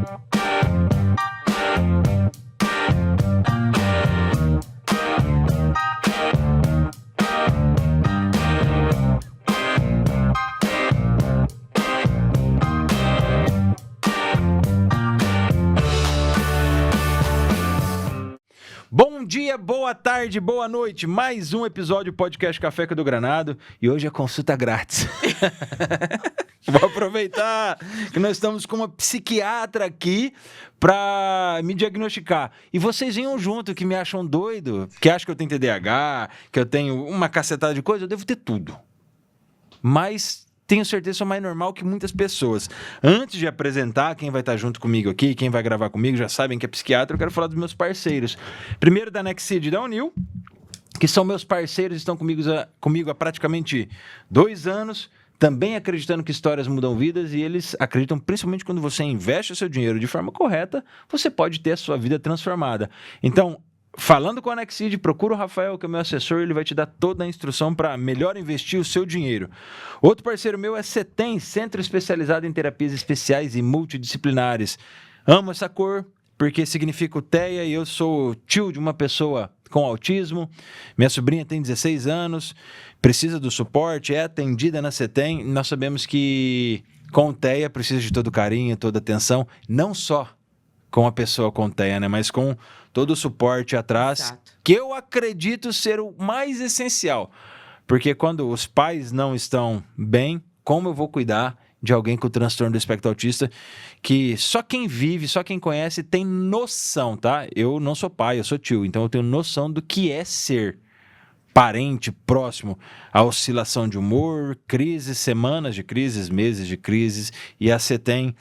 Bom dia, boa tarde, boa noite. Mais um episódio do podcast Café com do Granado. E hoje é consulta grátis. Vou aproveitar que nós estamos com uma psiquiatra aqui para me diagnosticar. E vocês venham junto, que me acham doido, que acham que eu tenho TDAH, que eu tenho uma cacetada de coisa. Eu devo ter tudo. Mas tenho certeza que sou mais normal que muitas pessoas. Antes de apresentar quem vai estar junto comigo aqui, quem vai gravar comigo, já sabem que é psiquiatra, eu quero falar dos meus parceiros. Primeiro da Nexid e da Unil, que são meus parceiros, estão comigo há praticamente 2 anos, também acreditando que histórias mudam vidas, e eles acreditam principalmente quando você investe o seu dinheiro de forma correta, você pode ter a sua vida transformada. Então, falando com a Nexid, procura o Rafael, que é meu assessor, ele vai te dar toda a instrução para melhor investir o seu dinheiro. Outro parceiro meu é CETEM, Centro Especializado em Terapias Especiais e Multidisciplinares. Amo essa cor, porque significa o TEA, e eu sou tio de uma pessoa com autismo. Minha sobrinha tem 16 anos, precisa do suporte, é atendida na CETEM. Nós sabemos que com o TEA precisa de todo carinho, toda atenção, não só com a pessoa com TEA, né, mas com todo o suporte atrás. Exato. Que eu acredito ser o mais essencial. Porque quando os pais não estão bem, como eu vou cuidar de alguém com transtorno do espectro autista, que só quem vive, só quem conhece tem noção, tá? Eu não sou pai, eu sou tio, então eu tenho noção do que é ser parente próximo à oscilação de humor, crises, semanas de crises, meses de crises, e a CETEM,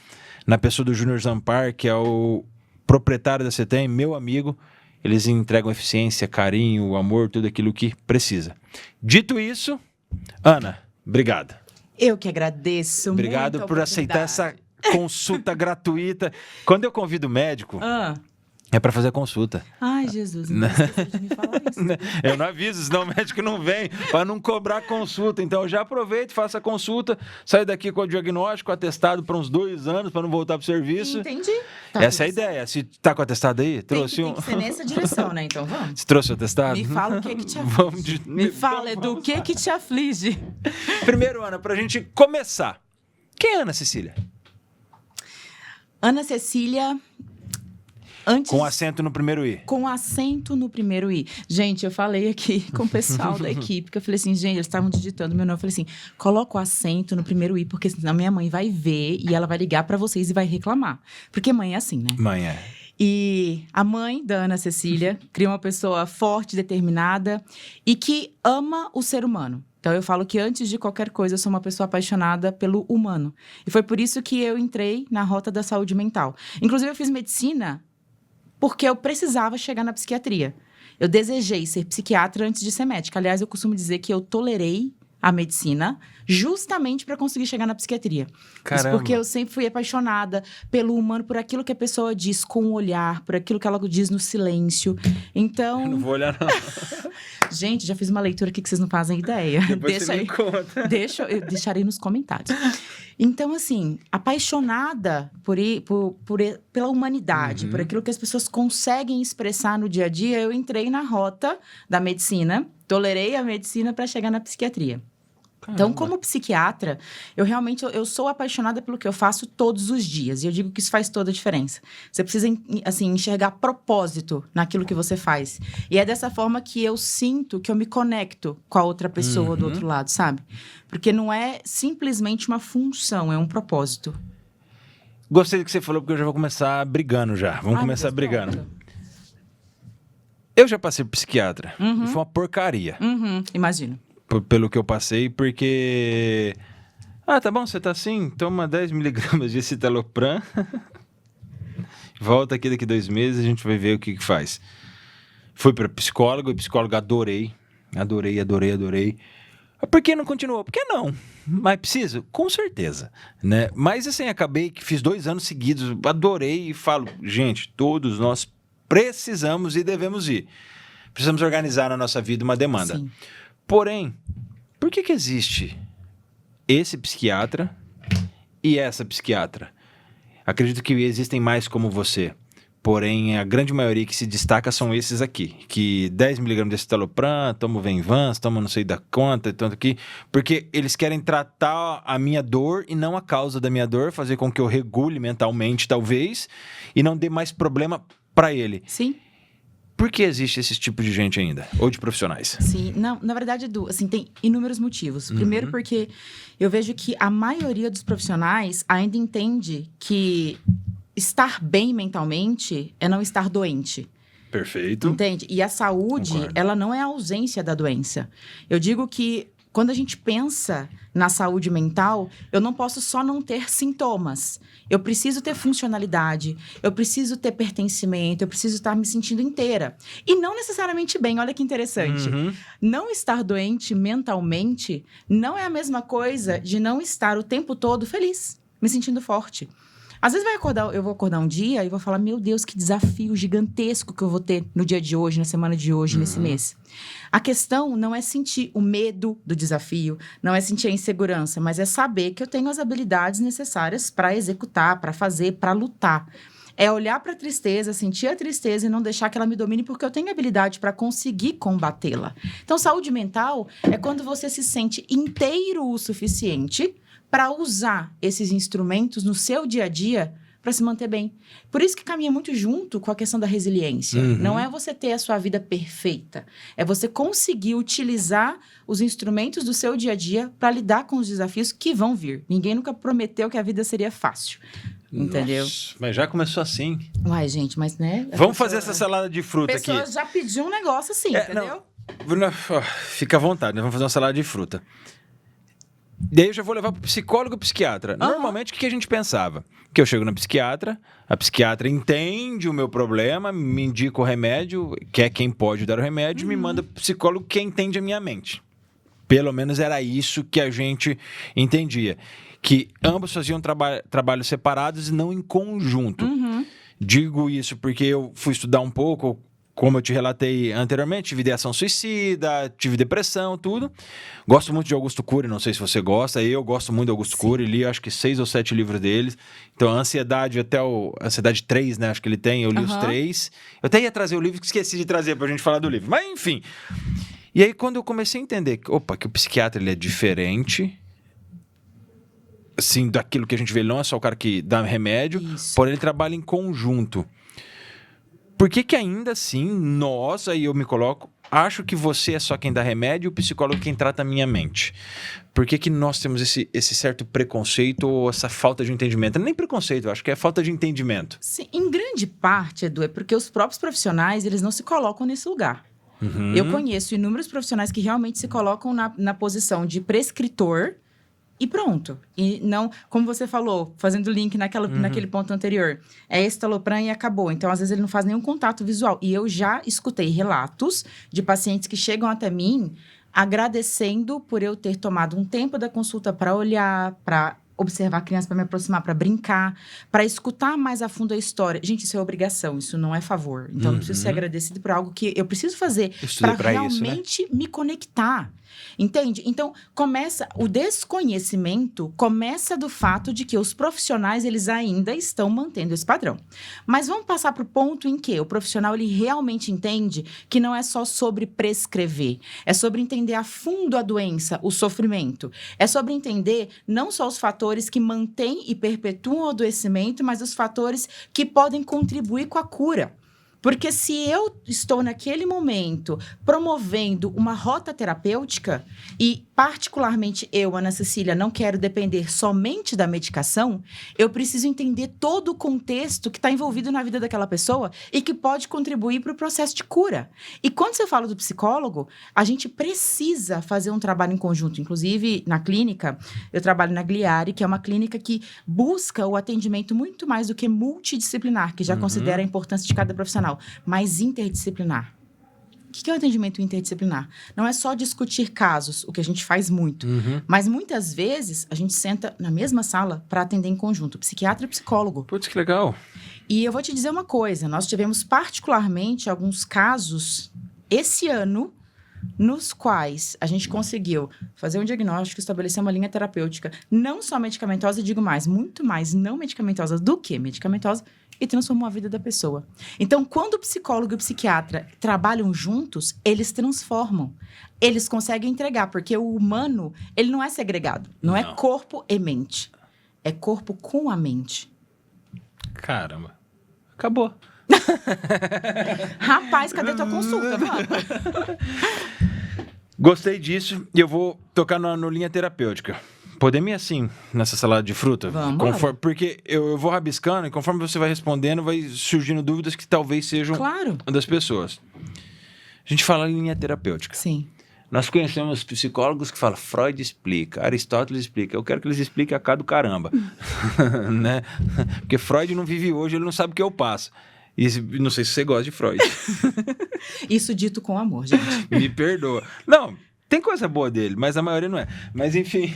na pessoa do Júnior Zampar, que é o proprietário da CETEM, meu amigo, eles entregam eficiência, carinho, amor, tudo aquilo que precisa. Dito isso, Ana, obrigado. Eu que agradeço. Obrigado por aceitar essa consulta gratuita. Quando eu convido o médico, é para fazer a consulta. Ai, Jesus, não esqueci de me falar isso. Eu não aviso, senão o médico não vem, para não cobrar consulta. Então, eu já aproveito, faço a consulta, saio daqui com o diagnóstico, atestado para uns 2 anos, para não voltar para o serviço. Entendi. Tá, essa é a ideia. Se tá com o atestado aí, trouxe tem que ser nessa direção, né? Então, vamos. Você trouxe o atestado? Me fala o que te aflige. Me fala do que te aflige. Primeiro, Ana, para a gente começar. Quem é Ana Cecília? Ana Cecília... Com acento no primeiro I. Com acento no primeiro I. Gente, eu falei aqui com o pessoal da equipe, que eu falei assim, gente, eles estavam digitando meu nome. Eu falei assim, coloca o acento no primeiro I, porque senão minha mãe vai ver e ela vai ligar pra vocês e vai reclamar. Porque mãe é assim, né? Mãe é. E a mãe da Ana Cecília cria uma pessoa forte, determinada e que ama o ser humano. Então, eu falo que antes de qualquer coisa, eu sou uma pessoa apaixonada pelo humano. E foi por isso que eu entrei na rota da saúde mental. Inclusive, eu fiz medicina porque eu precisava chegar na psiquiatria. Eu desejei ser psiquiatra antes de ser médica. Aliás, eu costumo dizer que eu tolerei a medicina justamente para conseguir chegar na psiquiatria. Caramba. Isso porque eu sempre fui apaixonada pelo humano, por aquilo que a pessoa diz com o olhar, por aquilo que ela diz no silêncio. Então... Eu não vou olhar, não. Gente, já fiz uma leitura aqui que vocês não fazem ideia. Depois você me conta. Eu deixarei nos comentários. Então, assim, apaixonada pela humanidade, por aquilo que as pessoas conseguem expressar no dia a dia, eu entrei na rota da medicina, tolerei a medicina para chegar na psiquiatria. Caramba. Então, como psiquiatra, eu sou apaixonada pelo que eu faço todos os dias. E eu digo que isso faz toda a diferença. Você precisa, assim, enxergar propósito naquilo que você faz. E é dessa forma que eu sinto que eu me conecto com a outra pessoa do outro lado, sabe? Porque não é simplesmente uma função, é um propósito. Gostei do que você falou, porque eu já vou começar brigando já. Vamos começar brigando. Eu já passei por psiquiatra. E foi uma porcaria. Imagino. Pelo que eu passei, porque... tá bom, você tá assim? Toma 10 miligramas de citalopram. Volta aqui daqui 2 meses, a gente vai ver o que faz. Fui para psicólogo, e psicólogo adorei. Adorei. Por que não continuou? Por que não? Mas preciso? Com certeza, né? Mas assim, acabei que fiz 2 anos seguidos, adorei e falo, gente, todos nós precisamos e devemos ir. Precisamos organizar na nossa vida uma demanda. Sim. Porém, por que existe esse psiquiatra e essa psiquiatra? acredito que existem mais como você. Porém, a grande maioria que se destaca são esses aqui. Que 10mg de citalopram, tomo Venvance, tomo não sei da quanta e tanto aqui. Porque eles querem tratar a minha dor e não a causa da minha dor. Fazer com que eu regule mentalmente, talvez. E não dê mais problema para ele. Sim. Por que existe esse tipo de gente ainda? Ou de profissionais? Sim, não, na verdade, Edu, assim, tem inúmeros motivos. Primeiro porque eu vejo que a maioria dos profissionais ainda entende que estar bem mentalmente é não estar doente. Perfeito. Entende? E a saúde, Concordo. ela não é a ausência da doença. Eu digo que quando a gente pensa na saúde mental, eu não posso só não ter sintomas. Eu preciso ter funcionalidade, eu preciso ter pertencimento, eu preciso estar me sentindo inteira. E não necessariamente bem, olha que interessante. Não estar doente mentalmente não é a mesma coisa de não estar o tempo todo feliz, me sentindo forte. Às vezes eu vou acordar um dia e vou falar, meu Deus, que desafio gigantesco que eu vou ter no dia de hoje, na semana de hoje, nesse mês. A questão não é sentir o medo do desafio, não é sentir a insegurança, mas é saber que eu tenho as habilidades necessárias para executar, para fazer, para lutar. É olhar para a tristeza, sentir a tristeza e não deixar que ela me domine, porque eu tenho habilidade para conseguir combatê-la. Então, saúde mental é quando você se sente inteiro o suficiente para usar esses instrumentos no seu dia a dia para se manter bem. Por isso que caminha muito junto com a questão da resiliência. Não é você ter a sua vida perfeita. É você conseguir utilizar os instrumentos do seu dia a dia para lidar com os desafios que vão vir. Ninguém nunca prometeu que a vida seria fácil. Entendeu? Nossa, mas já começou assim. Uai, gente, mas né... Vamos fazer essa salada de fruta aqui. A pessoa já pediu um negócio assim, entendeu? Não, fica à vontade, nós vamos fazer uma salada de fruta. Daí eu já vou levar para o psicólogo e psiquiatra. Normalmente, o que a gente pensava? Que eu chego na psiquiatra, a psiquiatra entende o meu problema, me indica o remédio, que é quem pode dar o remédio, e me manda para o psicólogo que entende a minha mente. Pelo menos era isso que a gente entendia. Que ambos faziam trabalhos separados e não em conjunto. Digo isso porque eu fui estudar um pouco, como eu te relatei anteriormente, tive ideação suicida, tive depressão, tudo. Gosto muito de Augusto Cury, não sei se você gosta. Eu gosto muito de Augusto Cury, li acho que 6 ou 7 livros deles. Então, a Ansiedade, Ansiedade 3, né? Acho que ele tem, eu li os 3. Eu até ia trazer o livro, que esqueci de trazer pra gente falar do livro. Mas, enfim. E aí, quando eu comecei a entender que o psiquiatra ele é diferente, assim, daquilo que a gente vê, ele não é só o cara que dá remédio, porém ele trabalha em conjunto. Por que ainda assim, nós, aí eu me coloco, acho que você é só quem dá remédio e o psicólogo quem trata a minha mente? Por que nós temos esse certo preconceito ou essa falta de entendimento? Nem preconceito, eu acho que é falta de entendimento. Sim, em grande parte, Edu, é porque os próprios profissionais, eles não se colocam nesse lugar. Eu conheço inúmeros profissionais que realmente se colocam na posição de prescritor e pronto. E não, como você falou, fazendo link naquele ponto anterior, é escitalopram e acabou. Então, às vezes, ele não faz nenhum contato visual. E eu já escutei relatos de pacientes que chegam até mim agradecendo por eu ter tomado um tempo da consulta para olhar, para observar a criança, para me aproximar, para brincar, para escutar mais a fundo a história. Gente, isso é obrigação, isso não é favor. Então, eu preciso ser agradecido por algo que eu preciso fazer para realmente me conectar. Entende? Então, o desconhecimento começa do fato de que os profissionais, eles ainda estão mantendo esse padrão. Mas vamos passar para o ponto em que o profissional, ele realmente entende que não é só sobre prescrever, é sobre entender a fundo a doença, o sofrimento. É sobre entender não só os fatores que mantêm e perpetuam o adoecimento, mas os fatores que podem contribuir com a cura. Porque se eu estou naquele momento promovendo uma rota terapêutica e particularmente eu, Ana Cecília, não quero depender somente da medicação, eu preciso entender todo o contexto que está envolvido na vida daquela pessoa e que pode contribuir para o processo de cura. E quando você fala do psicólogo, a gente precisa fazer um trabalho em conjunto. Inclusive, na clínica, eu trabalho na Gliari, que é uma clínica que busca o atendimento muito mais do que multidisciplinar, que já considera a importância de cada profissional, mas interdisciplinar. O que é o atendimento interdisciplinar? Não é só discutir casos, o que a gente faz muito. Mas muitas vezes a gente senta na mesma sala para atender em conjunto, psiquiatra e psicólogo. Putz, que legal. E eu vou te dizer uma coisa, nós tivemos particularmente alguns casos esse ano nos quais a gente conseguiu fazer um diagnóstico, estabelecer uma linha terapêutica, não só medicamentosa, e digo mais, muito mais não medicamentosa do que medicamentosa, e transformou a vida da pessoa. Então, quando o psicólogo e o psiquiatra trabalham juntos, eles transformam. Eles conseguem entregar, porque o humano, ele não é segregado. Não é corpo e mente. É corpo com a mente. Caramba. Acabou. Rapaz, cadê tua consulta, mano? Gostei disso e eu vou tocar no linha terapêutica. Podemos ir assim, nessa salada de fruta? Vamos. Porque eu vou rabiscando e conforme você vai respondendo, vai surgindo dúvidas que talvez sejam das pessoas. A gente fala em linha terapêutica. Sim. Nós conhecemos psicólogos que falam, Freud explica, Aristóteles explica. Eu quero que eles expliquem a cá do caramba. Né? Porque Freud não vive hoje, ele não sabe o que eu passo. E não sei se você gosta de Freud. Isso dito com amor, gente. Me perdoa. Não, tem coisa boa dele, mas a maioria não é. Mas enfim,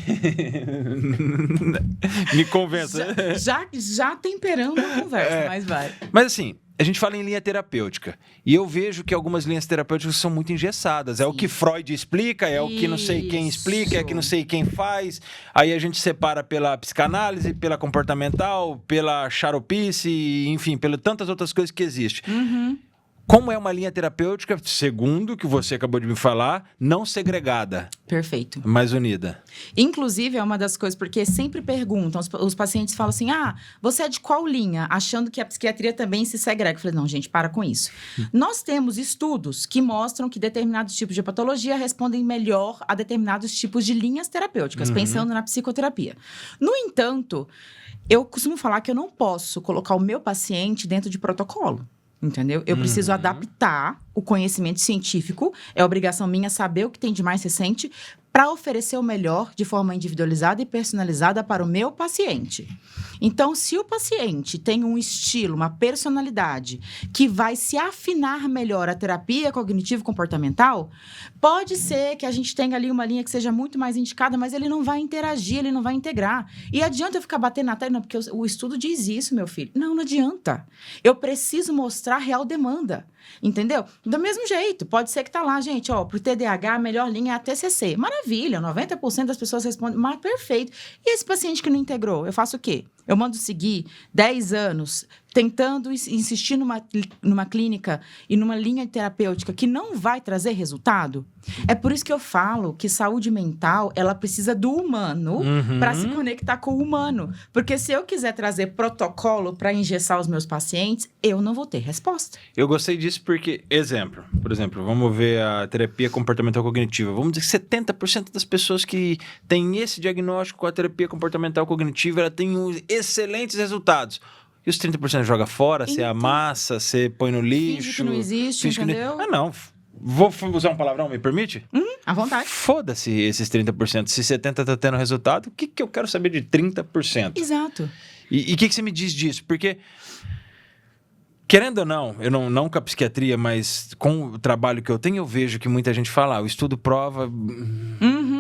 me convença. Já temperando a conversa, mas vai. Mas assim, a gente fala em linha terapêutica. E eu vejo que algumas linhas terapêuticas são muito engessadas. É o que Freud explica, é o que não sei quem explica, é o que não sei quem faz. Aí a gente separa pela psicanálise, pela comportamental, pela xaropice, enfim, pelas tantas outras coisas que existem. Uhum. Como é uma linha terapêutica, segundo o que você acabou de me falar, não segregada. Perfeito. Mas unida. Inclusive, é uma das coisas, porque sempre perguntam, os pacientes falam assim, você é de qual linha? Achando que a psiquiatria também se segrega. Eu falei, não, gente, para com isso. Nós temos estudos que mostram que determinados tipos de patologia respondem melhor a determinados tipos de linhas terapêuticas, pensando na psicoterapia. No entanto, eu costumo falar que eu não posso colocar o meu paciente dentro de protocolo. Entendeu? Eu preciso adaptar o conhecimento científico, é obrigação minha saber o que tem de mais recente para oferecer o melhor de forma individualizada e personalizada para o meu paciente. Então, se o paciente tem um estilo, uma personalidade que vai se afinar melhor à terapia cognitivo-comportamental, pode ser que a gente tenha ali uma linha que seja muito mais indicada, mas ele não vai interagir, ele não vai integrar. E adianta eu ficar batendo na tecla, não, porque o estudo diz isso, meu filho. Não adianta. Eu preciso mostrar a real demanda. Entendeu? Do mesmo jeito, pode ser que tá lá, gente, pro TDAH a melhor linha é a TCC. Maravilha, 90% das pessoas respondem, mas perfeito. E esse paciente que não integrou, eu faço o quê? Eu mando seguir 10 anos tentando insistir numa clínica e numa linha terapêutica que não vai trazer resultado? É por isso que eu falo que saúde mental, ela precisa do humano para se conectar com o humano. Porque se eu quiser trazer protocolo para engessar os meus pacientes, eu não vou ter resposta. Eu gostei disso porque, por exemplo, vamos ver a terapia comportamental cognitiva. Vamos dizer que 70% das pessoas que têm esse diagnóstico com a terapia comportamental cognitiva, ela tem excelentes resultados. E os 30% joga fora, então, você amassa, você põe no lixo. Finge que não existe, entendeu? Não. Vou usar um palavrão, me permite? À vontade. Foda-se esses 30%. Se 70% tá tendo resultado, o que eu quero saber de 30%? Exato. E o que você me diz disso? Porque, querendo ou não, eu não com a psiquiatria, mas com o trabalho que eu tenho, eu vejo que muita gente fala, o estudo prova...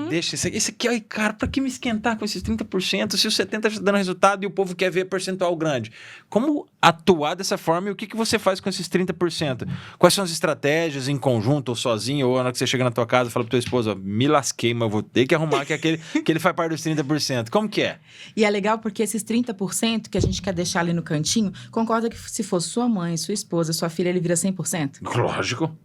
Deixa esse aqui, ai, cara, pra que me esquentar com esses 30%? Se os 70% já tá dando resultado e o povo quer ver percentual grande. Como atuar dessa forma e o que você faz com esses 30%? Quais são as estratégias em conjunto ou sozinho? Ou na hora que você chega na tua casa e fala pra tua esposa, me lasquei, mas vou ter que arrumar que ele faz parte dos 30%. Como que é? E é legal porque esses 30% que a gente quer deixar ali no cantinho, concorda que se for sua mãe, sua esposa, sua filha, ele vira 100%? Lógico.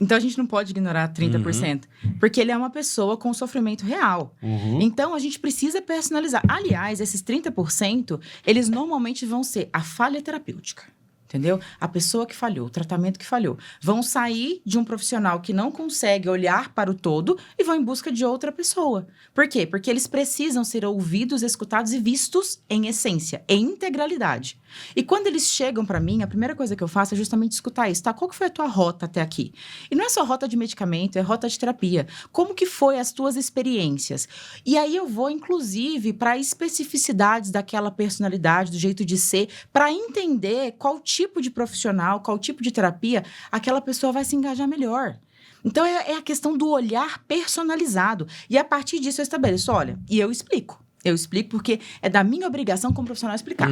Então, a gente não pode ignorar 30%, porque ele é uma pessoa com sofrimento real. Então, a gente precisa personalizar. Aliás, esses 30%, eles normalmente vão ser a falha terapêutica. Entendeu? A pessoa que falhou, o tratamento que falhou. Vão sair de um profissional que não consegue olhar para o todo e vão em busca de outra pessoa. Por quê? Porque eles precisam ser ouvidos, escutados e vistos em essência, em integralidade. E quando eles chegam para mim, a primeira coisa que eu faço é justamente escutar isso, tá? Qual que foi a tua rota até aqui? E não é só rota de medicamento, é rota de terapia. Como que foi as tuas experiências? E aí eu vou, inclusive, para especificidades daquela personalidade, do jeito de ser, para entender qual tipo de profissional, qual tipo de terapia aquela pessoa vai se engajar melhor. Então, é a questão do olhar personalizado. E a partir disso eu estabeleço, olha, e eu explico. Eu explico porque é da minha obrigação como profissional explicar.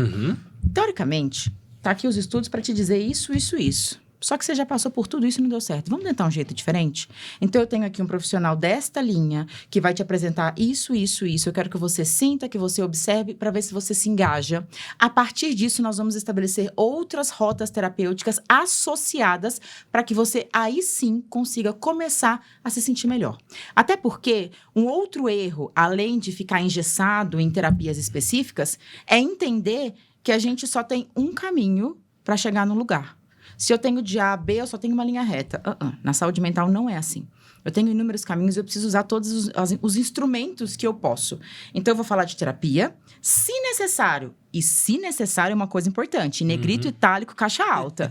Teoricamente, tá aqui os estudos para te dizer isso, isso, isso. Só que você já passou por tudo isso e não deu certo. Vamos tentar um jeito diferente? Então, eu tenho aqui um profissional desta linha que vai te apresentar isso. Eu quero que você sinta, que você observe para ver se você se engaja. A partir disso, nós vamos estabelecer outras rotas terapêuticas associadas para que você, aí sim, consiga começar a se sentir melhor. Até porque um outro erro, além de ficar engessado em terapias específicas, é entender que a gente só tem um caminho para chegar no lugar. Se eu tenho de A a B, eu só tenho uma linha reta. Na saúde mental não é assim. Eu tenho inúmeros caminhos e eu preciso usar todos os instrumentos que eu posso. Então, eu vou falar de terapia, se necessário. E se necessário é uma coisa importante. Negrito, itálico, caixa alta.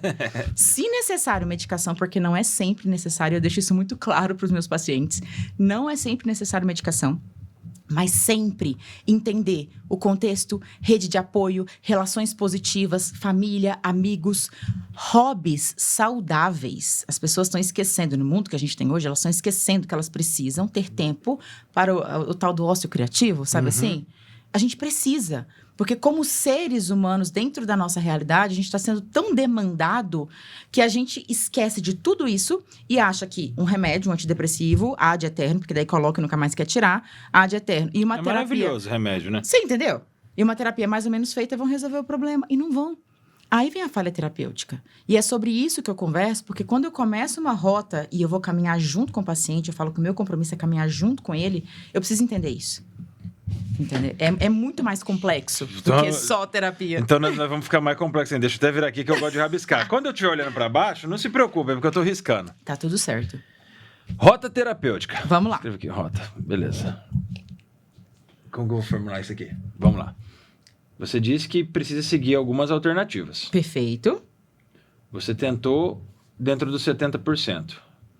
Se necessário, medicação, porque não é sempre necessário. Eu deixo isso muito claro para os meus pacientes. Não é sempre necessário medicação. Mas sempre entender o contexto, rede de apoio, relações positivas, família, amigos, hobbies saudáveis. As pessoas estão esquecendo, no mundo que a gente tem hoje, elas estão esquecendo que elas precisam ter tempo para o tal do ócio criativo, sabe assim? A gente precisa. Porque como seres humanos, dentro da nossa realidade, a gente está sendo tão demandado que a gente esquece de tudo isso e acha que um remédio, um antidepressivo, ad eterno, porque daí coloca e nunca mais quer tirar, ad eterno. E uma terapia... maravilhoso o remédio, né? Você entendeu? E uma terapia mais ou menos feita vão resolver o problema. E não vão. Aí vem a falha terapêutica. E é sobre isso que eu converso, porque quando eu começo uma rota e eu vou caminhar junto com o paciente, eu falo que o meu compromisso é caminhar junto com ele, eu preciso entender isso. Entendeu? É muito mais complexo do que só terapia. Então nós vamos ficar mais complexo ainda. Deixa eu até virar aqui que eu gosto de rabiscar. Quando eu estiver olhando para baixo, não se preocupe, é porque eu estou riscando. Tá tudo certo. Rota terapêutica. Vamos lá. Escreva aqui, rota. Beleza. Como que eu vou formular isso aqui? Vamos lá. Você disse que precisa seguir algumas alternativas. Perfeito. Você tentou dentro dos 70%.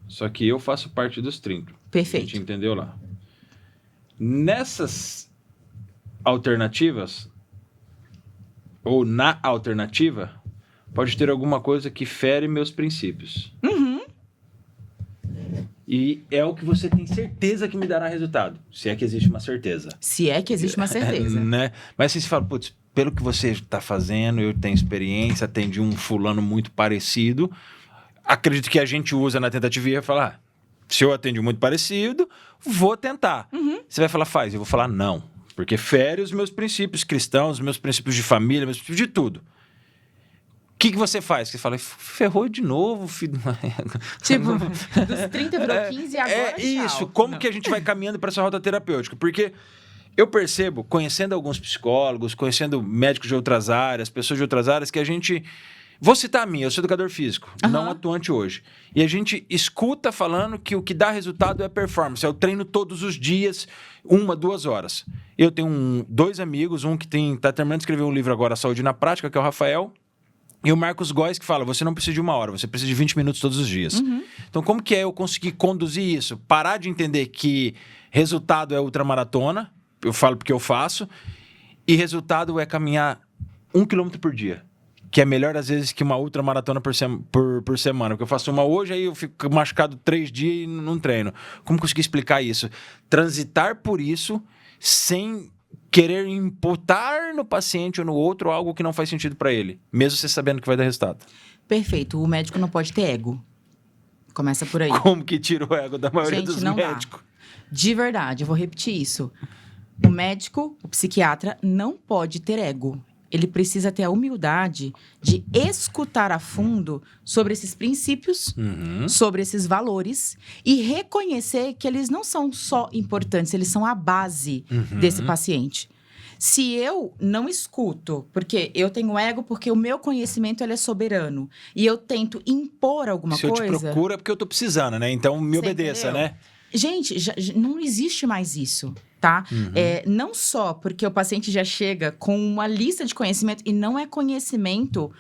Só que eu faço parte dos 30%. Perfeito. A gente entendeu lá. Nessas alternativas, ou na alternativa, pode ter alguma coisa que fere meus princípios. E é o que você tem certeza que me dará resultado. Se é que existe uma certeza. Se é que existe uma certeza. Né? Mas se você fala, putz, pelo que você está fazendo, eu tenho experiência, atendi um fulano muito parecido, acredito que a gente usa na tentativa e ia falar, se eu atendi muito parecido, vou tentar. Você vai falar, faz. Eu vou falar, não. Porque fere os meus princípios cristãos, os meus princípios de família, meus princípios de tudo. O que você faz? Você fala, ferrou de novo, filho. Tipo, dos 30 virou 15 e agora é isso. tchau. Como que a gente vai caminhando para essa rota terapêutica? Porque eu percebo, conhecendo alguns psicólogos, conhecendo médicos de outras áreas, pessoas de outras áreas, que a gente... Vou citar a mim, eu sou educador físico, não atuante hoje. E a gente escuta falando que o que dá resultado é performance, é o treino todos os dias, 1, 2 horas. Eu tenho 2 amigos, um que está terminando de escrever um livro agora, Saúde na Prática, que é o Rafael, e o Marcos Góes, que fala, você não precisa de 1 hora, você precisa de 20 minutos todos os dias. Então, como que é eu conseguir conduzir isso? Parar de entender que resultado é ultramaratona, eu falo porque eu faço, e resultado é caminhar 1 quilômetro por dia. Que é melhor, às vezes, que uma ultramaratona por semana. Porque eu faço uma hoje, aí eu fico machucado 3 dias e não treino. Como conseguir explicar isso? Transitar por isso sem querer imputar no paciente ou no outro algo que não faz sentido para ele. Mesmo você sabendo que vai dar resultado. Perfeito. O médico não pode ter ego. Começa por aí. Como que tira o ego da maioria dos não médicos? Dá. De verdade, eu vou repetir isso. O médico, o psiquiatra, não pode ter ego. Ele precisa ter a humildade de escutar a fundo sobre esses princípios, sobre esses valores e reconhecer que eles não são só importantes, eles são a base desse paciente. Se eu não escuto, porque eu tenho ego, porque o meu conhecimento ele é soberano, e eu tento impor alguma coisa... Se eu te procuro é porque eu tô precisando, né? Então me obedeça, entendeu? né? Gente, não existe mais isso, tá? Não só porque o paciente já chega com uma lista de conhecimento e não é conhecimento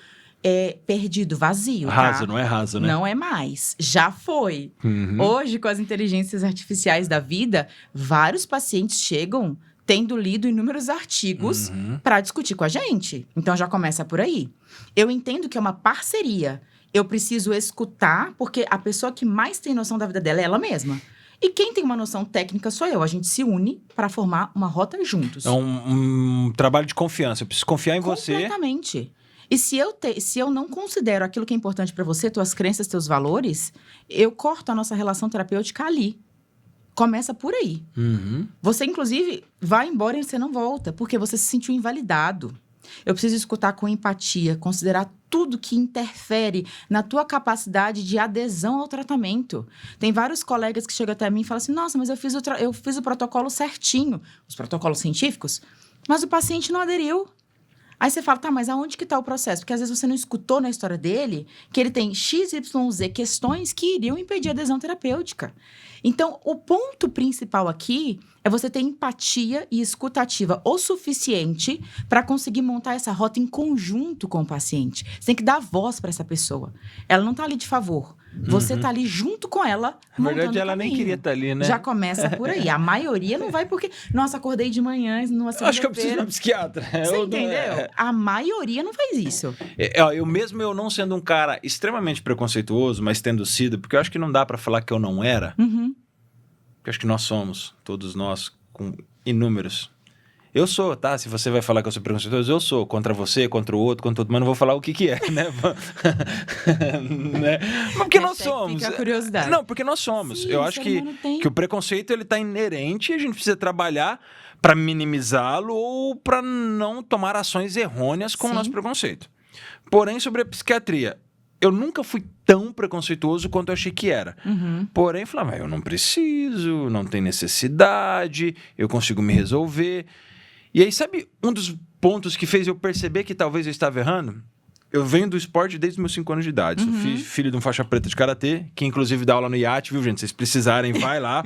perdido, vazio, Raso, tá? não é raso, né? Não é mais. Já foi. Hoje, com as inteligências artificiais da vida, vários pacientes chegam tendo lido inúmeros artigos para discutir com a gente. Então, já começa por aí. Eu entendo que é uma parceria. Eu preciso escutar, porque a pessoa que mais tem noção da vida dela é ela mesma. E quem tem uma noção técnica sou eu. A gente se une para formar uma rota juntos. É um trabalho de confiança. Eu preciso confiar em você. Completamente. E se eu não considero aquilo que é importante para você, tuas crenças, teus valores, eu corto a nossa relação terapêutica ali. Começa por aí. Você, inclusive, vai embora e você não volta, porque você se sentiu invalidado. Eu preciso escutar com empatia, considerar tudo que interfere na tua capacidade de adesão ao tratamento. Tem vários colegas que chegam até mim e falam assim, nossa, mas eu fiz o protocolo certinho, os protocolos científicos, mas o paciente não aderiu. Aí você fala, tá, mas aonde que tá o processo? Porque às vezes você não escutou na história dele que ele tem XYZ questões que iriam impedir a adesão terapêutica. Então, o ponto principal aqui é você ter empatia e escutativa o suficiente para conseguir montar essa rota em conjunto com o paciente. Você tem que dar voz para essa pessoa. Ela não tá ali de favor. Você tá ali junto com ela, na verdade, ela nem queria estar ali, né? Já começa por aí. A maioria não vai porque... Nossa, acordei de manhã numa segunda-feira. Acho que eu preciso de um psiquiatra. Você entendeu? A maioria não faz isso. Eu não sendo um cara extremamente preconceituoso, mas tendo sido, porque eu acho que não dá pra falar que eu não era. Porque eu acho que nós somos, todos nós, com inúmeros. Eu sou, tá? Se você vai falar que eu sou preconceituoso, eu sou. Contra você, contra o outro, contra todo mundo, mas não vou falar o que é, né? Né? Mas porque nós somos. Fica a curiosidade. Não, porque nós somos. Sim, eu acho que o preconceito, ele tá inerente e a gente precisa trabalhar para minimizá-lo ou para não tomar ações errôneas com o nosso preconceito. Porém, sobre a psiquiatria, eu nunca fui tão preconceituoso quanto eu achei que era. Porém, falava, eu não preciso, não tem necessidade, eu consigo me resolver. E aí, sabe um dos pontos que fez eu perceber que talvez eu estava errando? Eu venho do esporte desde os meus 5 anos de idade. Sou filho de um faixa preta de karatê, que inclusive dá aula no iate, viu, gente? Se vocês precisarem, vai lá.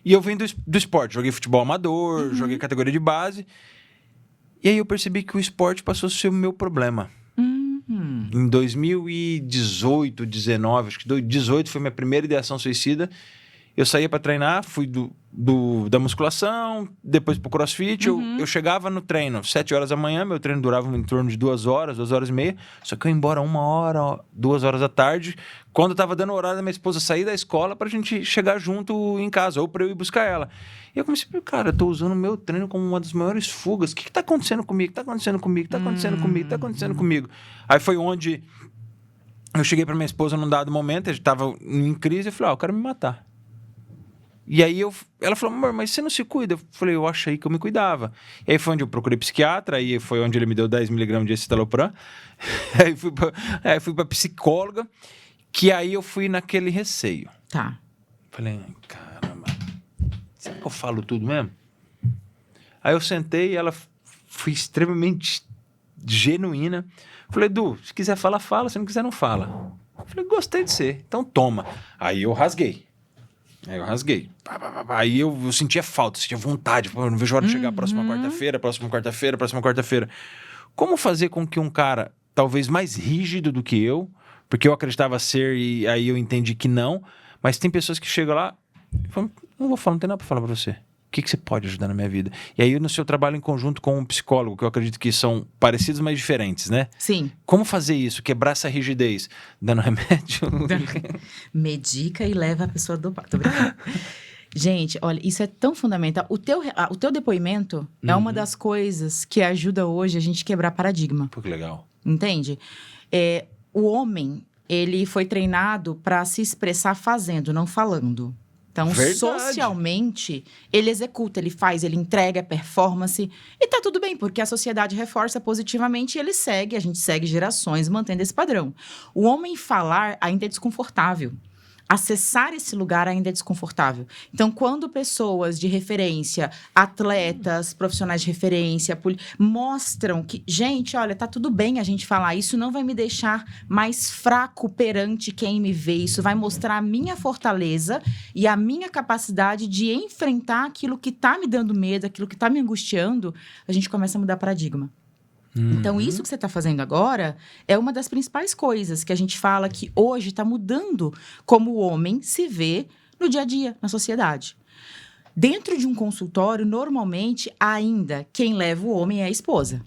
E eu venho do esporte. Joguei futebol amador, joguei categoria de base. E aí eu percebi que o esporte passou a ser o meu problema. Em 2018, 19, acho que 2018 foi minha primeira ideação suicida. Eu saía para treinar, fui da musculação, depois pro crossfit. Eu chegava no treino 7 horas da manhã, meu treino durava em torno de 2 horas, 2 horas e meia. Só que eu ia embora 1 hora, 2 horas da tarde, quando eu tava dando o horário da minha esposa sair da escola pra gente chegar junto em casa, ou pra eu ir buscar ela. E eu comecei a pensar, cara, eu tô usando o meu treino como uma das maiores fugas. O que tá acontecendo comigo? Tá acontecendo comigo? Tá acontecendo comigo? Tá acontecendo comigo? Aí foi onde eu cheguei pra minha esposa num dado momento, a gente tava em crise, eu falei, eu quero me matar. E aí ela falou, amor, mas você não se cuida? Eu falei, eu achei que eu me cuidava. E aí foi onde eu procurei psiquiatra, aí foi onde ele me deu 10 mg de escitalopram. Aí fui pra psicóloga, que aí eu fui naquele receio. Tá. Falei, caramba, será que eu falo tudo mesmo? Aí eu sentei e ela foi extremamente genuína. Falei, Edu, se quiser falar, fala, se não quiser, não fala. Falei, gostei de você, então toma. Aí eu rasguei. Aí eu sentia falta, sentia vontade. Eu não vejo a hora de chegar a próxima quarta-feira. Como fazer com que um cara, talvez mais rígido do que eu, porque eu acreditava ser e aí eu entendi que não, mas tem pessoas que chegam lá e falam, não vou falar, não tem nada pra falar pra você. O que você pode ajudar na minha vida? E aí no seu trabalho em conjunto com um psicólogo, que eu acredito que são parecidos, mas diferentes, né? Sim. Como fazer isso? Quebrar essa rigidez? Dando remédio? Medica e leva a pessoa do... Tô brincando. Gente, olha, isso é tão fundamental. O teu depoimento é uma das coisas que ajuda hoje a gente quebrar paradigma. Pô, que legal. Entende? O homem, ele foi treinado para se expressar fazendo, não falando. Então, Verdade. Socialmente, ele executa, ele faz, ele entrega, performance. E tá tudo bem, porque a sociedade reforça positivamente e a gente segue gerações mantendo esse padrão. O homem falar ainda é desconfortável. Acessar esse lugar ainda é desconfortável. Então, quando pessoas de referência, atletas, profissionais de referência, mostram que, gente, olha, tá tudo bem a gente falar, isso não vai me deixar mais fraco perante quem me vê, isso vai mostrar a minha fortaleza e a minha capacidade de enfrentar aquilo que tá me dando medo, aquilo que tá me angustiando, a gente começa a mudar paradigma. Então, isso que você está fazendo agora é uma das principais coisas que a gente fala que hoje está mudando como o homem se vê no dia a dia, na sociedade. Dentro de um consultório, normalmente, ainda, quem leva o homem é a esposa.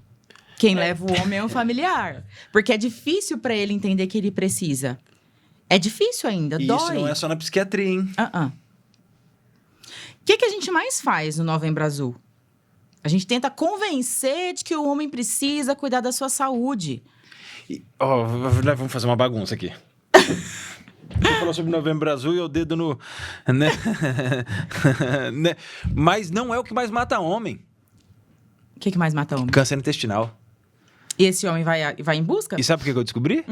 Quem leva o homem é um familiar. Porque é difícil para ele entender que ele precisa. É difícil ainda, e dói. Isso não é só na psiquiatria, hein? O que a gente mais faz no Novembro Azul? A gente tenta convencer de que o homem precisa cuidar da sua saúde. Vamos fazer uma bagunça aqui. Você falou sobre Novembro Azul e o dedo no... Né? Né? Mas não é o que mais mata homem. O que mais mata homem? Câncer intestinal. E esse homem vai em busca? E sabe por que eu descobri?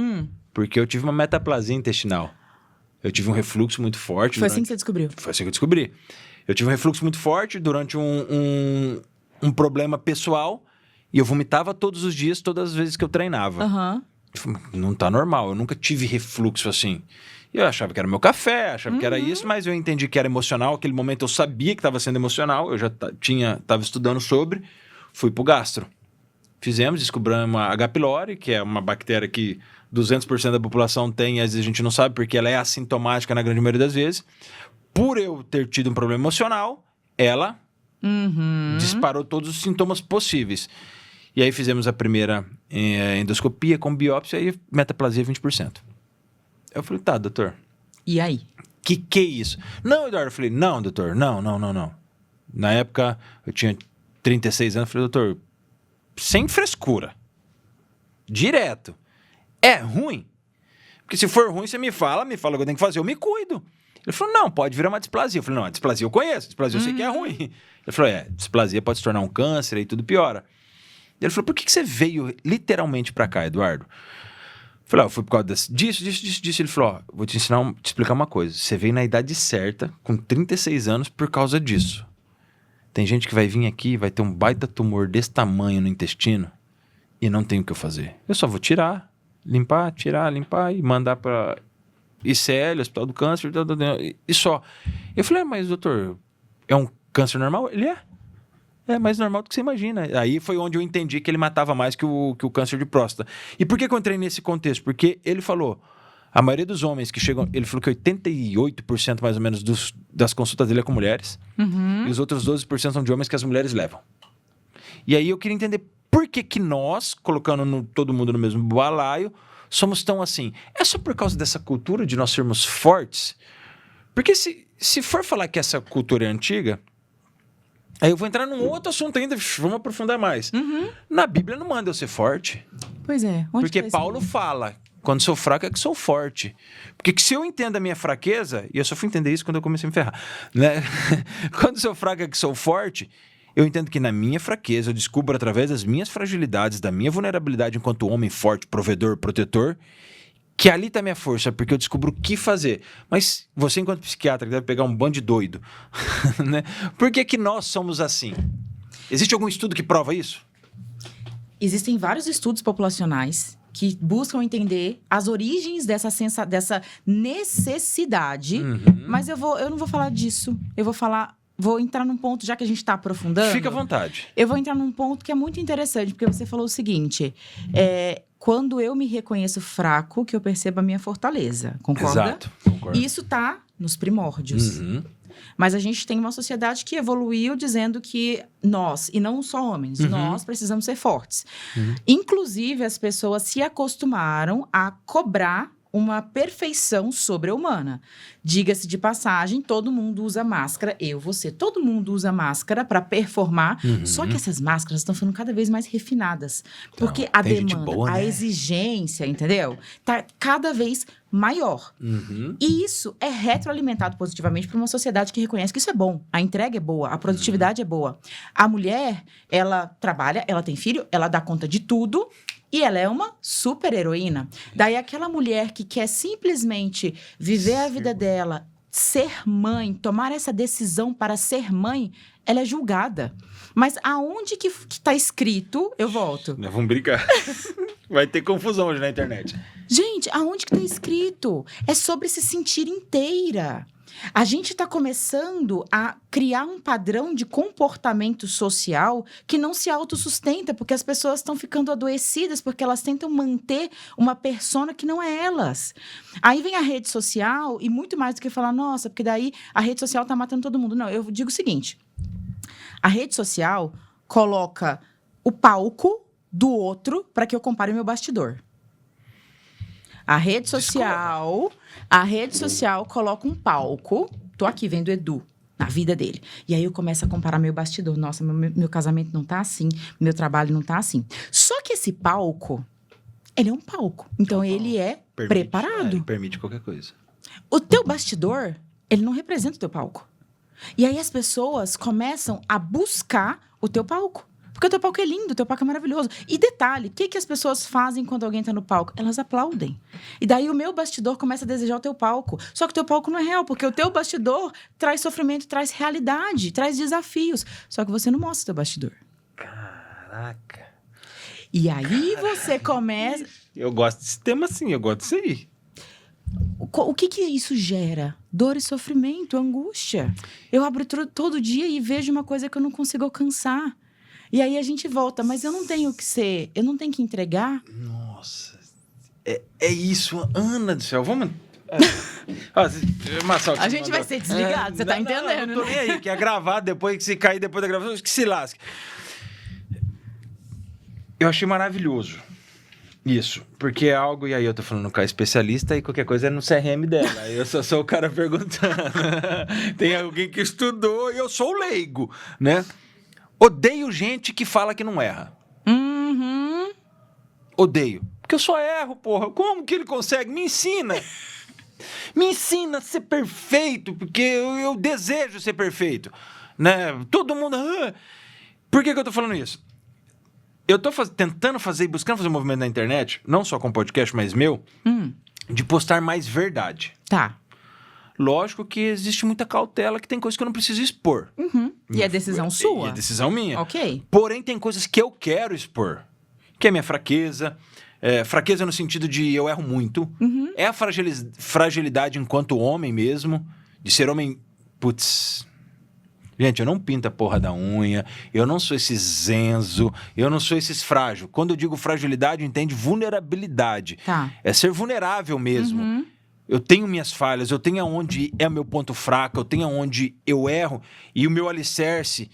Porque eu tive uma metaplasia intestinal. Eu tive um refluxo muito forte. Foi assim que você descobriu? Foi assim que eu descobri. Eu tive um refluxo muito forte durante um problema pessoal e eu vomitava todos os dias, todas as vezes que eu treinava. Não tá normal, eu nunca tive refluxo assim. Eu achava que era meu café, achava que era isso, mas eu entendi que era emocional. Naquele momento eu sabia que estava sendo emocional, eu já estava estudando sobre, fui pro gastro. Fizemos, descobrimos a H. pylori, que é uma bactéria que 200% da população tem e às vezes a gente não sabe porque ela é assintomática na grande maioria das vezes. Por eu ter tido um problema emocional, ela disparou todos os sintomas possíveis. E aí fizemos a primeira endoscopia com biópsia e metaplasia 20%. Eu falei, tá, doutor. E aí? Que é isso? Não, Eduardo, eu falei, não, doutor, não. Na época, eu tinha 36 anos, eu falei, doutor, sem frescura. Direto. É ruim? Porque se for ruim, você me fala o que eu tenho que fazer, eu me cuido. Ele falou, não, pode virar uma displasia. Eu falei, não, a displasia eu conheço, displasia eu sei que é ruim. Ele falou, displasia pode se tornar um câncer e tudo piora. Ele falou, por que você veio literalmente pra cá, Eduardo? Eu falei, eu fui por causa disso. Ele falou, vou te explicar uma coisa. Você veio na idade certa, com 36 anos, por causa disso. Tem gente que vai vir aqui, vai ter um baita tumor desse tamanho no intestino e não tem o que eu fazer. Eu só vou limpar e mandar pra ICL, Hospital do Câncer, e só. Eu falei, mas doutor, é um câncer normal? Ele é mais normal do que você imagina. Aí foi onde eu entendi que ele matava mais que o câncer de próstata. E por que eu entrei nesse contexto? Porque ele falou, a maioria dos homens que chegam... Ele falou que 88% mais ou menos das consultas dele é com mulheres. E os outros 12% são de homens que as mulheres levam. E aí eu queria entender por que nós, colocando todo mundo no mesmo balaio, somos tão assim. É só por causa dessa cultura de nós sermos fortes? Porque se for falar que essa cultura é antiga... Aí eu vou entrar num outro assunto ainda, vamos aprofundar mais. Na Bíblia não manda eu ser forte. Pois é. Porque Paulo fala, quando sou fraco é que sou forte. Porque se eu entendo a minha fraqueza, e eu só fui entender isso quando eu comecei a me ferrar, né? Quando sou fraco é que sou forte, eu entendo que na minha fraqueza eu descubro através das minhas fragilidades, da minha vulnerabilidade enquanto homem forte, provedor, protetor, que ali está a minha força, porque eu descubro o que fazer. Mas você, enquanto psiquiatra, deve pegar um bando de doido. Né? Por que nós somos assim? Existe algum estudo que prova isso? Existem vários estudos populacionais que buscam entender as origens dessa necessidade. Mas eu não vou falar disso. Vou entrar num ponto, já que a gente está aprofundando. Fica à vontade. Eu vou entrar num ponto que é muito interessante, porque você falou o seguinte... Quando eu me reconheço fraco, que eu percebo a minha fortaleza. Concorda? Exato, concordo. Isso está nos primórdios. Mas a gente tem uma sociedade que evoluiu dizendo que nós, e não só homens, nós precisamos ser fortes. Inclusive, as pessoas se acostumaram a cobrar uma perfeição sobre-humana. Diga-se de passagem, todo mundo usa máscara, todo mundo usa máscara para performar, só que essas máscaras estão ficando cada vez mais refinadas, porque a demanda, boa, né? A exigência, entendeu? Tá cada vez maior. E isso é retroalimentado positivamente por uma sociedade que reconhece que isso é bom, a entrega é boa, a produtividade é boa. A mulher, ela trabalha, ela tem filho, ela dá conta de tudo, e ela é uma super heroína. Daí aquela mulher que quer simplesmente viver a vida dela, ser mãe, tomar essa decisão para ser mãe, ela é julgada. Mas aonde que está escrito, eu volto. Vamos brincar. Vai ter confusão hoje na internet. Gente, aonde que está escrito? É sobre se sentir inteira. A gente está começando a criar um padrão de comportamento social que não se autossustenta, porque as pessoas estão ficando adoecidas, porque elas tentam manter uma persona que não é elas. Aí vem a rede social, e muito mais do que falar, nossa, porque daí a rede social está matando todo mundo. Não, eu digo o seguinte, a rede social coloca o palco do outro para que eu compare o meu bastidor. A rede social coloca um palco. Tô aqui vendo o Edu. na vida dele. E aí eu começo a comparar meu bastidor. Nossa, meu casamento não tá assim, meu trabalho não tá assim. Só que esse palco, ele é um palco. Então ele é preparado. Ele permite qualquer coisa. O teu bastidor, ele não representa o teu palco. E aí as pessoas começam a buscar o teu palco. Porque o teu palco é lindo, o teu palco é maravilhoso. E detalhe, o que as pessoas fazem quando alguém tá no palco? Elas aplaudem. E daí o meu bastidor começa a desejar o teu palco. Só que o teu palco não é real, porque o teu bastidor traz sofrimento, traz realidade, traz desafios. Só que você não mostra o teu bastidor. Caraca. E aí você começa... Eu gosto desse tema assim, eu gosto disso aí. O que isso gera? Dor e sofrimento, angústia. Eu abro todo dia e vejo uma coisa que eu não consigo alcançar. E aí a gente volta, mas eu não tenho que ser, eu não tenho que entregar. Nossa, é isso, Ana do céu, vamos... Marcelo, a gente vai ser desligado, você tá entendendo, não tô nem aí, que é gravado depois, que se cair depois da gravação, que se lasque. Eu achei maravilhoso isso, porque é algo, e aí eu tô falando com a especialista e qualquer coisa é no CRM dela, eu só sou o cara perguntando. Tem alguém que estudou e eu sou o leigo, né? Odeio gente que fala que não erra. Uhum. Odeio. Porque eu só erro, porra. Como que ele consegue? Me ensina. Me ensina a ser perfeito, porque eu desejo ser perfeito. Né? Todo mundo... Por que eu tô falando isso? Eu tô tentando fazer, buscando fazer um movimento na internet, não só com podcast, mas meu, de postar mais verdade. Tá. Lógico que existe muita cautela, que tem coisas que eu não preciso expor. Uhum. E é decisão sua. E é decisão minha. Ok. Porém, tem coisas que eu quero expor. Que é minha fraqueza. Fraqueza no sentido de eu erro muito. Uhum. É a fragilidade enquanto homem mesmo. De ser homem... Putz... Gente, eu não pinto a porra da unha. Eu não sou esse zenzo. Eu não sou esses frágil. Quando eu digo fragilidade, entende vulnerabilidade. Tá. É ser vulnerável mesmo. Uhum. Eu tenho minhas falhas, eu tenho aonde é meu ponto fraco, eu tenho aonde eu erro, e o meu alicerce,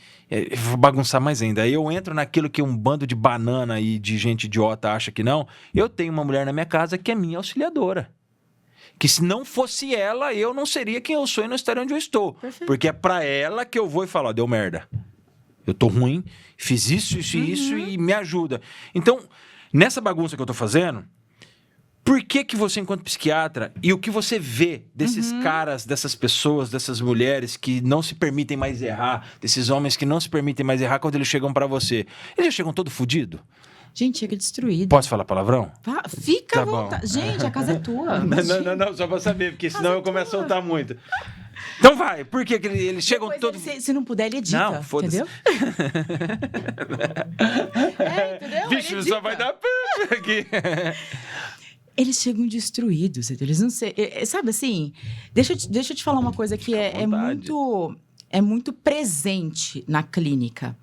vou bagunçar mais ainda, aí eu entro naquilo que um bando de banana e de gente idiota acha que não. Eu tenho uma mulher na minha casa que é minha auxiliadora. Que se não fosse ela, eu não seria quem eu sou e não estaria onde eu estou. Perfeito. Porque é pra ela que eu vou e falo, deu merda. Eu tô ruim, fiz isso e isso e me ajuda. Então, nessa bagunça que eu tô fazendo... Por que você, enquanto psiquiatra, e o que você vê desses caras, dessas pessoas, dessas mulheres que não se permitem mais errar, desses homens que não se permitem mais errar quando eles chegam pra você? Eles já chegam todo fodido? Gente, chega destruído. Posso falar palavrão? Fica Tá à bom. vontade. Gente, a casa é tua. Não, só pra saber, porque senão eu começo a soltar muito. Então vai, por que eles chegam todos... Se não puder, ele edita, não, foda-se. entendeu? Entendeu? Vixe, Ele só edita. vai dar aqui. Eles chegam destruídos, eles não sei, sabe assim? Deixa eu te falar uma coisa que é muito presente na clínica.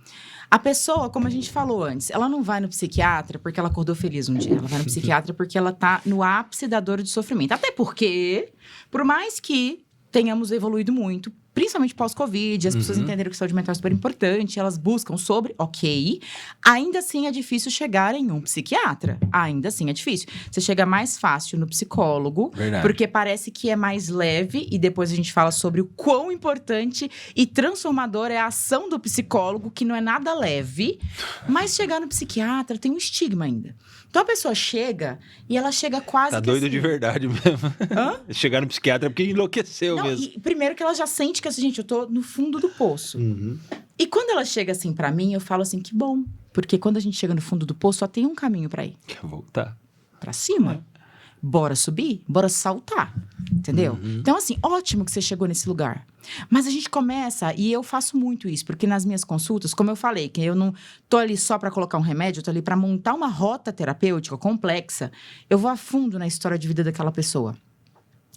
A pessoa, como a gente falou antes, ela não vai no psiquiatra porque ela acordou feliz um dia. Ela vai no psiquiatra porque ela tá no ápice da dor e do sofrimento. Até porque, por mais que tenhamos evoluído muito, principalmente pós-Covid, as pessoas entenderam que saúde mental é super importante, elas buscam sobre, ok. Ainda assim é difícil chegar em um psiquiatra. Ainda assim é difícil. Você chega mais fácil no psicólogo, Verdade. porque parece que é mais leve, e depois a gente fala sobre o quão importante e transformador é a ação do psicólogo, que não é nada leve, mas chegar no psiquiatra tem um estigma ainda. Então a pessoa chega e ela chega quase Tá que doido assim, de verdade mesmo. Hã? Chegar no psiquiatra é porque enlouqueceu Não, mesmo. e primeiro que ela já sente que assim, gente, eu tô no fundo do poço. E quando ela chega assim pra mim, eu falo assim, que bom. Porque quando a gente chega no fundo do poço, só tem um caminho pra ir. Quer voltar? Pra cima. Bora subir, bora saltar. Entendeu? Então, assim, ótimo que você chegou nesse lugar. Mas a gente começa, e eu faço muito isso, porque nas minhas consultas, como eu falei, que eu não tô ali só pra colocar um remédio, eu tô ali pra montar uma rota terapêutica complexa, eu vou a fundo na história de vida daquela pessoa.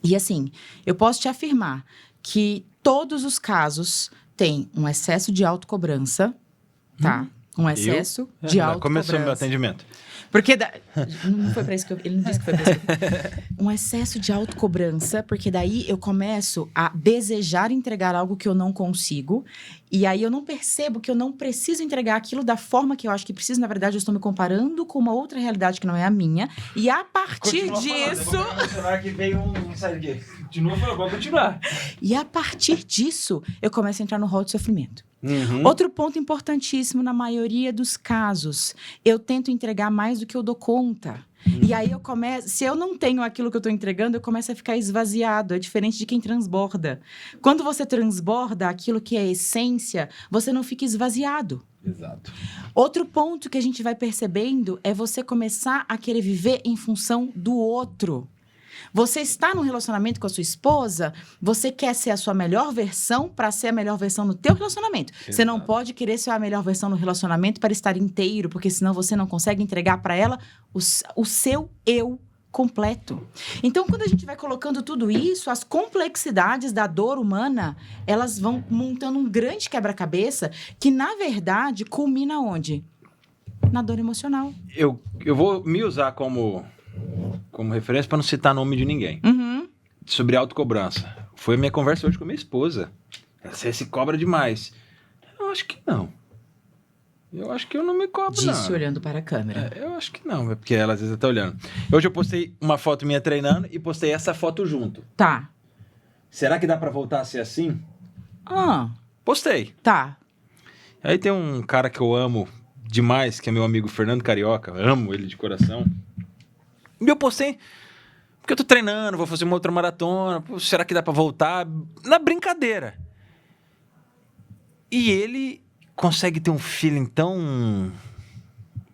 E assim, eu posso te afirmar que todos os casos têm um excesso de autocobrança, tá? Um excesso de autocobrança. Começou meu atendimento. Porque não foi pra isso que ele não disse que foi pra isso. Um excesso de autocobrança, porque daí eu começo a desejar entregar algo que eu não consigo, e aí eu não percebo que eu não preciso entregar aquilo da forma que eu acho que preciso. Na verdade, eu estou me comparando com uma outra realidade que não é a minha, e a partir disso... que veio um Continua falando, vou continuar. E a partir disso, eu começo a entrar no rol de sofrimento. Uhum. Outro ponto importantíssimo, na maioria dos casos, eu tento entregar mais do que eu dou conta. E aí eu começo, se eu não tenho aquilo que eu estou entregando, eu começo a ficar esvaziado. É diferente de quem transborda. Quando você transborda aquilo que é a essência, você não fica esvaziado. Exato. Outro ponto que a gente vai percebendo é você começar a querer viver em função do outro. Você está num relacionamento com a sua esposa, você quer ser a sua melhor versão para ser a melhor versão no teu relacionamento. Exato. Você não pode querer ser a melhor versão no relacionamento para estar inteiro, porque senão você não consegue entregar para ela o seu eu completo. Então, quando a gente vai colocando tudo isso, as complexidades da dor humana, elas vão montando um grande quebra-cabeça que, na verdade, culmina onde? Na dor emocional. Eu vou me usar como referência para não citar nome de ninguém. Uhum. Sobre autocobrança. Foi a minha conversa hoje com a minha esposa. Você se cobra demais. Eu acho que não. Eu acho que eu não me cobro, não. Disse olhando para a câmera. Eu acho que não, porque ela às vezes está olhando. Hoje eu postei uma foto minha treinando e postei essa foto junto. Tá. Será que dá para voltar a ser assim? Postei. Tá. Aí tem um cara que eu amo demais, que é meu amigo Fernando Carioca. Eu amo ele de coração. E eu postei, porque eu tô treinando, vou fazer uma outra maratona, será que dá pra voltar? Na brincadeira. E ele consegue ter um feeling tão...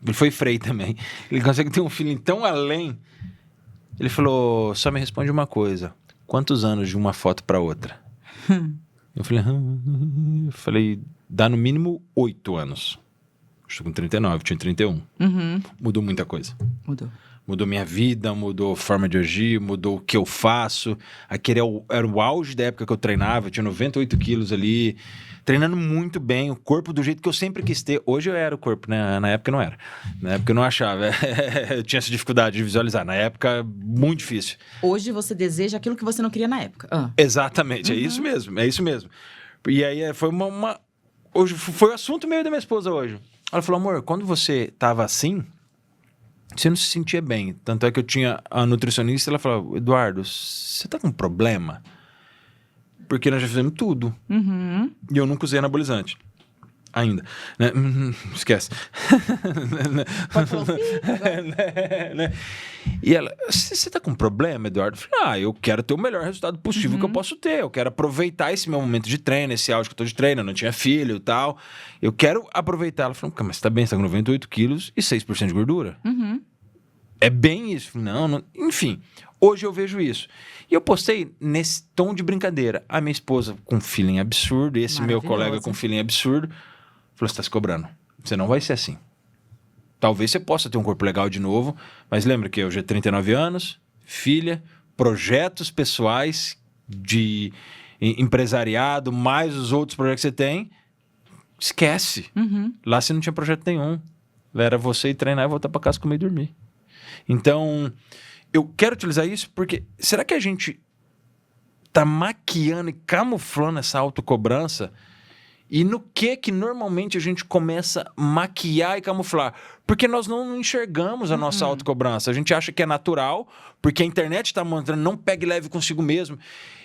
Ele foi freio também. Ele consegue ter um feeling tão além. Ele falou, só me responde uma coisa. Quantos anos de uma foto pra outra? Eu falei, dá no mínimo 8 anos. Estou com 39, tinha 31. Uhum. Mudou muita coisa. Mudou minha vida, mudou a forma de agir, mudou o que eu faço. Aquele era o auge da época que eu treinava, eu tinha 98 quilos ali, treinando muito bem, o corpo do jeito que eu sempre quis ter. Hoje eu era o corpo, né? Na época não era. Na época eu não achava. Eu tinha essa dificuldade de visualizar. Na época, muito difícil. Hoje você deseja aquilo que você não queria na época. Exatamente, é isso mesmo. E aí foi hoje foi o assunto meio da minha esposa hoje. Ela falou, amor, quando você tava assim... Você não se sentia bem. Tanto é que eu tinha a nutricionista, ela falava, Eduardo, você tá com problema? Porque nós já fizemos tudo. Uhum. E eu nunca usei anabolizante. Ainda. Né? Esquece. Pode falar assim? Né? E ela, você tá com problema, Eduardo? Eu falei, eu quero ter o melhor resultado possível que eu posso ter. Eu quero aproveitar esse meu momento de treino, esse auge que eu tô de treino, eu não tinha filho e tal. Eu quero aproveitar. Ela falou, mas você tá bem, você tá com 98 quilos e 6% de gordura. Uhum. É bem isso. Não. Enfim, hoje eu vejo isso. E eu postei nesse tom de brincadeira. A minha esposa com feeling absurdo, esse meu colega com feeling absurdo, falou, você tá se cobrando. Você não vai ser assim. Talvez você possa ter um corpo legal de novo, mas lembra que eu já tenho 39 anos, filha, projetos pessoais de empresariado, mais os outros projetos que você tem, esquece. Uhum. Lá você não tinha projeto nenhum. Lá era você ir treinar e voltar para casa comer e dormir. Então, eu quero utilizar isso porque será que a gente tá maquiando e camuflando essa autocobrança? E no que normalmente a gente começa a maquiar e camuflar? Porque nós não enxergamos a nossa autocobrança. A gente acha que é natural, porque a internet está mostrando, não pegue leve consigo mesmo.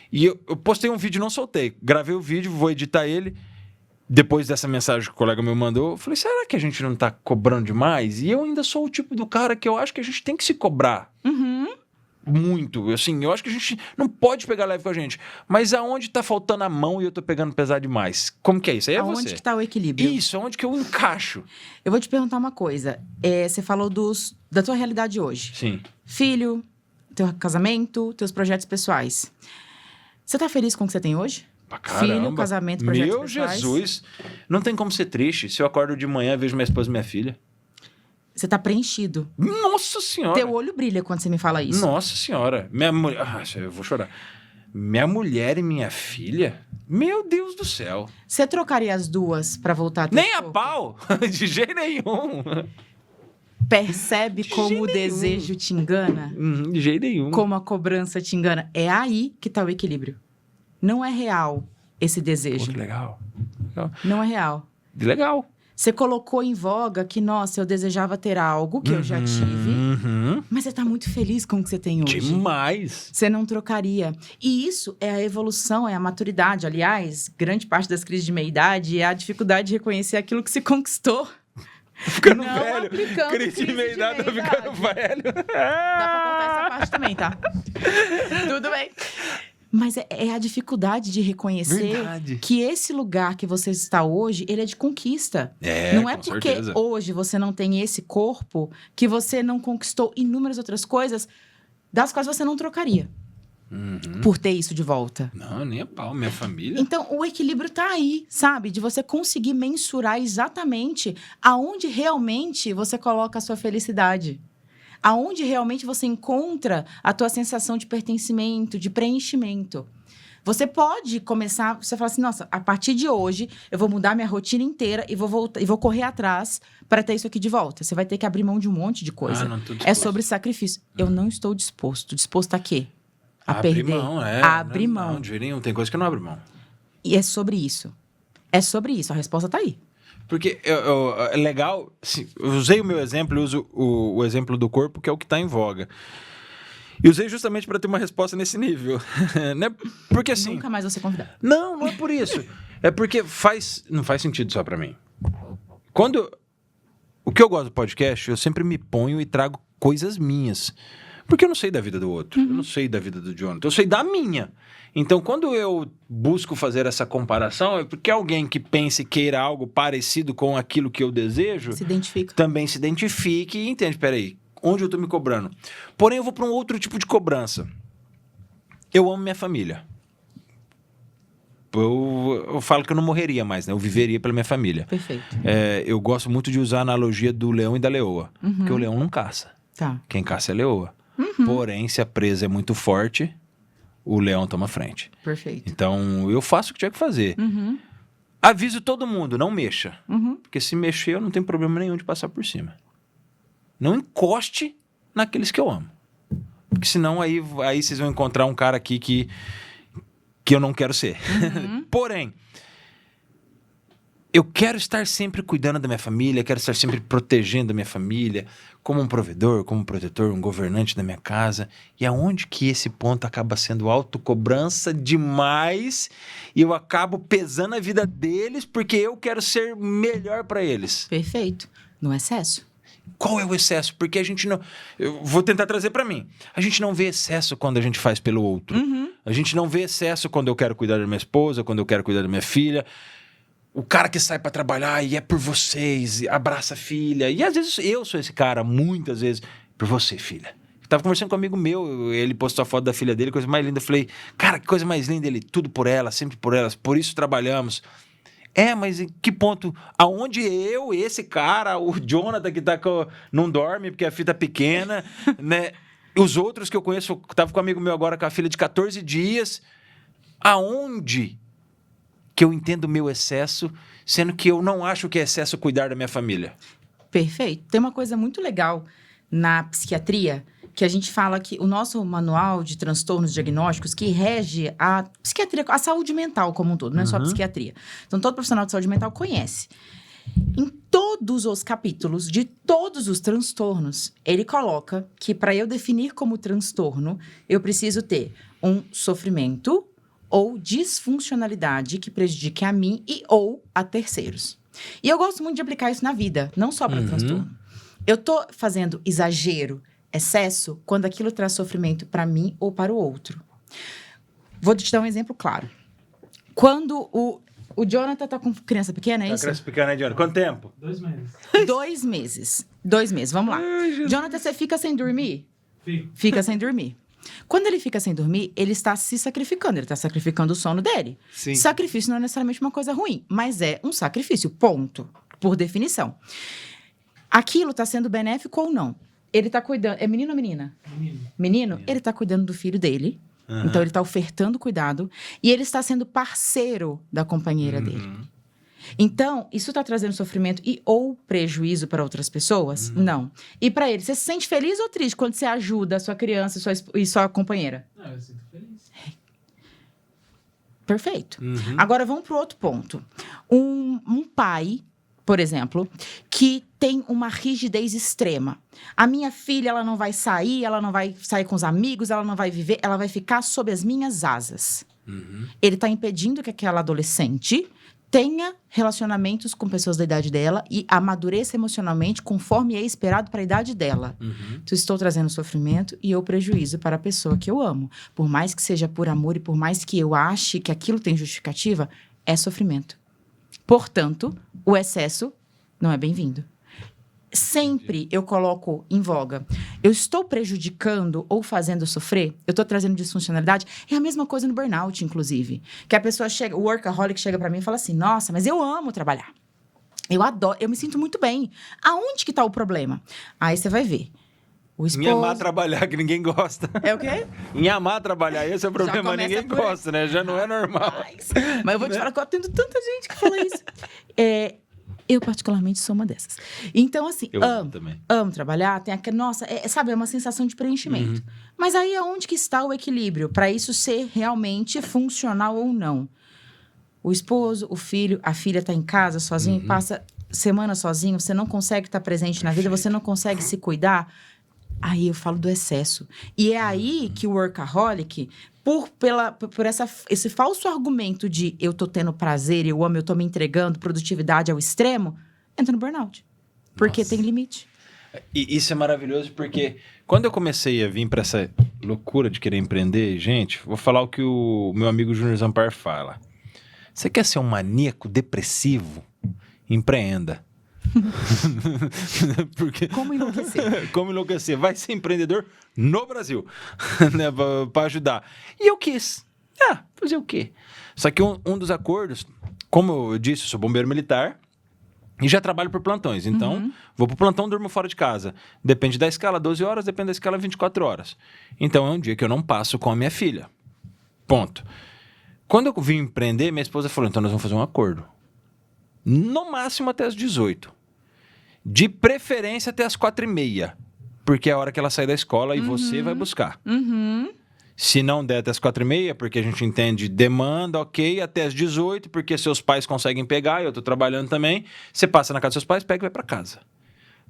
E eu postei um vídeo e não soltei. Gravei o vídeo, vou editar ele. Depois dessa mensagem que o colega meu mandou, eu falei, será que a gente não está cobrando demais? E eu ainda sou o tipo do cara que eu acho que a gente tem que se cobrar. Uhum. Muito, assim, eu acho que a gente não pode pegar leve com a gente, mas aonde tá faltando a mão e eu tô pegando pesado demais? Como que é isso? Aí é aonde você. que tá o equilíbrio? Isso, aonde que eu encaixo? Eu vou te perguntar uma coisa. Você falou da tua realidade hoje. Sim. Filho, teu casamento, teus projetos pessoais. Você tá feliz com o que você tem hoje? Pra caramba. Filho, casamento, projetos Meu pessoais. Jesus, não tem como ser triste se eu acordo de manhã e vejo minha esposa e minha filha. Você tá preenchido. Nossa Senhora! Teu olho brilha quando você me fala isso. Nossa Senhora! Minha mulher... eu vou chorar. Minha mulher e minha filha? Meu Deus do céu. Você trocaria as duas pra voltar a ter Nem a corpo? pau. De jeito nenhum. Percebe como o desejo te engana? De jeito nenhum. Como a cobrança te engana? É aí que tá o equilíbrio. Não é real esse Pô, desejo. que legal. Não é real. Legal. Você colocou em voga que, nossa, eu desejava ter algo que eu já tive, mas você tá muito feliz com o que você tem hoje. Demais. Você não trocaria. E isso é a evolução, é a maturidade. Aliás, grande parte das crises de meia-idade é a dificuldade de reconhecer aquilo que se conquistou. Ficando Não velho. aplicando Crise de meia-idade, tô ficando velho. Dá pra cortar essa parte também, tá? Tudo bem. Mas é a dificuldade de reconhecer Verdade. que esse lugar que você está hoje, ele é de conquista. Não é com porque certeza. hoje você não tem esse corpo que você não conquistou inúmeras outras coisas das quais você não trocaria por ter isso de volta. Não, nem a pau. Minha família. Então, o equilíbrio tá aí, sabe? De você conseguir mensurar exatamente aonde realmente você coloca a sua felicidade. Aonde realmente você encontra a tua sensação de pertencimento, de preenchimento. Você pode começar, você fala assim, nossa, a partir de hoje eu vou mudar minha rotina inteira e vou voltar, e vou correr atrás para ter isso aqui de volta. Você vai ter que abrir mão de um monte de coisa. Não tô disposto. É sobre sacrifício. Eu não estou disposto. Disposto a quê? A Abrir perder. mão, A abrir mão. Não, de jeito nenhum. Tem coisa que eu não abro mão. E é sobre isso. É sobre isso. A resposta tá aí. Porque é legal, assim, eu usei o meu exemplo, eu uso o exemplo do corpo, que é o que está em voga. E usei justamente para ter uma resposta nesse nível. Né? Porque assim... Nunca mais vou ser convidado. Não é por isso. É porque não faz sentido só para mim. O que eu gosto do podcast, eu sempre me ponho e trago coisas minhas. Porque eu não sei da vida do outro. Eu não sei da vida do Jonathan. Eu sei da minha. Então, quando eu busco fazer essa comparação, é porque alguém que pense e queira algo parecido com aquilo que eu desejo... Se identifica. Também se identifique e entende. Peraí, onde eu tô me cobrando? Porém, eu vou para um outro tipo de cobrança. Eu amo minha família. Eu falo que eu não morreria mais, né? Eu viveria pela minha família. Perfeito. Eu gosto muito de usar a analogia do leão e da leoa. Porque o leão não caça. Tá. Quem caça é a leoa. Porém, se a presa é muito forte, o leão toma frente. Perfeito. Então, eu faço o que tinha que fazer. Aviso todo mundo, não mexa. Porque se mexer, eu não tenho problema nenhum de passar por cima. Não encoste naqueles que eu amo. Porque senão aí vocês vão encontrar um cara aqui que eu não quero ser. Porém, eu quero estar sempre cuidando da minha família, quero estar sempre protegendo a minha família, como um provedor, como um protetor, um governante da minha casa. E aonde que esse ponto acaba sendo autocobrança demais e eu acabo pesando a vida deles porque eu quero ser melhor para eles? Perfeito. No excesso. Qual é o excesso? Porque a gente não... Eu vou tentar trazer para mim. A gente não vê excesso quando a gente faz pelo outro. A gente não vê excesso quando eu quero cuidar da minha esposa, quando eu quero cuidar da minha filha. O cara que sai pra trabalhar e é por vocês, e abraça a filha. E às vezes eu sou esse cara, muitas vezes, por você, filha. Eu tava conversando com um amigo meu, ele postou a foto da filha dele, coisa mais linda. Eu falei, cara, que coisa mais linda. Ele, tudo por ela, sempre por elas, por isso trabalhamos. Mas em que ponto? Aonde esse cara, o Jonathan que não dorme porque a filha tá pequena, né? Os outros que eu conheço, tava com um amigo meu agora com a filha de 14 dias. Aonde que eu entendo o meu excesso, sendo que eu não acho que é excesso cuidar da minha família? Perfeito. Tem uma coisa muito legal na psiquiatria, que a gente fala que o nosso manual de transtornos diagnósticos que rege a psiquiatria, a saúde mental como um todo, não é só a psiquiatria. Então, todo profissional de saúde mental conhece. Em todos os capítulos de todos os transtornos, ele coloca que para eu definir como transtorno, eu preciso ter um sofrimento ou disfuncionalidade que prejudique a mim e ou a terceiros. E eu gosto muito de aplicar isso na vida, não só para transtorno. Eu tô fazendo exagero, excesso, quando aquilo traz sofrimento para mim ou para o outro. Vou te dar um exemplo claro. Quando o Jonathan tá com criança pequena, é isso? Criança pequena, né, Jonathan? Quanto tempo? 2 meses. 2 meses. 2 meses, vamos lá. Jonathan, você fica sem dormir? Fico. Fica sem dormir. Quando ele fica sem dormir, ele está se sacrificando. Ele está sacrificando o sono dele. Sim. Sacrifício não é necessariamente uma coisa ruim, mas é um sacrifício, ponto. Por definição. Aquilo está sendo benéfico ou não? Ele está cuidando... É menino ou menina? Menino. Menino? Ele está cuidando do filho dele. Então, ele está ofertando cuidado e ele está sendo parceiro da companheira dele. Então, isso está trazendo sofrimento ou prejuízo para outras pessoas? Não. E para ele, você se sente feliz ou triste quando você ajuda a sua criança e sua companheira? Não, eu sinto feliz. Perfeito. Agora, vamos para o outro ponto. Um pai, por exemplo, que tem uma rigidez extrema. A minha filha, ela não vai sair com os amigos, ela não vai viver, ela vai ficar sob as minhas asas. Ele está impedindo que aquela adolescente tenha relacionamentos com pessoas da idade dela e amadureça emocionalmente conforme é esperado para a idade dela. Então, estou trazendo sofrimento e ou prejuízo para a pessoa que eu amo. Por mais que seja por amor e por mais que eu ache que aquilo tem justificativa, é sofrimento. Portanto, o excesso não é bem-vindo. Sempre eu coloco em voga. Eu estou prejudicando ou fazendo sofrer? Eu estou trazendo disfuncionalidade? É a mesma coisa no burnout, inclusive. Que a pessoa chega, o workaholic chega para mim e fala assim, nossa, mas eu amo trabalhar. Eu adoro, eu me sinto muito bem. Aonde que tá o problema? Aí você vai ver. O esposo... Em amar trabalhar, que ninguém gosta. É o quê? Em amar trabalhar, esse é o problema, ninguém gosta, né? Já não é normal. Mas eu vou te falar que eu atendo tanta gente que fala isso. Eu, particularmente, sou uma dessas. Então, assim, eu amo também. Amo trabalhar. Tem aquele, nossa, sabe, é uma sensação de preenchimento. Mas aí, aonde que está o equilíbrio? Para isso ser realmente funcional ou não? O esposo, o filho, a filha está em casa sozinho, passa semana sozinho, você não consegue estar presente na vida, você não consegue se cuidar. Aí eu falo do excesso. E é aí que o workaholic... Por esse falso argumento de eu tô tendo prazer, eu amo, eu tô me entregando, produtividade ao extremo, entra no burnout. Porque tem limite. E isso é maravilhoso porque quando eu comecei a vir para essa loucura de querer empreender, gente, vou falar o que o meu amigo Júnior Zampar fala. Você quer ser um maníaco depressivo? Empreenda. Porque... Como enlouquecer? Como enlouquecer. Vai ser empreendedor no Brasil, né, para ajudar. E eu quis. Fazer o quê? Só que um dos acordos, como eu disse, eu sou bombeiro militar e já trabalho por plantões. Então, vou pro plantão, durmo fora de casa. Depende da escala, 12 horas, depende da escala, 24 horas. Então, é um dia que eu não passo com a minha filha. Ponto. Quando eu vim empreender, minha esposa falou, então nós vamos fazer um acordo. No máximo até as 18. De preferência até as 4h30. Porque é a hora que ela sai da escola e você vai buscar. Se não der até as 4h30, porque a gente entende demanda, ok, até as 18, porque seus pais conseguem pegar, eu tô trabalhando também. Você passa na casa dos seus pais, pega e vai para casa.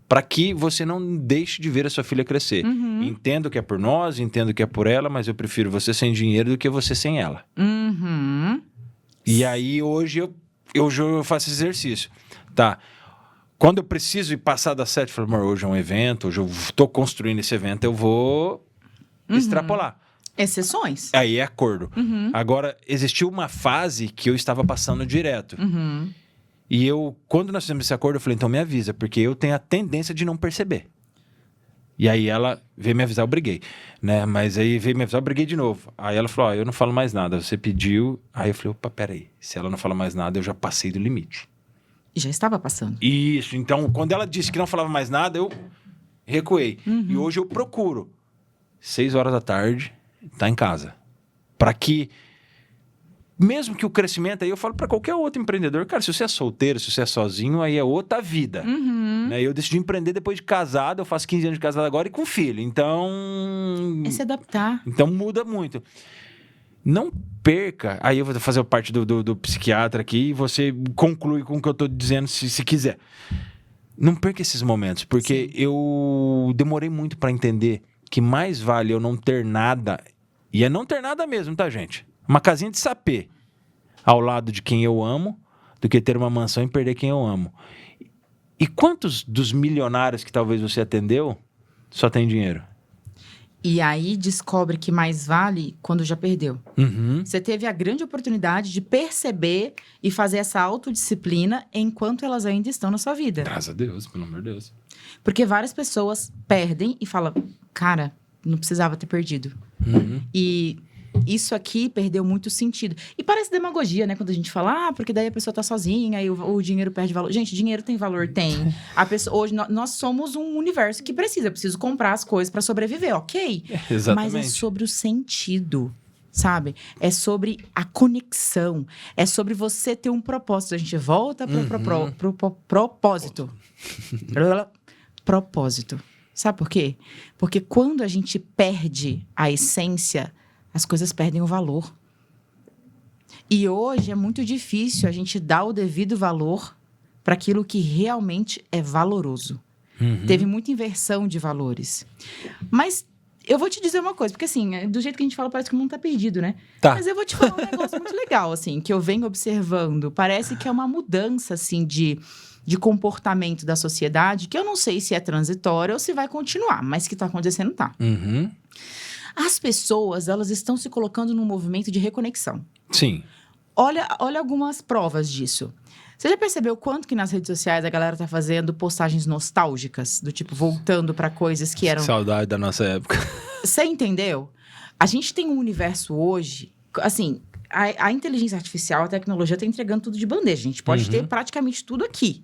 Para que você não deixe de ver a sua filha crescer. Entendo que é por nós, entendo que é por ela, mas eu prefiro você sem dinheiro do que você sem ela. E aí, hoje, eu faço esse exercício. Tá. Quando eu preciso ir passar das 7, eu falo, amor, hoje é um evento, hoje eu tô construindo esse evento, eu vou extrapolar. Exceções. Aí é acordo. Agora, existiu uma fase que eu estava passando direto. E quando nós fizemos esse acordo, eu falei, então me avisa, porque eu tenho a tendência de não perceber. E aí ela veio me avisar, eu briguei, né? Mas aí veio me avisar, eu briguei de novo. Aí ela falou, eu não falo mais nada, você pediu. Aí eu falei, opa, peraí, se ela não fala mais nada, eu já passei do limite. E já estava passando. Isso, então, quando ela disse que não falava mais nada, eu recuei. E hoje eu procuro, 6 horas da tarde, tá em casa. Para que, mesmo que o crescimento, aí eu falo para qualquer outro empreendedor, cara, se você é solteiro, se você é sozinho, aí é outra vida. Né? Eu decidi empreender depois de casado, eu faço 15 anos de casado agora e com filho. Então... É se adaptar. Então muda muito. Não perca, aí eu vou fazer parte do psiquiatra aqui e você conclui com o que eu estou dizendo se quiser. Não perca esses momentos, porque eu demorei muito para entender que mais vale eu não ter nada, e é não ter nada mesmo, tá, gente? Uma casinha de sapê ao lado de quem eu amo, do que ter uma mansão e perder quem eu amo. E quantos dos milionários que talvez você atendeu só tem dinheiro? E aí descobre que mais vale quando já perdeu. Você teve a grande oportunidade de perceber e fazer essa autodisciplina enquanto elas ainda estão na sua vida. Graças a Deus, pelo amor de Deus. Porque várias pessoas perdem e falam, cara, não precisava ter perdido. E isso aqui perdeu muito sentido. E parece demagogia, né? Quando a gente fala, porque daí a pessoa tá sozinha, aí o dinheiro perde valor. Gente, dinheiro tem valor? Tem. A pessoa, hoje, nós somos um universo que precisa. Eu preciso comprar as coisas para sobreviver, ok? Exatamente. Mas é sobre o sentido. sabe? É sobre a conexão. É sobre você ter um propósito. A gente volta pro propósito. Propósito. Sabe por quê? Porque quando a gente perde a essência, as coisas perdem o valor. E hoje é muito difícil a gente dar o devido valor para aquilo que realmente é valoroso. Teve muita inversão de valores. Mas eu vou te dizer uma coisa, porque assim, do jeito que a gente fala, parece que o mundo tá perdido, né? Tá. Mas eu vou te falar um negócio muito legal, assim, que eu venho observando. Parece que é uma mudança, assim, de comportamento da sociedade, que eu não sei se é transitória ou se vai continuar, mas que tá acontecendo, tá. As pessoas, elas estão se colocando num movimento de reconexão. Sim. Olha algumas provas disso. Você já percebeu quanto que nas redes sociais a galera tá fazendo postagens nostálgicas? Do tipo, voltando pra coisas que eram... Saudade da nossa época. Você entendeu? A gente tem um universo hoje... Assim, a inteligência artificial, a tecnologia tá entregando tudo de bandeja. A gente pode ter praticamente tudo aqui.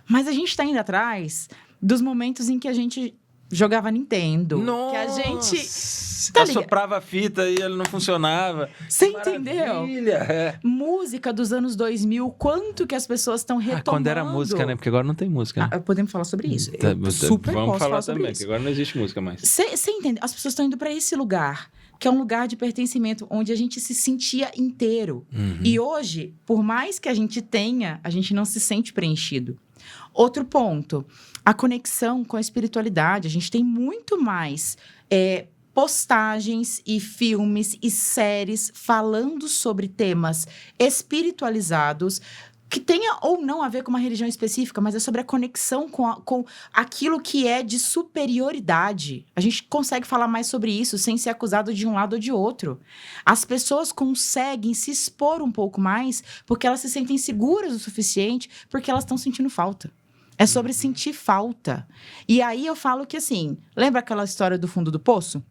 Mas a gente tá indo atrás dos momentos em que a gente jogava Nintendo. Nossa! Que a gente... Assoprava a fita e ele não funcionava. Você entendeu? É. Música dos anos 2000, quanto que as pessoas estão retomando. Quando era música, né? Porque agora não tem música. Né? Podemos falar sobre isso. Super Vamos posso falar sobre também, isso. porque agora não existe música mais. Você entende? As pessoas estão indo para esse lugar, que é um lugar de pertencimento, onde a gente se sentia inteiro. E hoje, por mais que a gente tenha, a gente não se sente preenchido. Outro ponto, a conexão com a espiritualidade. A gente tem muito mais... postagens e filmes e séries falando sobre temas espiritualizados que tenha ou não a ver com uma religião específica, mas é sobre a conexão com aquilo que é de superioridade. A gente consegue falar mais sobre isso sem ser acusado de um lado ou de outro. As pessoas conseguem se expor um pouco mais porque elas se sentem seguras o suficiente, porque elas estão sentindo falta. É sobre sentir falta. E aí eu falo que assim, lembra aquela história do fundo do poço?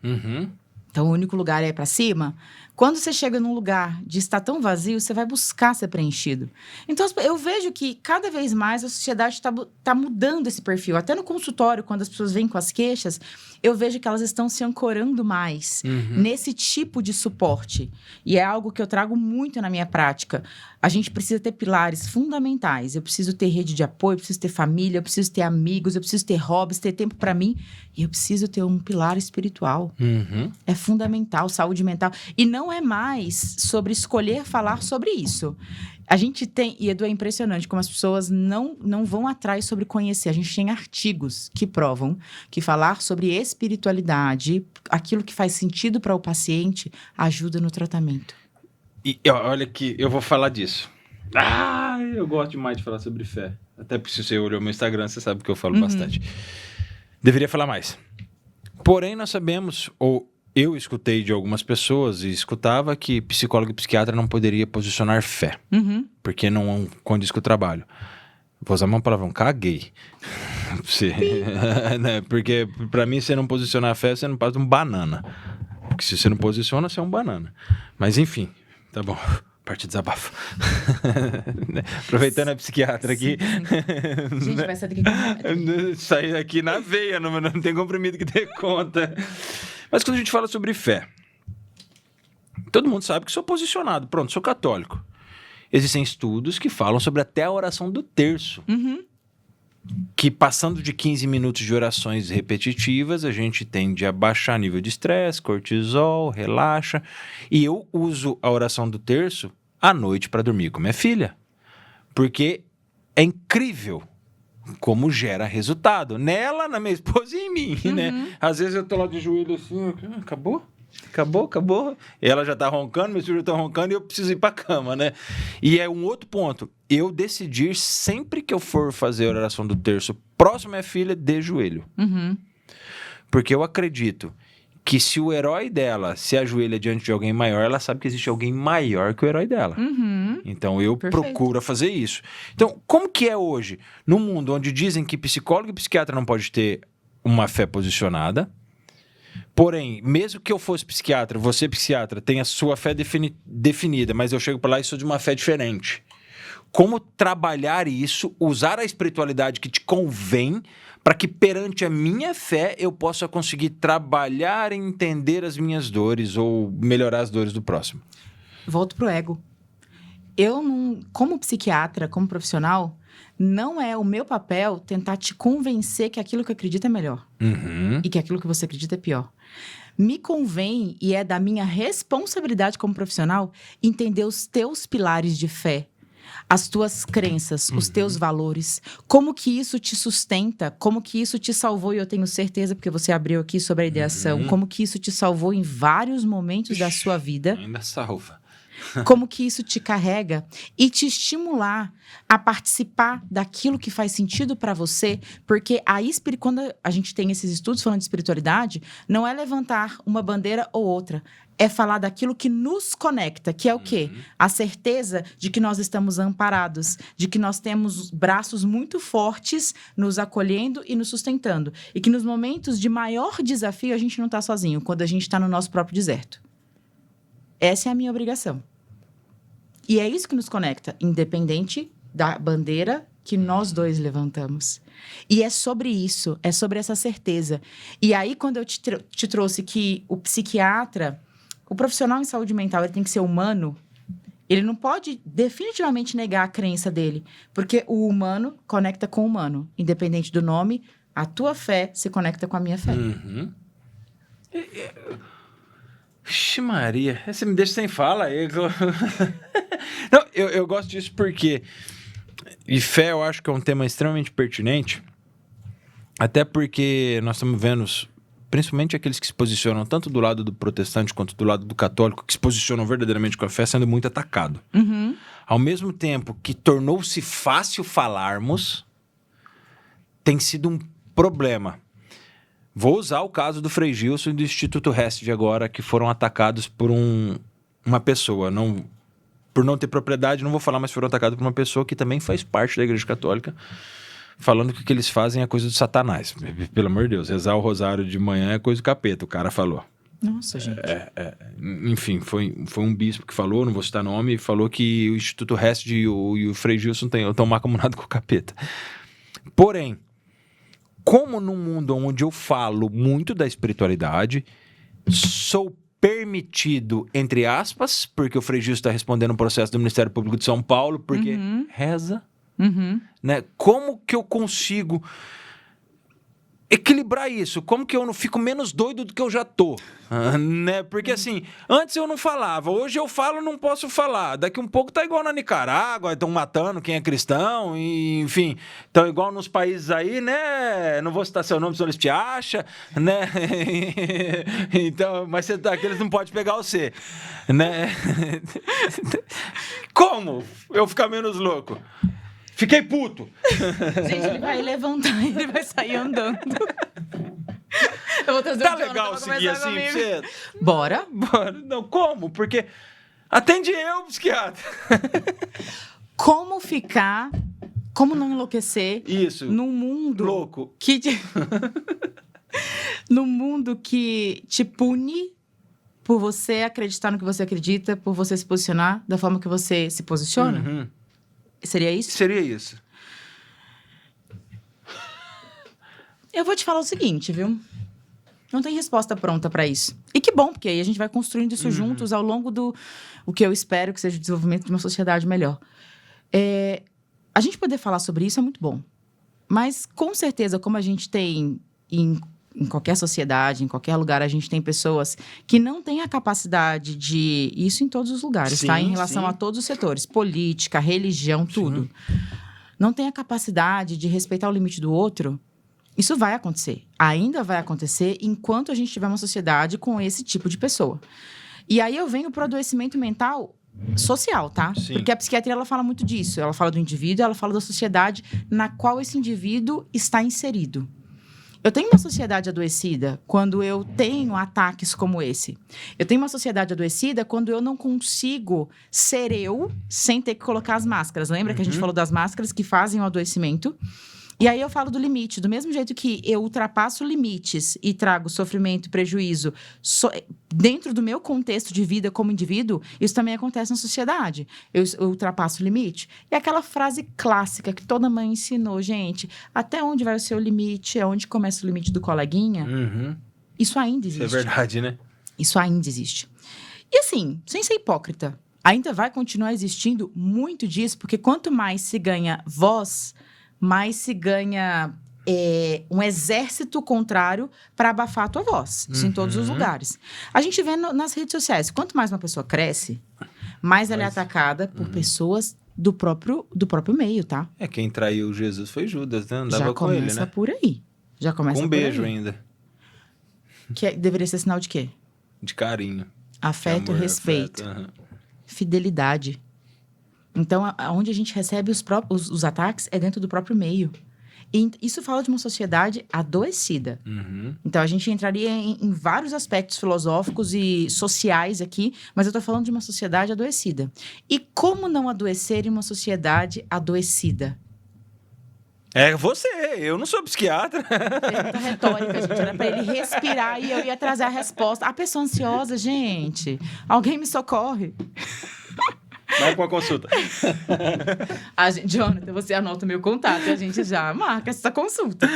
Então o único lugar é para cima. Quando você chega num lugar de estar tão vazio, você vai buscar ser preenchido. Então eu vejo que cada vez mais a sociedade tá mudando esse perfil. Até no consultório, quando as pessoas vêm com as queixas, eu vejo que elas estão se ancorando mais nesse tipo de suporte. E é algo que eu trago muito na minha prática. A gente precisa ter pilares fundamentais. Eu preciso ter rede de apoio, eu preciso ter família, eu preciso ter amigos, eu preciso ter hobbies, ter tempo para mim. E eu preciso ter um pilar espiritual. É fundamental, saúde mental. E não é mais sobre escolher falar sobre isso. A gente tem... E, Edu, é impressionante como as pessoas não vão atrás sobre conhecer. A gente tem artigos que provam que falar sobre espiritualidade, aquilo que faz sentido para o paciente, ajuda no tratamento. E olha que eu vou falar disso. Eu gosto demais de falar sobre fé. Até porque se você olhou meu Instagram, você sabe que eu falo bastante. Deveria falar mais. Porém, nós sabemos, ou eu escutei de algumas pessoas e escutava que psicólogo e psiquiatra não poderia posicionar fé. Porque não condiz com o trabalho. Vou usar uma palavra, caguei. Né? Porque pra mim, você não posicionar fé, você não passa de um banana. Porque se você não posiciona, você é um banana. Mas enfim, tá bom. Parte de desabafo. Aproveitando a psiquiatra aqui. Gente, vai sair daqui. Sair aqui na veia, não tem comprimido que dê conta. Mas quando a gente fala sobre fé, todo mundo sabe que sou posicionado. Pronto, sou católico. Existem estudos que falam sobre até a oração do terço. Que passando de 15 minutos de orações repetitivas, a gente tende a baixar nível de estresse, cortisol, relaxa. E eu uso a oração do terço à noite para dormir com minha filha. Porque é incrível como gera resultado. Nela, na minha esposa e em mim, né? Às vezes eu tô lá de joelho assim, acabou? E ela já tá roncando, meu filho já tá roncando e eu preciso ir pra cama, né? E é um outro ponto. Eu decidir sempre que eu for fazer a oração do terço próximo à minha filha, de joelho. Porque eu acredito que se o herói dela se ajoelha diante de alguém maior, ela sabe que existe alguém maior que o herói dela. Então eu procuro fazer isso. Então, como que é hoje? Num mundo onde dizem que psicólogo e psiquiatra não pode ter uma fé posicionada. Porém, mesmo que eu fosse psiquiatra, você psiquiatra, tem a sua fé definida, mas eu chego para lá e sou de uma fé diferente. como trabalhar isso, usar a espiritualidade que te convém, para que perante a minha fé eu possa conseguir trabalhar e entender as minhas dores ou melhorar as dores do próximo. Volto pro ego. Eu não, como psiquiatra, como profissional, não é o meu papel tentar te convencer que aquilo que eu acredito é melhor. E que aquilo que você acredita é pior. Me convém, e é da minha responsabilidade como profissional, entender os teus pilares de fé, as tuas crenças, os teus valores, como que isso te sustenta, como que isso te salvou, e eu tenho certeza, porque você abriu aqui sobre a ideação, como que isso te salvou em vários momentos da sua vida. Ainda salva. Como que isso te carrega e te estimular a participar daquilo que faz sentido para você, porque quando a gente tem esses estudos falando de espiritualidade, não é levantar uma bandeira ou outra, é falar daquilo que nos conecta, que é o quê? A certeza de que nós estamos amparados, de que nós temos braços muito fortes nos acolhendo e nos sustentando, e que nos momentos de maior desafio a gente não está sozinho, quando a gente está no nosso próprio deserto. Essa é a minha obrigação. E é isso que nos conecta, independente da bandeira que nós dois levantamos. E é sobre isso, é sobre essa certeza. E aí, quando eu te trouxe que o psiquiatra, o profissional em saúde mental, ele tem que ser humano, ele não pode definitivamente negar a crença dele, porque o humano conecta com o humano. Independente do nome, a tua fé se conecta com a minha fé. Ixi, Maria, você me deixa sem fala. Não, eu gosto disso porque... E fé eu acho que é um tema extremamente pertinente, até porque nós estamos vendo, principalmente aqueles que se posicionam tanto do lado do protestante quanto do lado do católico, que se posicionam verdadeiramente com a fé, sendo muito atacado. Ao mesmo tempo que tornou-se fácil falarmos, tem sido um problema. Vou usar o caso do Frei Gilson e do Instituto Hesed agora, que foram atacados por uma pessoa. Por não ter propriedade, não vou falar, mas foram atacados por uma pessoa que também faz parte da Igreja Católica, falando que o que eles fazem é coisa do Satanás. Pelo amor de Deus, rezar o rosário de manhã é coisa do capeta, o cara falou. Nossa, gente. Enfim, foi um bispo que falou, não vou citar nome, falou que o Instituto Hesed e o Frei Gilson estão macamunados com o capeta. Porém, como num mundo onde eu falo muito da espiritualidade, sou permitido, entre aspas, porque o Frei Gilson está respondendo um processo do Ministério Público de São Paulo, porque reza, né? Como que eu consigo equilibrar isso? Como que eu não fico menos doido do que eu já tô? Né? Porque assim, antes eu não falava, hoje eu falo, não posso falar. Daqui um pouco tá igual na Nicarágua, estão matando quem é cristão, e, enfim, estão igual nos países aí, né? Não vou citar seu nome, senão eles te acham, né? Então, mas você tá aqui, eles não podem pegar você, né? Como eu ficar menos louco? Fiquei puto. Gente, ele vai levantar, ele vai sair andando. Eu vou trazer tá legal seguir assim pra você? Bora? Não, como? Porque atende eu, psiquiatra. Como não enlouquecer? Isso. Num mundo louco. Num mundo que te pune por você acreditar no que você acredita, por você se posicionar da forma que você se posiciona? Seria isso? Seria isso. Eu vou te falar o seguinte, viu? Não tem resposta pronta para isso. E que bom, porque aí a gente vai construindo isso juntos ao longo o que eu espero que seja o desenvolvimento de uma sociedade melhor. A gente poder falar sobre isso é muito bom. Mas, com certeza, como a gente tem em qualquer sociedade, em qualquer lugar, a gente tem pessoas que não têm a capacidade de... Isso em todos os lugares, tá? Em relação a todos os setores. Política, religião, tudo. Não tem a capacidade de respeitar o limite do outro. Isso vai acontecer. Ainda vai acontecer enquanto a gente tiver uma sociedade com esse tipo de pessoa. E aí eu venho pro adoecimento mental social, tá? Sim. Porque a psiquiatria, ela fala muito disso. Ela fala do indivíduo, ela fala da sociedade na qual esse indivíduo está inserido. Eu tenho uma sociedade adoecida quando eu tenho ataques como esse. Eu tenho uma sociedade adoecida quando eu não consigo ser eu sem ter que colocar as máscaras. Lembra que a gente falou das máscaras que fazem o adoecimento? E aí eu falo do limite. Do mesmo jeito que eu ultrapasso limites e trago sofrimento e prejuízo dentro do meu contexto de vida como indivíduo, isso também acontece na sociedade. Eu ultrapasso o limite. E aquela frase clássica que toda mãe ensinou, gente, até onde vai o seu limite? É onde começa o limite do coleguinha? Isso ainda existe. Isso é verdade, né? Isso ainda existe. E assim, sem ser hipócrita, ainda vai continuar existindo muito disso, porque quanto mais se ganha voz, mais se ganha um exército contrário para abafar a tua voz. Isso em todos os lugares. A gente vê nas redes sociais, quanto mais uma pessoa cresce, mais ela é atacada por pessoas do próprio meio, tá? Quem traiu Jesus foi Judas, né? Andava Já com ele, começa né? por aí. Já começa Com um por beijo aí. ainda. Que deveria ser sinal de quê? De carinho. Afeto, Amor, respeito, afeto, fidelidade. Então, onde a gente recebe os ataques é dentro do próprio meio. E isso fala de uma sociedade adoecida. Então, a gente entraria em vários aspectos filosóficos e sociais aqui, mas eu tô falando de uma sociedade adoecida. E como não adoecer em uma sociedade adoecida? É você, eu não sou psiquiatra. Pergunta retórica, gente. Era pra ele respirar e eu ia trazer a resposta. A pessoa ansiosa, gente. Alguém me socorre. Vai pra uma consulta. Jonathan, você anota o meu contato e a gente já marca essa consulta.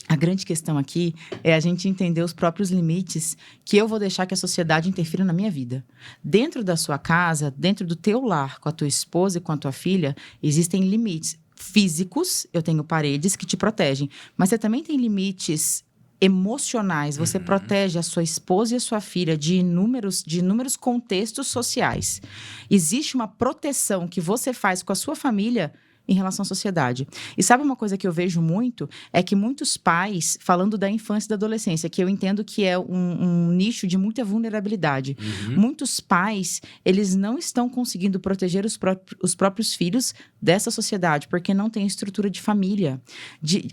A grande questão aqui é a gente entender os próprios limites que eu vou deixar que a sociedade interfira na minha vida. Dentro da sua casa, dentro do teu lar, com a tua esposa e com a tua filha, existem limites físicos, eu tenho paredes que te protegem, mas você também tem limites emocionais. Você protege a sua esposa e a sua filha de inúmeros contextos sociais. Existe uma proteção que você faz com a sua família em relação à sociedade. E sabe uma coisa que eu vejo muito? É que muitos pais, falando da infância e da adolescência, que eu entendo que é um nicho de muita vulnerabilidade. Muitos pais, eles não estão conseguindo proteger os próprios filhos dessa sociedade, porque não tem estrutura de família.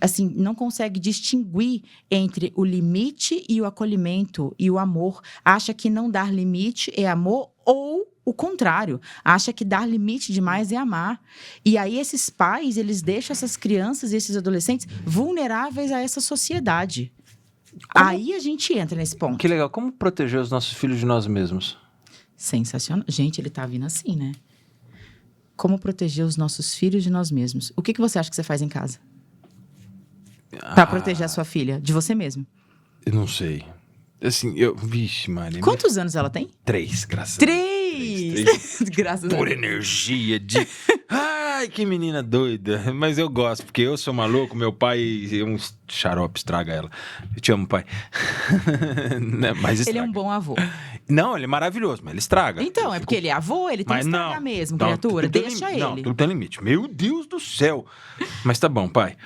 Assim, não consegue distinguir entre o limite e o acolhimento e o amor. Acha que não dar limite é amor ou o contrário, acha que dar limite demais é amar. E aí esses pais, eles deixam essas crianças e esses adolescentes vulneráveis a essa sociedade. Aí a gente entra nesse ponto. Que legal. Como proteger os nossos filhos de nós mesmos? Sensacional. Gente, ele tá vindo assim, né? Como proteger os nossos filhos de nós mesmos. O que você acha que você faz em casa? Pra proteger a sua filha de você mesmo? Eu não sei. Assim, Vixe, Maria. Quantos anos ela tem? 3, graças a Deus. 3! Graças a Deus. Por energia de... Ai, que menina doida. Mas eu gosto, porque eu sou maluco, meu pai... Um xarope estraga ela. Eu te amo, pai. Mas ele é um bom avô. Não, ele é maravilhoso, mas ele estraga. Então, é porque ele é avô, ele tem que estragar mesmo, não, criatura. Deixa ele. Não, tudo tem limite. Meu Deus do céu. Mas tá bom, pai.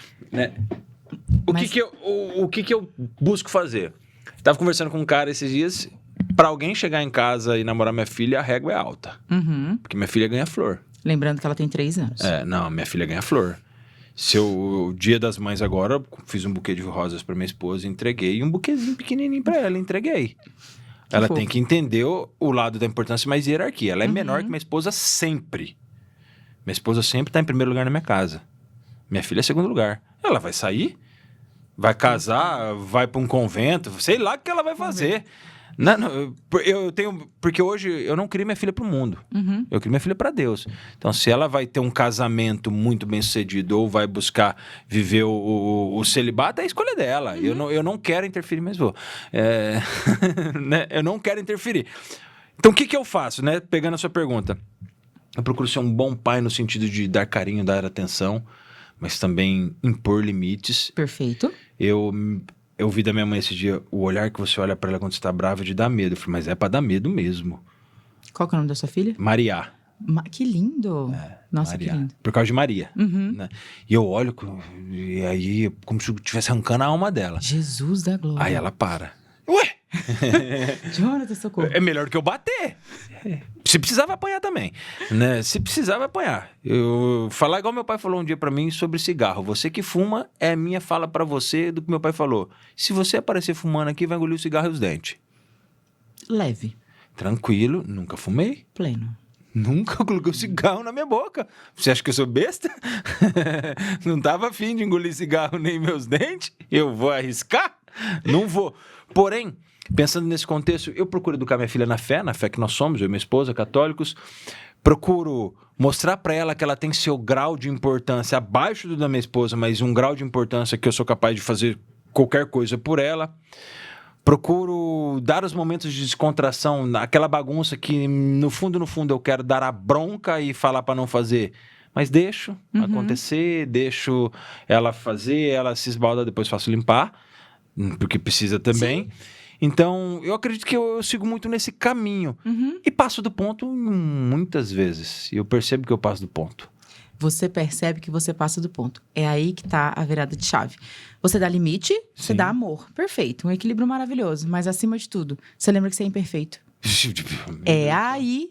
O que eu busco fazer? Tava conversando com um cara esses dias. Pra alguém chegar em casa e namorar minha filha, a régua é alta. Porque minha filha ganha flor. Lembrando que ela tem 3 anos. Não, minha filha ganha flor. O Dia das Mães agora, fiz um buquê de rosas pra minha esposa, entreguei. E um buquezinho pequenininho pra ela, entreguei. Ela tem que entender o lado da importância mais hierarquia. Ela é menor que minha esposa sempre. Minha esposa sempre tá em primeiro lugar na minha casa. Minha filha é segundo lugar. Ela vai sair, vai casar, vai pra um convento, sei lá o que ela vai fazer. Não, porque hoje eu não crio minha filha pro mundo. Eu crio minha filha pra Deus. Então, se ela vai ter um casamento muito bem sucedido ou vai buscar viver o celibato, é a escolha dela. Eu não quero interferir, mas vou. Né? Eu não quero interferir. Então, o que eu faço, né? Pegando a sua pergunta. Eu procuro ser um bom pai no sentido de dar carinho, dar atenção, mas também impor limites. Perfeito. Eu vi da minha mãe esse dia, o olhar que você olha pra ela quando você tá bravo é de dar medo. Eu falei, mas é pra dar medo mesmo. Qual que é o nome da sua filha? Maria. Que lindo. Nossa, Maria. que lindo. Por causa de Maria. Né? E eu olho, e aí, como se eu estivesse arrancando a alma dela. Jesus da glória. Aí ela para. Ué! Jonathan, socorro. É melhor do que eu bater. Se precisar, vai apanhar também. Né? Se precisar, vai apanhar. Eu falar igual meu pai falou um dia pra mim sobre cigarro. Você que fuma é a minha fala pra você do que meu pai falou. Se você aparecer fumando aqui, vai engolir o cigarro e os dentes. Leve. Tranquilo, nunca fumei. Pleno. Nunca coloquei um cigarro na minha boca. Você acha que eu sou besta? Não tava afim de engolir cigarro nem meus dentes. Eu vou arriscar? Não vou. Porém, pensando nesse contexto, eu procuro educar minha filha na fé que nós somos, eu e minha esposa, católicos. Procuro mostrar para ela que ela tem seu grau de importância abaixo do da minha esposa, mas um grau de importância que eu sou capaz de fazer qualquer coisa por ela. Procuro dar os momentos de descontração, aquela bagunça que no fundo eu quero dar a bronca e falar para não fazer. Mas deixo acontecer, deixo ela fazer, ela se esbalda, depois faço limpar, porque precisa também. Sim. Então, eu acredito que eu sigo muito nesse caminho. E passo do ponto muitas vezes. E eu percebo que eu passo do ponto. Você percebe que você passa do ponto. É aí que tá a virada de chave. Você dá limite, você dá amor. Perfeito, um equilíbrio maravilhoso. Mas acima de tudo, você lembra que você é imperfeito. É aí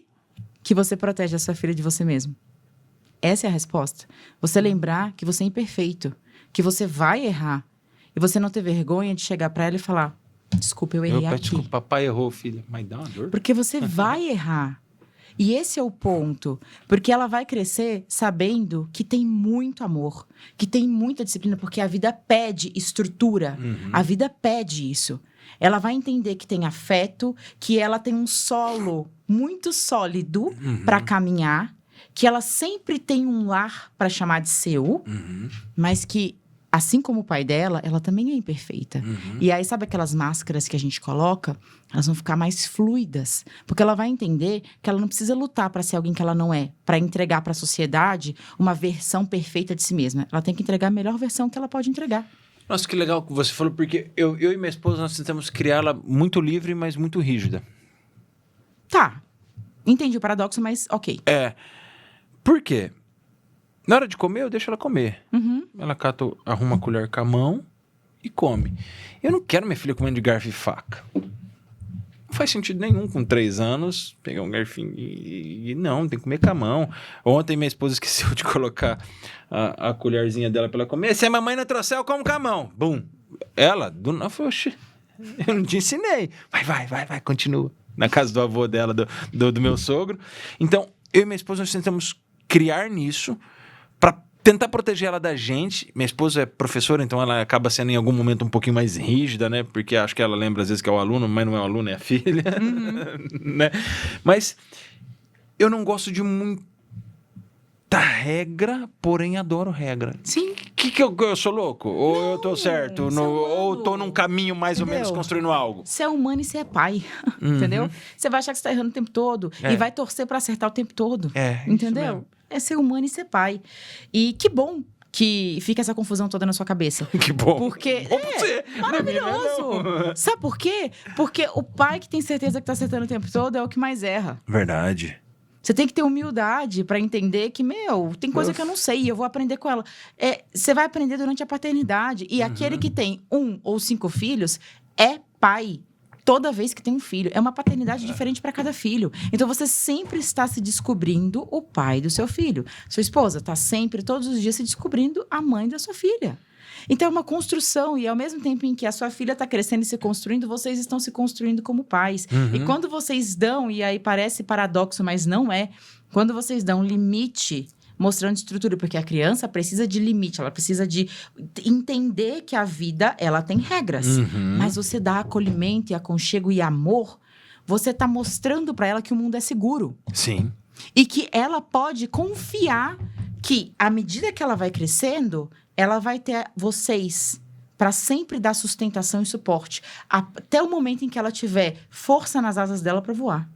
que você protege a sua filha de você mesmo. Essa é a resposta. Você lembrar que você é imperfeito, que você vai errar. E você não ter vergonha de chegar pra ela e falar: desculpa, eu errei aqui. Desculpa, papai errou, filha. Mas dá uma dor. Porque você vai errar. E esse é o ponto, porque ela vai crescer sabendo que tem muito amor, que tem muita disciplina, porque a vida pede estrutura, a vida pede isso. Ela vai entender que tem afeto, que ela tem um solo muito sólido para caminhar, que ela sempre tem um lar para chamar de seu, mas que, assim como o pai dela, ela também é imperfeita. E aí, sabe aquelas máscaras que a gente coloca? Elas vão ficar mais fluidas. Porque ela vai entender que ela não precisa lutar para ser alguém que ela não é. Para entregar para a sociedade uma versão perfeita de si mesma. Ela tem que entregar a melhor versão que ela pode entregar. Nossa, que legal que você falou, porque eu e minha esposa, nós tentamos criá-la muito livre, mas muito rígida. Tá. Entendi o paradoxo, mas ok. Por quê? Na hora de comer, eu deixo ela comer. Ela arruma a colher com a mão e come. Eu não quero minha filha comendo de garfo e faca. Não faz sentido nenhum com 3 anos pegar um garfinho e não, tem que comer com a mão. Ontem minha esposa esqueceu de colocar a colherzinha dela pra ela comer. Se a mamãe não trouxer, eu como com a mão. Bum. Ela, falou, oxi, eu não te ensinei. Vai, continua. Na casa do avô dela, do meu sogro. Então, eu e minha esposa, nós tentamos criar nisso para tentar proteger ela da gente. Minha esposa é professora, então ela acaba sendo em algum momento um pouquinho mais rígida, né? Porque acho que ela lembra às vezes que é o aluno, mas não é o aluno, é a filha. Né? Mas eu não gosto de muita regra, porém adoro regra. Sim. Que eu sou louco? Ou eu tô certo? Ou tô num caminho mais ou menos construindo algo? Você é humano e você é pai. Entendeu? Você vai achar que você tá errando o tempo todo e vai torcer pra acertar o tempo todo. Entendeu? É ser humano e ser pai. E que bom que fica essa confusão toda na sua cabeça. Que bom. Porque maravilhoso. Sabe por quê? Porque o pai que tem certeza que tá acertando o tempo todo é o que mais erra. Verdade. Você tem que ter humildade pra entender que, tem coisa que eu não sei e eu vou aprender com ela. Você vai aprender durante a paternidade. E aquele que tem 1 ou 5 filhos é pai. Toda vez que tem um filho. É uma paternidade diferente para cada filho. Então, você sempre está se descobrindo o pai do seu filho. Sua esposa está sempre, todos os dias, se descobrindo a mãe da sua filha. Então, é uma construção. E ao mesmo tempo em que a sua filha está crescendo e se construindo, vocês estão se construindo como pais. E quando vocês dão, e aí parece paradoxo, mas não é, quando vocês dão limite, mostrando estrutura, porque a criança precisa de limite, ela precisa de entender que a vida, ela tem regras. Mas você dá acolhimento e aconchego e amor, você está mostrando para ela que o mundo é seguro. Sim. E que ela pode confiar que, à medida que ela vai crescendo, ela vai ter vocês para sempre dar sustentação e suporte, até o momento em que ela tiver força nas asas dela para voar.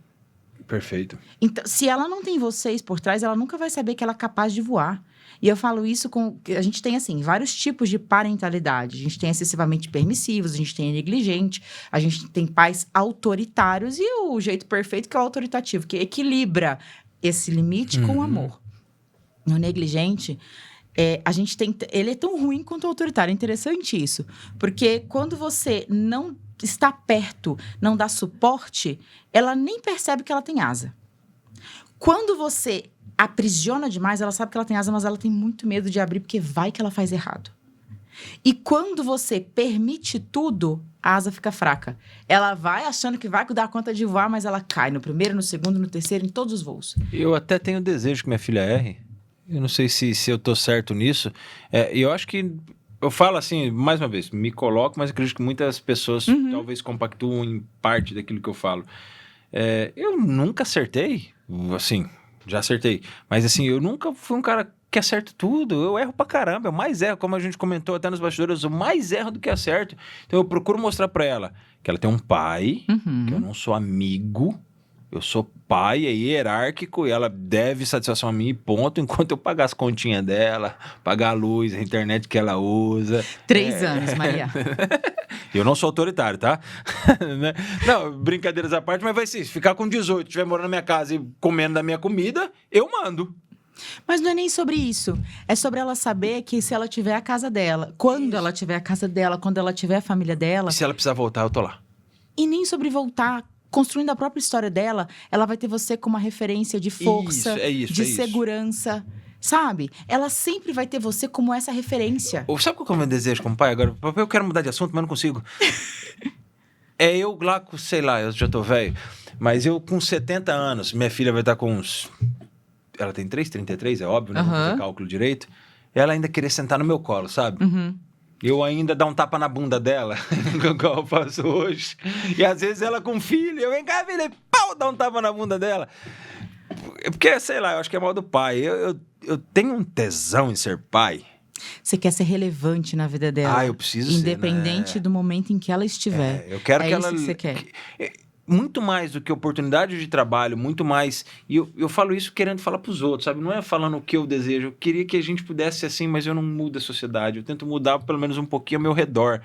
Perfeito. Então, se ela não tem vocês por trás, ela nunca vai saber que ela é capaz de voar. E eu falo isso a gente tem, assim, vários tipos de parentalidade. A gente tem excessivamente permissivos, a gente tem negligente, a gente tem pais autoritários e o jeito perfeito que é o autoritativo, que equilibra esse limite com o amor. O negligente, ele é tão ruim quanto o autoritário. É interessante isso. Porque quando você não está perto, não dá suporte, ela nem percebe que ela tem asa. Quando você aprisiona demais, ela sabe que ela tem asa, mas ela tem muito medo de abrir, porque vai que ela faz errado. E quando você permite tudo, a asa fica fraca. Ela vai achando que vai dar conta de voar, mas ela cai no primeiro, no segundo, no terceiro, em todos os voos. Eu até tenho desejo que minha filha erre. Eu não sei se eu tô certo nisso. Eu acho que... Eu falo assim, mais uma vez, me coloco, mas acredito que muitas pessoas talvez compactuam em parte daquilo que eu falo. Eu nunca acertei, assim, já acertei. Mas assim, eu nunca fui um cara que acerta tudo. Eu erro pra caramba, eu mais erro. Como a gente comentou até nos bastidores, eu mais erro do que acerto. Então eu procuro mostrar pra ela que ela tem um pai, que eu não sou amigo. Eu sou pai, é hierárquico e ela deve satisfação a mim, ponto. Enquanto eu pagar as continhas dela, pagar a luz, a internet que ela usa. 3 anos, Maria. Eu não sou autoritário, tá? Não, brincadeiras à parte, mas vai ser. Se ficar com 18, estiver morando na minha casa e comendo da minha comida, eu mando. Mas não é nem sobre isso. É sobre ela saber que se ela tiver a casa dela, quando ela tiver a casa dela, quando ela tiver a família dela... E se ela precisar voltar, eu tô lá. E nem sobre voltar... Construindo a própria história dela, ela vai ter você como uma referência de força, de segurança, sabe? Ela sempre vai ter você como essa referência. Sabe qual que é o meu desejo como pai agora? Eu quero mudar de assunto, mas não consigo. Eu lá com, sei lá, eu já tô velho, mas eu com 70 anos, minha filha vai estar com uns... Ela tem 33, é óbvio, né? Não vou fazer cálculo direito. Ela ainda querer sentar no meu colo, sabe? Eu ainda dar um tapa na bunda dela, igual eu faço hoje. E às vezes ela com filho, eu vem cá, filha, e pau, dá um tapa na bunda dela. Porque, sei lá, eu acho que é mal do pai. Eu tenho um tesão em ser pai. Você quer ser relevante na vida dela. Eu preciso independente ser, né? do momento em que ela estiver. Eu quero que ela... É isso que você quer. Muito mais do que oportunidade de trabalho, muito mais... E eu falo isso querendo falar pros outros, sabe? Não é falando o que eu desejo. Eu queria que a gente pudesse ser assim, mas eu não mudo a sociedade. Eu tento mudar pelo menos um pouquinho ao meu redor.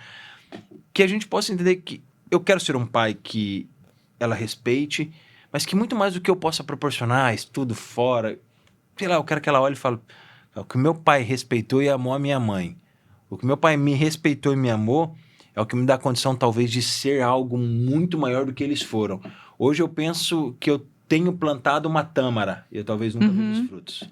Que a gente possa entender que eu quero ser um pai que ela respeite, mas que muito mais do que eu possa proporcionar, estudo fora... Sei lá, eu quero que ela olhe e fale... O que meu pai respeitou e amou a minha mãe. O que meu pai me respeitou e me amou... É o que me dá condição, talvez, de ser algo muito maior do que eles foram. Hoje eu penso que eu tenho plantado uma tâmara e eu talvez nunca veja os frutos.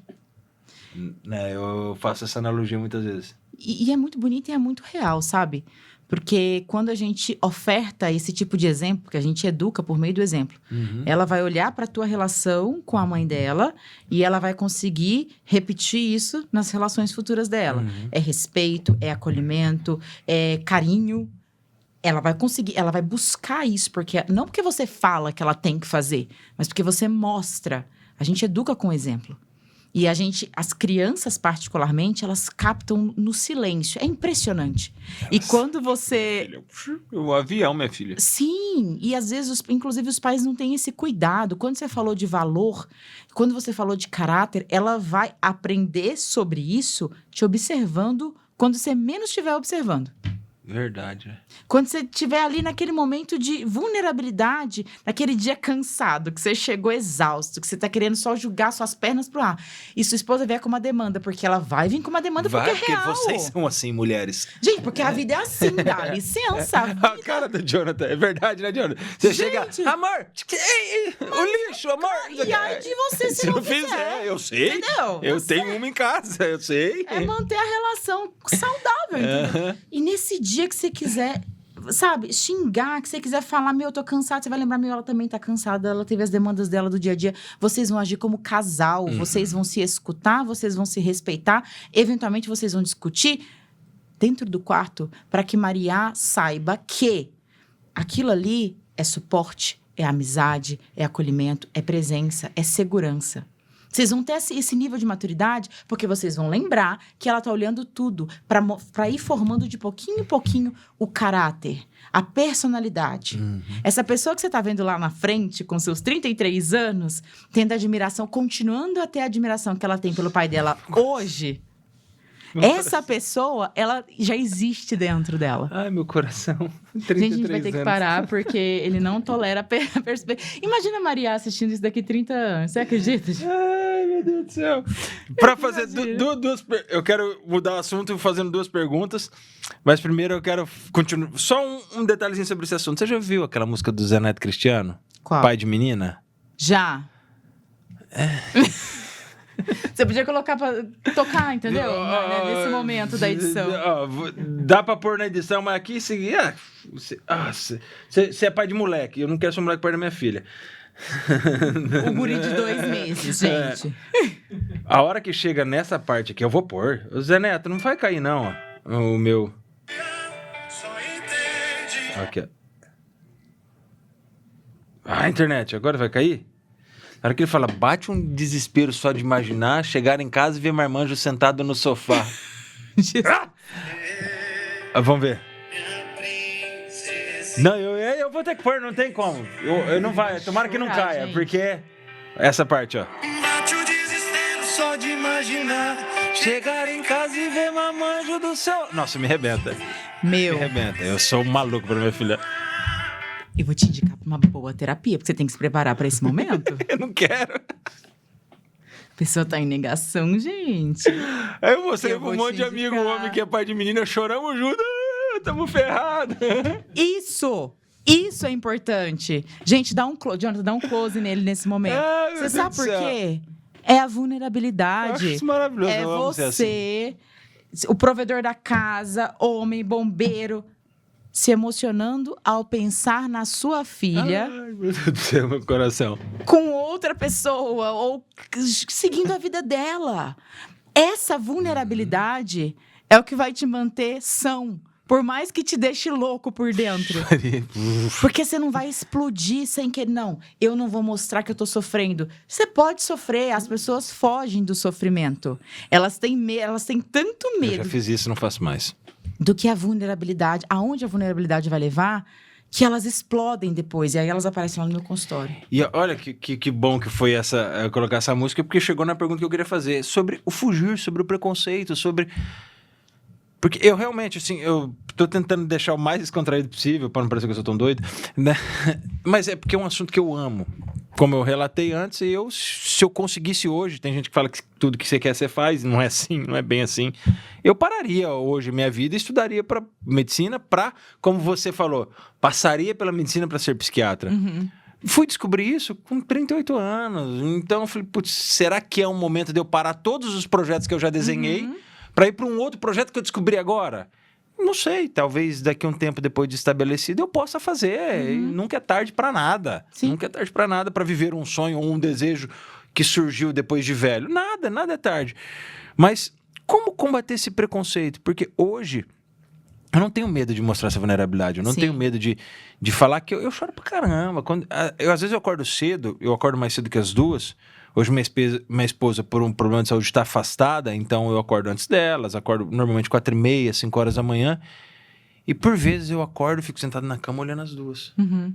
Eu faço essa analogia muitas vezes. E é muito bonito e é muito real, sabe? Porque quando a gente oferta esse tipo de exemplo, que a gente educa por meio do exemplo, ela vai olhar para a tua relação com a mãe dela e ela vai conseguir repetir isso nas relações futuras dela. É respeito, é acolhimento, é carinho. Ela vai conseguir, ela vai buscar isso, porque não porque você fala que ela tem que fazer, mas porque você mostra. A gente educa com exemplo. E as crianças particularmente, elas captam no silêncio. É impressionante. E quando você... O avião, minha filha. Sim, e às vezes, inclusive, os pais não têm esse cuidado. Quando você falou de valor, quando você falou de caráter, ela vai aprender sobre isso te observando quando você menos estiver observando. Verdade, né? Quando você estiver ali naquele momento de vulnerabilidade, naquele dia cansado, que você chegou exausto, que você tá querendo só jogar suas pernas pro ar. E sua esposa vier com uma demanda, porque ela vai vir com uma demanda porque é real. Porque vocês são assim, mulheres. Gente, porque a vida é assim, dá licença. A cara do Jonathan, é verdade, né, Jonathan? Você chega, amor, o lixo, amor. E aí de você se não fizer. Eu sei. Entendeu? Eu tenho uma em casa, eu sei. É manter a relação saudável, entendeu? E nesse dia que você quiser, sabe, xingar, que você quiser falar, eu tô cansado, você vai lembrar, ela também tá cansada, ela teve as demandas dela do dia a dia. Vocês vão agir como casal, vocês vão se escutar, vocês vão se respeitar, eventualmente vocês vão discutir dentro do quarto para que Maria saiba que aquilo ali é suporte, é amizade, é acolhimento, é presença, é segurança. Vocês vão ter esse nível de maturidade, porque vocês vão lembrar que ela tá olhando tudo para ir formando de pouquinho em pouquinho o caráter, a personalidade. Essa pessoa que você tá vendo lá na frente, com seus 33 anos, tendo admiração, continuando a ter a admiração que ela tem pelo pai dela hoje... Essa pessoa, ela já existe dentro dela. Ai, meu coração. 33 Gente, a gente vai ter que parar, porque ele não tolera perspectiva. Imagina a Maria assistindo isso daqui 30 anos. Você acredita? Ai, meu Deus do céu. Pra fazer duas... Eu quero mudar o assunto fazendo 2 perguntas. Mas primeiro eu quero continuar... Só um detalhezinho sobre esse assunto. Você já viu aquela música do Zé Neto Cristiano? Qual? Pai de Menina? Já. Você podia colocar pra tocar, entendeu? Nesse momento da edição. Dá pra pôr na edição, mas aqui seguir. Você é pai de moleque. Eu não quero ser um moleque perto da minha filha. O guri de 2 meses, gente. A hora que chega nessa parte aqui, eu vou pôr. O Zé Neto, não vai cair, não. Ó. O meu. Aqui, ó. A internet, agora vai cair? Na hora que ele fala, bate um desespero só de imaginar chegar em casa e ver marmanjo sentado no sofá. Vamos ver. Não, eu vou ter que pôr, não tem como. Eu não vai, tomara que não caia, gente. Porque essa parte, ó. Bate o desespero só de imaginar chegar em casa e ver marmanjo do céu. Nossa, me arrebenta. Me arrebenta. Eu sou um maluco pra minha filha. Eu vou te indicar pra uma boa terapia, porque você tem que se preparar pra esse momento. Eu não quero. A pessoa tá em negação, gente. Aí eu mostrei pra um monte de amigo, homem que é pai de menina, choramos juntos. Tamo ferrado. Isso é importante. Gente, Jonathan, dá um close nele nesse momento. Você sabe por quê? É a vulnerabilidade. Eu acho isso maravilhoso. É você, assim. O provedor da casa, homem, bombeiro, se emocionando ao pensar na sua filha. Ai, meu Deus do céu, meu coração. Com outra pessoa, ou seguindo a vida dela. Essa vulnerabilidade é o que vai te manter são. Por mais que te deixe louco por dentro. Porque você não vai explodir sem querer. Não, eu não vou mostrar que eu tô sofrendo. Você pode sofrer, as pessoas fogem do sofrimento. Elas têm tanto medo. Eu já fiz isso, não faço mais. Do que a vulnerabilidade, aonde a vulnerabilidade vai levar, que elas explodem depois. E aí elas aparecem lá no meu consultório. E olha que bom que foi colocar essa música, porque chegou na pergunta que eu queria fazer. Sobre o fugir, sobre o preconceito, sobre... Porque eu realmente, assim, eu tô tentando deixar o mais descontraído possível, para não parecer que eu sou tão doido, né? Mas é porque é um assunto que eu amo. Como eu relatei antes, se eu conseguisse hoje, tem gente que fala que tudo que você quer você faz, não é assim, não é bem assim. Eu pararia hoje minha vida e estudaria para medicina como você falou, passaria pela medicina para ser psiquiatra. Uhum. Fui descobrir isso com 38 anos. Então eu falei, putz, será que é um momento de eu parar todos os projetos que eu já desenhei para ir para um outro projeto que eu descobri agora? Não sei, talvez daqui a um tempo depois de estabelecido eu possa fazer. E nunca é tarde para nada. Sim. Nunca é tarde para nada para viver um sonho ou um desejo que surgiu depois de velho. Nada é tarde. Mas como combater esse preconceito? Porque hoje eu não tenho medo de mostrar essa vulnerabilidade. Eu não tenho medo de falar que eu choro pra caramba. Às vezes eu acordo cedo, eu acordo mais cedo que as duas. Hoje minha esposa, por um problema de saúde, está afastada, então eu acordo antes delas, acordo normalmente 4h30, 5 horas da manhã. E por vezes eu acordo e fico sentado na cama olhando as duas.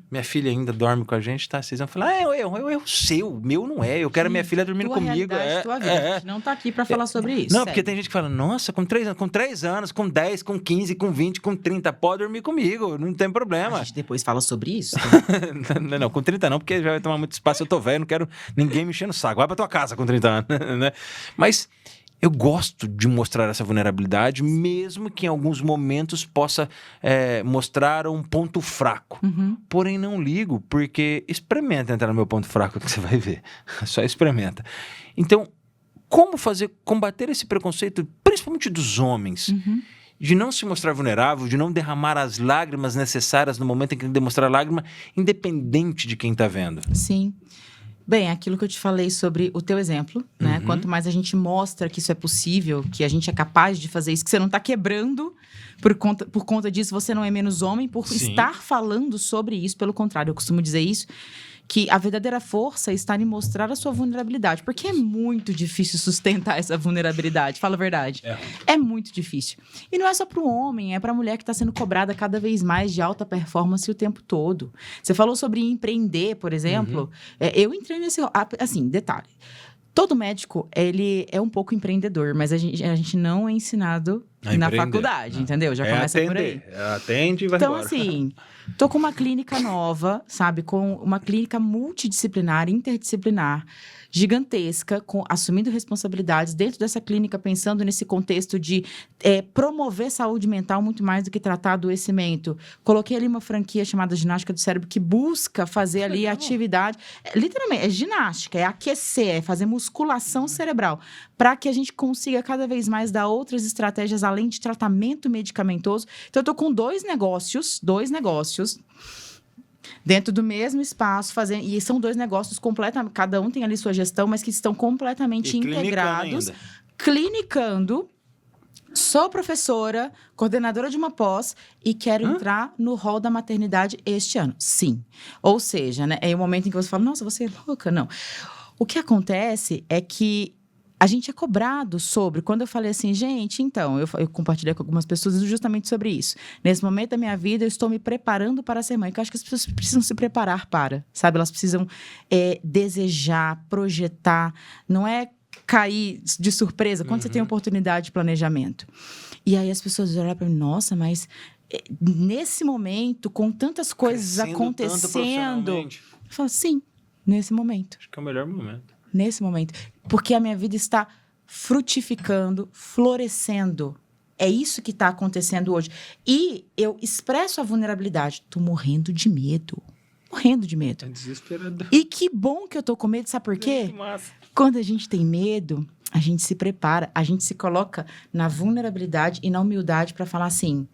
Minha filha ainda dorme com a gente, tá? Vocês vão falar, é o seu, meu não é. Eu quero a minha filha dormindo comigo. Tua vida. A gente não tá aqui pra falar sobre isso. Não, porque tem gente que fala, nossa, com 3 anos, com 10, com 15, com 20, com 30, pode dormir comigo, não tem problema. A gente depois fala sobre isso. Não, com 30 não, porque já vai tomar muito espaço, eu tô velho, não quero ninguém me enchendo o saco. Vai pra tua casa com 30 anos, né? Mas eu gosto de mostrar essa vulnerabilidade, mesmo que em alguns momentos possa mostrar um ponto fraco. Porém, não ligo, porque experimenta entrar no meu ponto fraco que você vai ver. Só experimenta. Então, como combater esse preconceito, principalmente dos homens, de não se mostrar vulnerável, de não derramar as lágrimas necessárias no momento em que tem que demonstrar lágrima, independente de quem está vendo? Sim. Bem, aquilo que eu te falei sobre o teu exemplo, né? Quanto mais a gente mostra que isso é possível, que a gente é capaz de fazer isso, que você não está quebrando por conta disso, você não é menos homem por estar falando sobre isso. Pelo contrário, eu costumo dizer isso, que a verdadeira força está em mostrar a sua vulnerabilidade. Porque é muito difícil sustentar essa vulnerabilidade, fala a verdade. É muito difícil. E não é só para o homem, é para a mulher que está sendo cobrada cada vez mais de alta performance o tempo todo. Você falou sobre empreender, por exemplo. Eu entrei nesse... Assim, detalhe. Todo médico, ele é um pouco empreendedor, mas a gente não é ensinado na faculdade, entendeu? Já começa por aí. Atende e vai embora. Então, assim... Tô com uma clínica nova, sabe? Com uma clínica multidisciplinar, interdisciplinar, gigantesca, assumindo responsabilidades dentro dessa clínica, pensando nesse contexto de promover saúde mental muito mais do que tratar adoecimento. Coloquei ali uma franquia chamada Ginástica do Cérebro, que busca fazer ali atividade. Literalmente, é ginástica, é aquecer, é fazer musculação cerebral, para que a gente consiga cada vez mais dar outras estratégias, além de tratamento medicamentoso. Então, eu tô com dois negócios, dentro do mesmo espaço, e são dois negócios completamente, cada um tem ali sua gestão, mas que estão completamente integrados, clinicando. Sou professora, coordenadora de uma pós e quero entrar no rol da maternidade este ano. Sim. Ou seja, né, é o momento em que você fala, nossa, você é louca? Não. O que acontece é que a gente é cobrado sobre... Quando eu falei assim, gente, então... Eu compartilhei com algumas pessoas justamente sobre isso. Nesse momento da minha vida, eu estou me preparando para ser mãe. Porque eu acho que as pessoas precisam se preparar para, sabe? Elas precisam desejar, projetar. Não é cair de surpresa quando você tem oportunidade de planejamento. E aí as pessoas olham para mim, nossa, mas... nesse momento, com tantas coisas acontecendo... Eu falo, sim, nesse momento. Acho que é o melhor momento. Nesse momento. Porque a minha vida está frutificando, florescendo. É isso que está acontecendo hoje. E eu expresso a vulnerabilidade. Tô morrendo de medo. Morrendo de medo. É desesperador. E que bom que eu tô com medo. Sabe por quê? Quando a gente tem medo, a gente se prepara. A gente se coloca na vulnerabilidade e na humildade para falar assim,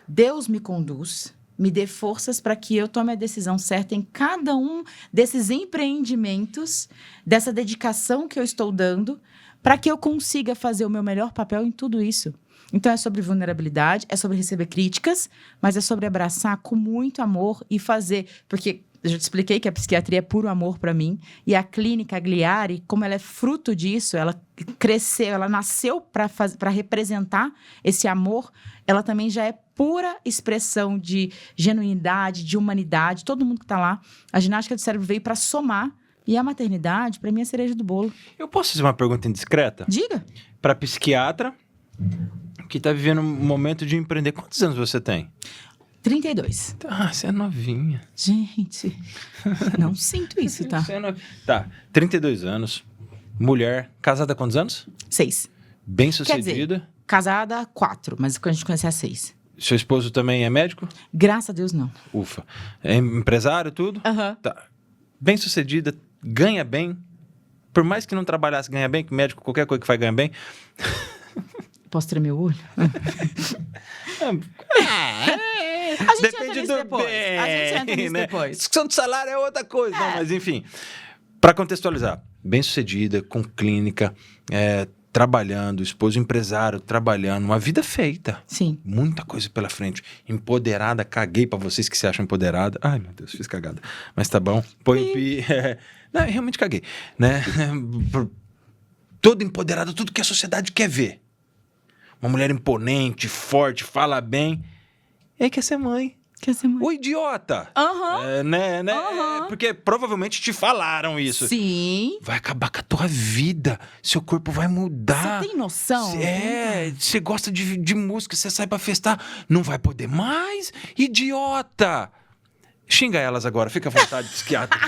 Deus me conduz, me dê forças para que eu tome a decisão certa em cada um desses empreendimentos, dessa dedicação que eu estou dando, para que eu consiga fazer o meu melhor papel em tudo isso. Então, é sobre vulnerabilidade, é sobre receber críticas, mas é sobre abraçar com muito amor e fazer. Porque eu já te expliquei que a psiquiatria é puro amor para mim, e a clínica Agliari, como ela é fruto disso, ela cresceu, ela nasceu para representar esse amor, ela também já é pura expressão de genuinidade, de humanidade, todo mundo que está lá. A ginástica do cérebro veio para somar, e a maternidade, para mim, é a cereja do bolo. Eu posso fazer uma pergunta indiscreta? Diga. Para psiquiatra que está vivendo um momento de empreender. Quantos anos você tem? 32. Ah, você é novinha. Gente, não sinto isso, tá? Você é novinha. Tá, 32 anos, mulher, casada há quantos anos? 6. Bem-sucedida. Quer dizer, casada 4, mas quando a gente conhecer 6. Seu esposo também é médico? Graças a Deus, não. Ufa. É empresário, tudo? Tá. Bem-sucedida, ganha bem. Por mais que não trabalhasse, ganha bem, que médico, qualquer coisa que faz, ganha bem. Posso tremer o olho? A gente Depende entra nisso depois. bem, A gente entra nisso né? depois. Discussão de salário é outra coisa. Não, mas enfim, para contextualizar, bem-sucedida, com clínica, trabalhando, esposo empresário, trabalhando, uma vida feita. Sim. Muita coisa pela frente. Empoderada, caguei pra vocês que se acham empoderada. Ai, meu Deus, fiz cagada. Mas tá bom. Não, eu realmente caguei, né? Todo empoderado, tudo que a sociedade quer ver. Uma mulher imponente, forte, fala bem. E aí quer ser mãe. Quer ser mãe. Ô, idiota! Né? Porque provavelmente te falaram isso. Sim. Vai acabar com a tua vida. Seu corpo vai mudar. Você tem noção? Você gosta de música, você sai pra festar. Não vai poder mais? Idiota! Xinga elas agora, fica à vontade, psiquiatra.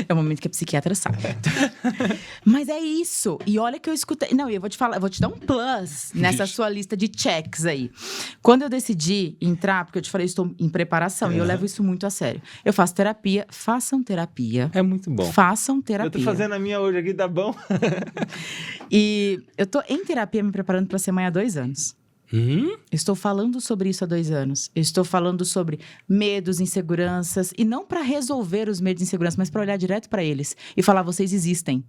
É o momento que a psiquiatra sabe. Mas é isso. E olha que eu escutei. Não, eu vou te falar, eu vou te dar um plus nessa sua lista de checks aí. Quando eu decidi entrar, porque eu te falei, eu estou em preparação, e eu levo isso muito a sério. Eu faço terapia, façam terapia. É muito bom. Façam terapia. Eu tô fazendo a minha hoje aqui, tá bom? E eu tô em terapia me preparando para ser mãe há 2 anos. Estou falando sobre isso há 2 anos. Eu estou falando sobre medos, inseguranças. E não para resolver os medos e inseguranças, mas para olhar direto para eles e falar, vocês existem.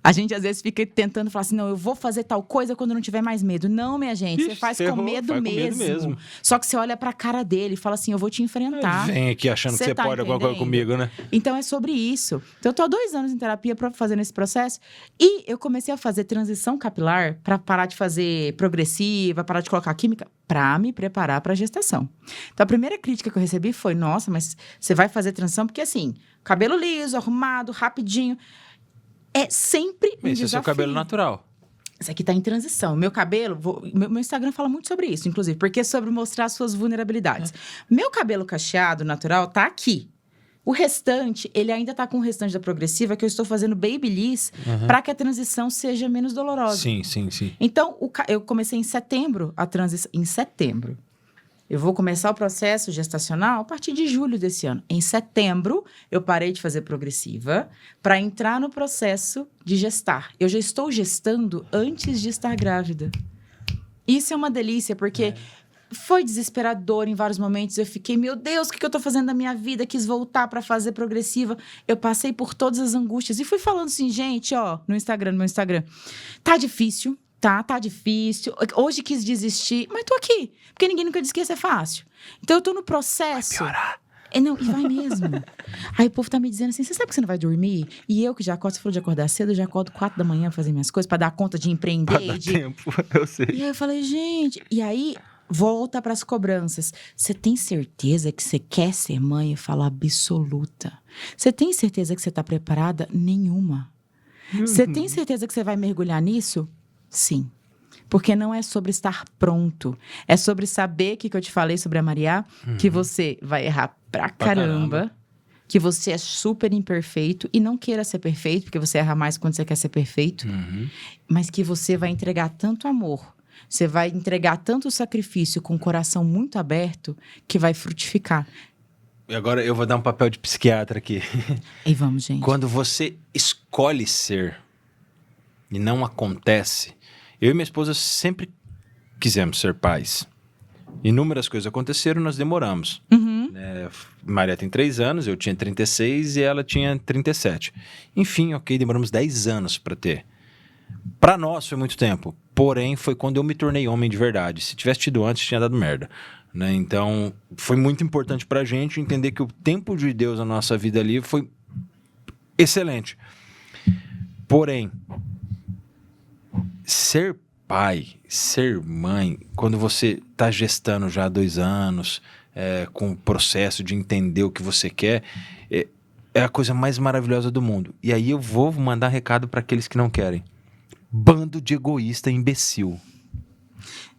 A gente, às vezes, fica tentando falar assim, não, eu vou fazer tal coisa quando não tiver mais medo. Não, minha gente, você faz com medo mesmo. Só que você olha pra cara dele e fala assim, eu vou te enfrentar. Vem aqui achando que você pode alguma coisa comigo, né? Então, é sobre isso. Então, eu tô há 2 anos em terapia pra fazer esse processo. E eu comecei a fazer transição capilar pra parar de fazer progressiva, parar de colocar química, pra me preparar pra gestação. Então, a primeira crítica que eu recebi foi, nossa, mas você vai fazer transição? Porque, assim, cabelo liso, arrumado, rapidinho... É sempre um desafio. Esse é o seu cabelo natural. Isso aqui tá em transição. Meu cabelo, meu Instagram fala muito sobre isso, inclusive, porque é sobre mostrar as suas vulnerabilidades. Meu cabelo cacheado, natural, tá aqui. O restante, ele ainda tá com o restante da progressiva, que eu estou fazendo babyliss para que a transição seja menos dolorosa. Sim. Então, eu comecei em setembro a transição. Em setembro. Eu vou começar o processo gestacional a partir de julho desse ano. Em setembro, eu parei de fazer progressiva para entrar no processo de gestar. Eu já estou gestando antes de estar grávida. Isso é uma delícia, porque foi desesperador em vários momentos. Eu fiquei, meu Deus, o que eu estou fazendo da minha vida? Quis voltar para fazer progressiva. Eu passei por todas as angústias e fui falando assim, gente, ó, no meu Instagram. Tá difícil. Tá difícil. Hoje quis desistir, mas tô aqui. Porque ninguém nunca disse que ia ser fácil. Então eu tô no processo. Vai piorar. Não, e vai mesmo. Aí o povo tá me dizendo assim, você sabe que você não vai dormir? E eu que já acordo, você falou de acordar cedo, eu já acordo 4 da manhã pra fazer minhas coisas, pra dar conta de empreender. Pra dar tempo, eu sei. E aí eu falei, gente... E aí, volta pras cobranças. Você tem certeza que você quer ser mãe? Eu falo, absoluta. Você tem certeza que você tá preparada? Nenhuma. Você tem certeza que você vai mergulhar nisso? Sim, porque não é sobre estar pronto. É sobre saber que eu te falei sobre a Maria, que você vai errar pra caramba, que você é super imperfeito e não queira ser perfeito, porque você erra mais quando você quer ser perfeito, mas que você vai entregar tanto amor, você vai entregar tanto sacrifício com o coração muito aberto, que vai frutificar. E agora eu vou dar um papel de psiquiatra aqui. E vamos, gente. Quando você escolhe ser e não acontece... Eu e minha esposa sempre quisemos ser pais. Inúmeras coisas aconteceram, nós demoramos. Maria tem 3 anos, eu tinha 36 e ela tinha 37. Enfim, demoramos 10 anos para ter. Para nós foi muito tempo, porém foi quando eu me tornei homem de verdade. Se tivesse tido antes, tinha dado merda. Né? Então, foi muito importante pra gente entender que o tempo de Deus na nossa vida ali foi excelente. Porém, ser pai, ser mãe, quando você está gestando já há 2 anos, com o processo de entender o que você quer, é a coisa mais maravilhosa do mundo. E aí eu vou mandar recado para aqueles que não querem. Bando de egoísta imbecil.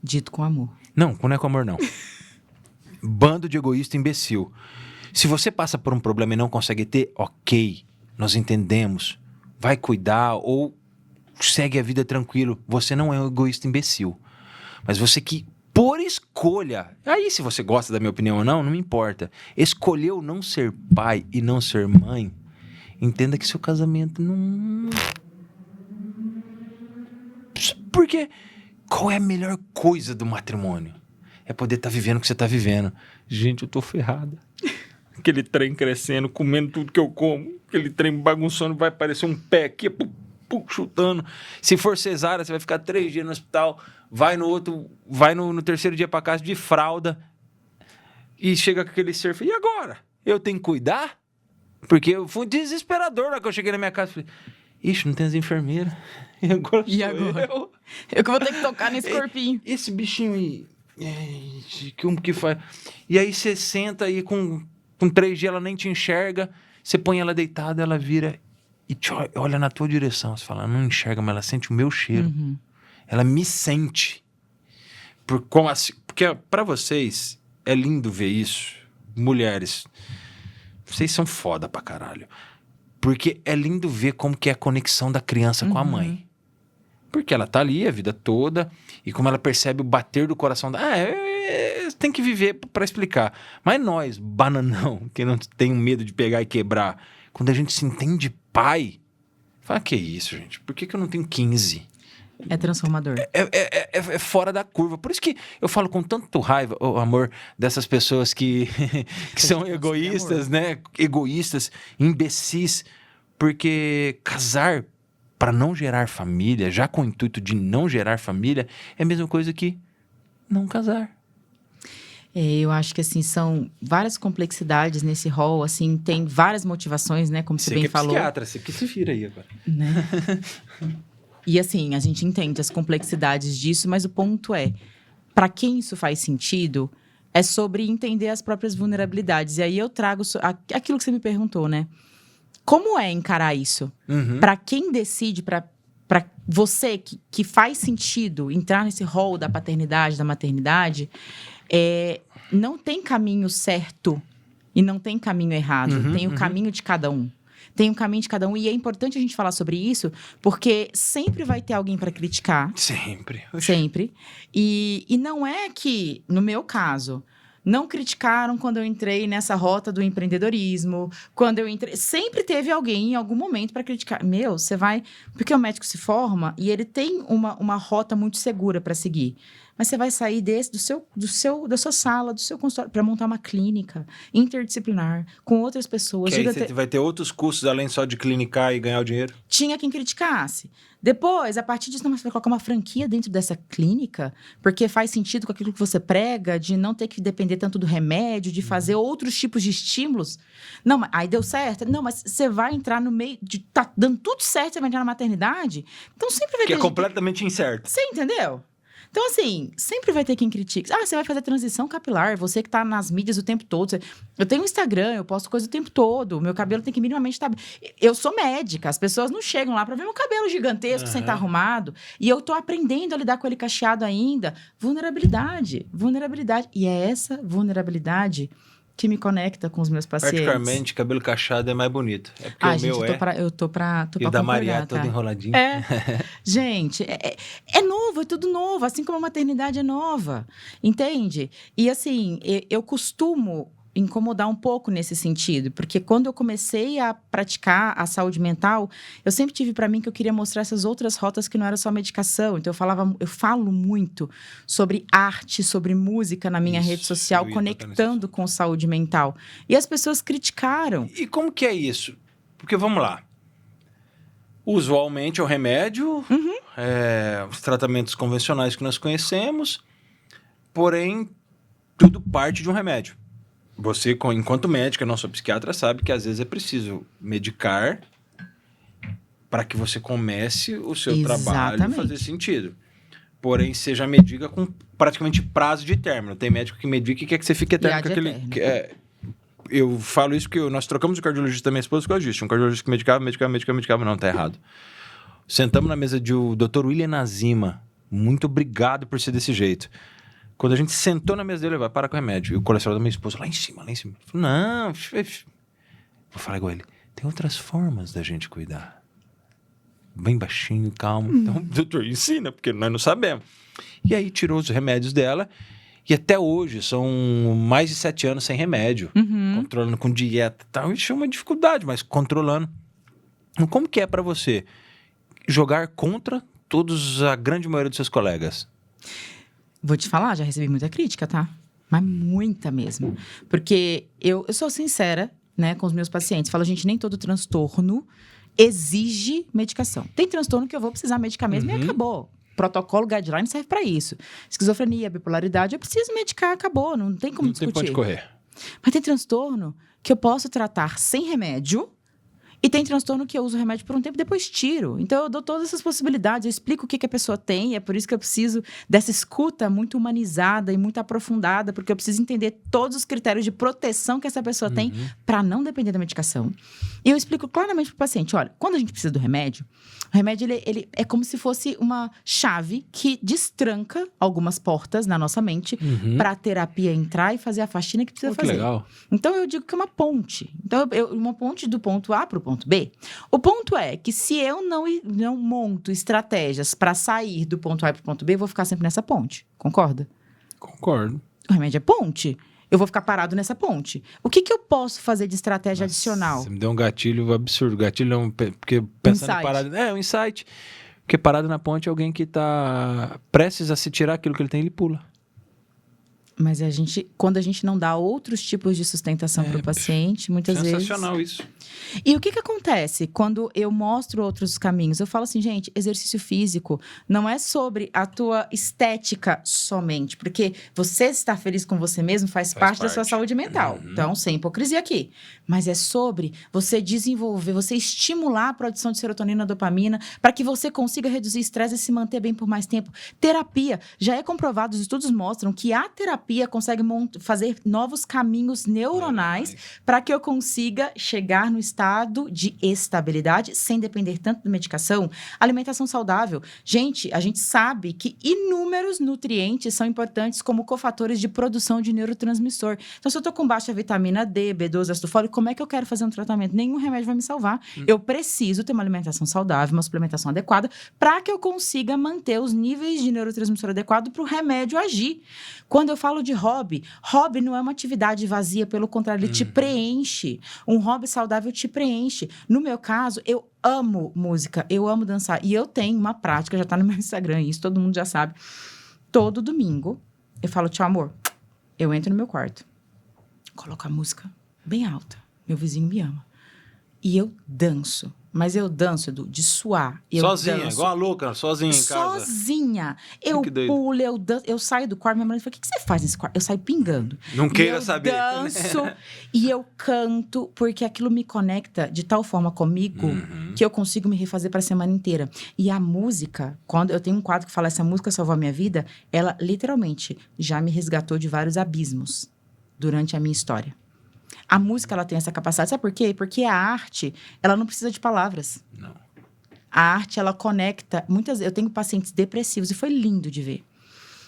Dito com amor. Não é com amor, não. Bando de egoísta imbecil. Se você passa por um problema e não consegue ter, ok, nós entendemos. Vai cuidar ou... segue a vida tranquilo, você não é um egoísta imbecil. Mas você que, por escolha, aí se você gosta da minha opinião ou não me importa, escolheu não ser pai e não ser mãe, entenda que seu casamento não... Porque qual é a melhor coisa do matrimônio? É poder estar vivendo o que você está vivendo. Gente, eu tô ferrada. Aquele trem crescendo, comendo tudo que eu como, aquele trem bagunçando, vai parecer um pé aqui, chutando. Se for cesárea, você vai ficar 3 dias no hospital, vai no terceiro dia pra casa de fralda e chega com aquele ser. E agora? Eu tenho que cuidar? Porque foi desesperador na hora que eu cheguei na minha casa. Falei, ixi, não tem as enfermeiras. E agora? Eu que vou ter que tocar nesse corpinho. Esse bichinho aí, como que faz? E aí você senta e com 3 dias ela nem te enxerga, você põe ela deitada, ela vira... e olha na tua direção, você fala, não enxerga, mas ela sente o meu cheiro. Ela me sente. Porque pra vocês, é lindo ver isso. Mulheres, vocês são foda pra caralho. Porque é lindo ver como que é a conexão da criança com a mãe. Porque ela tá ali a vida toda, e como ela percebe o bater do coração dela. Tem que viver pra explicar. Mas nós, bananão, que não tem medo de pegar e quebrar, quando a gente se entende pai, fala, que isso, gente? Por que eu não tenho 15? É transformador. É fora da curva. Por isso que eu falo com tanto raiva, amor, dessas pessoas que são egoístas, né? Egoístas, imbecis. Porque casar para não gerar família, já com o intuito de não gerar família, é a mesma coisa que não casar. Eu acho que, assim, são várias complexidades nesse rol, assim, tem várias motivações, né, como você bem falou. Você que se vira aí agora. Né? E, assim, a gente entende as complexidades disso, mas o ponto é, para quem isso faz sentido, é sobre entender as próprias vulnerabilidades. E aí eu trago aquilo que você me perguntou, né? Como é encarar isso? Para quem decide, para para você que faz sentido entrar nesse rol da paternidade, da maternidade, não tem caminho certo e não tem caminho errado. Tem o caminho de cada um. Tem um caminho de cada um. E é importante a gente falar sobre isso, porque sempre vai ter alguém para criticar. Sempre. Sempre. E não é que, no meu caso, não criticaram quando eu entrei nessa rota do empreendedorismo. Quando eu entrei... Sempre teve alguém, em algum momento, para criticar. Você vai... Porque o médico se forma e ele tem uma rota muito segura para seguir. Mas você vai sair da sua sala, do seu consultório, para montar uma clínica interdisciplinar, com outras pessoas. Que aí você vai ter outros custos, além só de clinicar e ganhar o dinheiro? Tinha quem criticasse. Depois, a partir disso, você vai colocar uma franquia dentro dessa clínica, porque faz sentido com aquilo que você prega, de não ter que depender tanto do remédio, de fazer outros tipos de estímulos. Não, mas aí deu certo? Não, mas você vai entrar no meio de... Tá dando tudo certo, você vai entrar na maternidade? Então, sempre vai ter... Que é completamente incerto. Você entendeu? Então, assim, sempre vai ter quem critique. Você vai fazer transição capilar, você que tá nas mídias o tempo todo. Eu tenho um Instagram, eu posto coisa o tempo todo, meu cabelo tem que minimamente estar... Eu sou médica, as pessoas não chegam lá para ver meu cabelo gigantesco sem estar arrumado. E eu tô aprendendo a lidar com ele cacheado ainda. Vulnerabilidade. E é essa vulnerabilidade que me conecta com os meus pacientes. Particularmente, cabelo cacheado é mais bonito. É porque o meu eu tô pra e o da Maria é tá? todo enroladinho. Gente, é novo, é tudo novo, assim como a maternidade é nova, entende? E assim, eu costumo incomodar um pouco nesse sentido, porque quando eu comecei a praticar a saúde mental, eu sempre tive para mim que eu queria mostrar essas outras rotas que não era só medicação. Então eu falo muito sobre arte, sobre música na minha rede social, conectando com saúde mental. E as pessoas criticaram. E como que é isso? Porque vamos lá. Usualmente é o remédio, os tratamentos convencionais que nós conhecemos, porém tudo parte de um remédio. Você, enquanto médica, não sou psiquiatra, sabe que às vezes é preciso medicar para que você comece o seu trabalho a fazer sentido. Porém, seja medica com praticamente prazo de término. Tem médico que medica e quer que você fique eterno com aquele... Eu falo isso porque nós trocamos o cardiologista da minha esposa com o cardiologista. Um cardiologista que medicava. Não, tá errado. Sentamos na mesa do Dr. William Nazima. Muito obrigado por ser desse jeito. Quando a gente sentou na mesa dele, ele vai parar com o remédio. E o colesterol da minha esposa lá em cima. Ele falou, não, vou falar igual ele. Tem outras formas da gente cuidar. Bem baixinho, calmo. Então, doutor, ensina, porque nós não sabemos. E aí tirou os remédios dela. E até hoje, são mais de 7 anos sem remédio. Controlando com dieta e tal. Isso é uma dificuldade, mas controlando. Então, como que é para você jogar contra a grande maioria dos seus colegas? Vou te falar, já recebi muita crítica, tá? Mas muita mesmo. Porque eu sou sincera, né, com os meus pacientes. Falo, gente, nem todo transtorno exige medicação. Tem transtorno que eu vou precisar medicar mesmo e acabou. Protocolo, guideline serve para isso. Esquizofrenia, bipolaridade, eu preciso medicar, acabou. Não tem como discutir. Não tem pra onde correr. Mas tem transtorno que eu posso tratar sem remédio. E tem transtorno que eu uso remédio por um tempo e depois tiro. Então, eu dou todas essas possibilidades. Eu explico o que a pessoa tem. E é por isso que eu preciso dessa escuta muito humanizada e muito aprofundada. Porque eu preciso entender todos os critérios de proteção que essa pessoa tem para não depender da medicação. E eu explico claramente para o paciente. Olha, quando a gente precisa do remédio, o remédio ele é como se fosse uma chave que destranca algumas portas na nossa mente para a terapia entrar e fazer a faxina que precisa fazer. Legal. Então, eu digo que é uma ponte. Então, uma ponte do ponto A para o ponto B. O ponto é que se eu não monto estratégias para sair do ponto A para o ponto B, eu vou ficar sempre nessa ponte. Concorda? Concordo. O remédio é ponte. Eu vou ficar parado nessa ponte. O que eu posso fazer de estratégia adicional? Você me deu um gatilho absurdo. Gatilho é porque pensando em parada... É um insight. Porque parado na ponte é alguém que está prestes a se tirar aquilo que ele tem, ele pula. Mas quando a gente não dá outros tipos de sustentação para o paciente, muitas vezes... Sensacional isso. E o que acontece quando eu mostro outros caminhos? Eu falo assim, gente, exercício físico não é sobre a tua estética somente. Porque você estar feliz com você mesmo faz parte da sua saúde mental. Então, sem hipocrisia aqui. Mas é sobre você desenvolver, você estimular a produção de serotonina e dopamina para que você consiga reduzir estresse e se manter bem por mais tempo. Terapia. Já é comprovado, os estudos mostram que a terapia terapia consegue fazer novos caminhos neuronais para que eu consiga chegar no estado de estabilidade sem depender tanto da medicação. Alimentação saudável. Gente, a gente sabe que inúmeros nutrientes são importantes como cofatores de produção de neurotransmissor. Então, se eu tô com baixa vitamina D, B12, ácido fólico, como é que eu quero fazer um tratamento? Nenhum remédio vai me salvar. Eu preciso ter uma alimentação saudável, uma suplementação adequada, para que eu consiga manter os níveis de neurotransmissor adequado para o remédio agir. Quando eu falo de hobby não é uma atividade vazia, pelo contrário, ele te preenche. Um hobby saudável te preenche. No meu caso, eu amo música, eu amo dançar. E eu tenho uma prática, já tá no meu Instagram, isso todo mundo já sabe. Todo domingo, eu falo, tchau, amor. Eu entro no meu quarto, coloco a música bem alta. Meu vizinho me ama. E eu danço. Mas eu danço, Edu, de suar. Sozinha, igual a louca, sozinha em casa. Sozinha. Eu pulo, eu danço. Eu saio do quarto, minha mãe fala, o que você faz nesse quarto? Eu saio pingando. Não queira saber. Eu danço e eu canto, porque aquilo me conecta de tal forma comigo que eu consigo me refazer para a semana inteira. E a música, quando eu tenho um quadro que fala essa música salvou a minha vida, ela literalmente já me resgatou de vários abismos durante a minha história. A música, ela tem essa capacidade. Sabe por quê? Porque a arte, ela não precisa de palavras. Não. A arte, ela conecta... Eu tenho pacientes depressivos, e foi lindo de ver.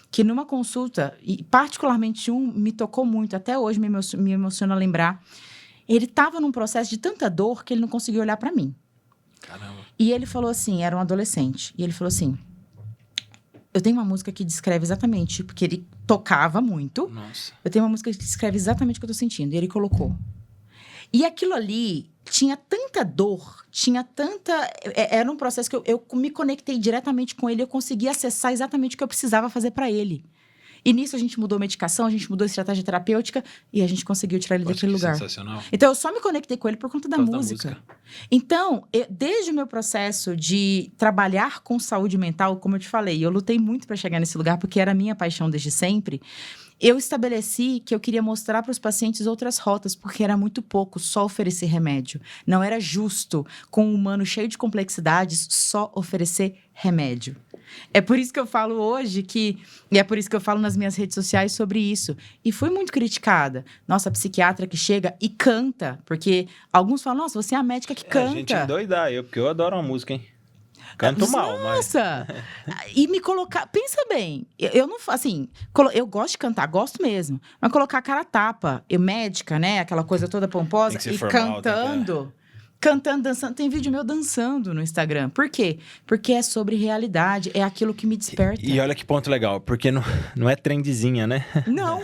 Que numa consulta, e particularmente me tocou muito, até hoje me emociona lembrar. Ele estava num processo de tanta dor que ele não conseguia olhar para mim. Caramba. E ele falou assim, era um adolescente. E ele falou assim... Eu tenho uma música que descreve exatamente, porque ele tocava muito. Nossa. Eu tenho uma música que descreve exatamente o que eu tô sentindo. E ele colocou. E aquilo ali tinha tanta dor, tinha tanta... Era um processo que eu me conectei diretamente com ele. Eu consegui acessar exatamente o que eu precisava fazer para ele. E nisso a gente mudou a medicação, a gente mudou a estratégia terapêutica e a gente conseguiu tirar ele daquele lugar. Sensacional. Então, eu só me conectei com ele por conta da música. Então, desde o meu processo de trabalhar com saúde mental, como eu te falei, eu lutei muito para chegar nesse lugar, porque era a minha paixão desde sempre. Eu estabeleci que eu queria mostrar para os pacientes outras rotas, porque era muito pouco só oferecer remédio. Não era justo, com um humano cheio de complexidades, só oferecer remédio. É por isso que eu falo hoje e é por isso que eu falo nas minhas redes sociais sobre isso. E fui muito criticada. Nossa, a psiquiatra que chega e canta, porque alguns falam, nossa, você é a médica que canta. A gente endoida, porque eu adoro uma música, hein? Canto mal, mas... Nossa! E me colocar... Pensa bem, eu não... Assim, eu gosto de cantar, gosto mesmo. Mas colocar a cara a tapa, eu médica, né? Aquela coisa toda pomposa. E formal, cantando... Cantando, dançando. Tem vídeo meu dançando no Instagram. Por quê? Porque é sobre realidade. É aquilo que me desperta. E olha que ponto legal. Porque não é trendezinha, né? Não.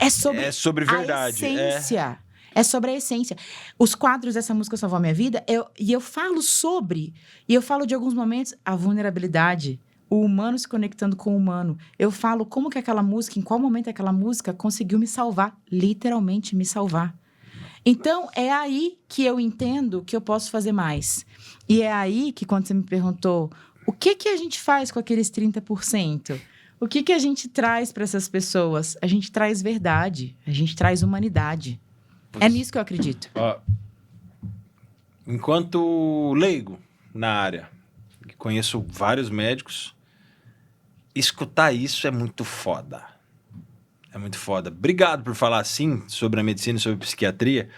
É sobre verdade. A essência. É sobre a essência. Os quadros dessa música Salvou a Minha Vida, eu falo sobre... E eu falo de alguns momentos, a vulnerabilidade. O humano se conectando com o humano. Eu falo como que aquela música, em qual momento aquela música conseguiu me salvar. Literalmente me salvar. Então, é aí que eu entendo que eu posso fazer mais. E é aí que, quando você me perguntou, o que a gente faz com aqueles 30%? O que a gente traz para essas pessoas? A gente traz verdade, a gente traz humanidade. É nisso que eu acredito. Ó, enquanto leigo na área, conheço vários médicos, escutar isso é muito foda. É muito foda. Obrigado por falar assim sobre a medicina e sobre a psiquiatria,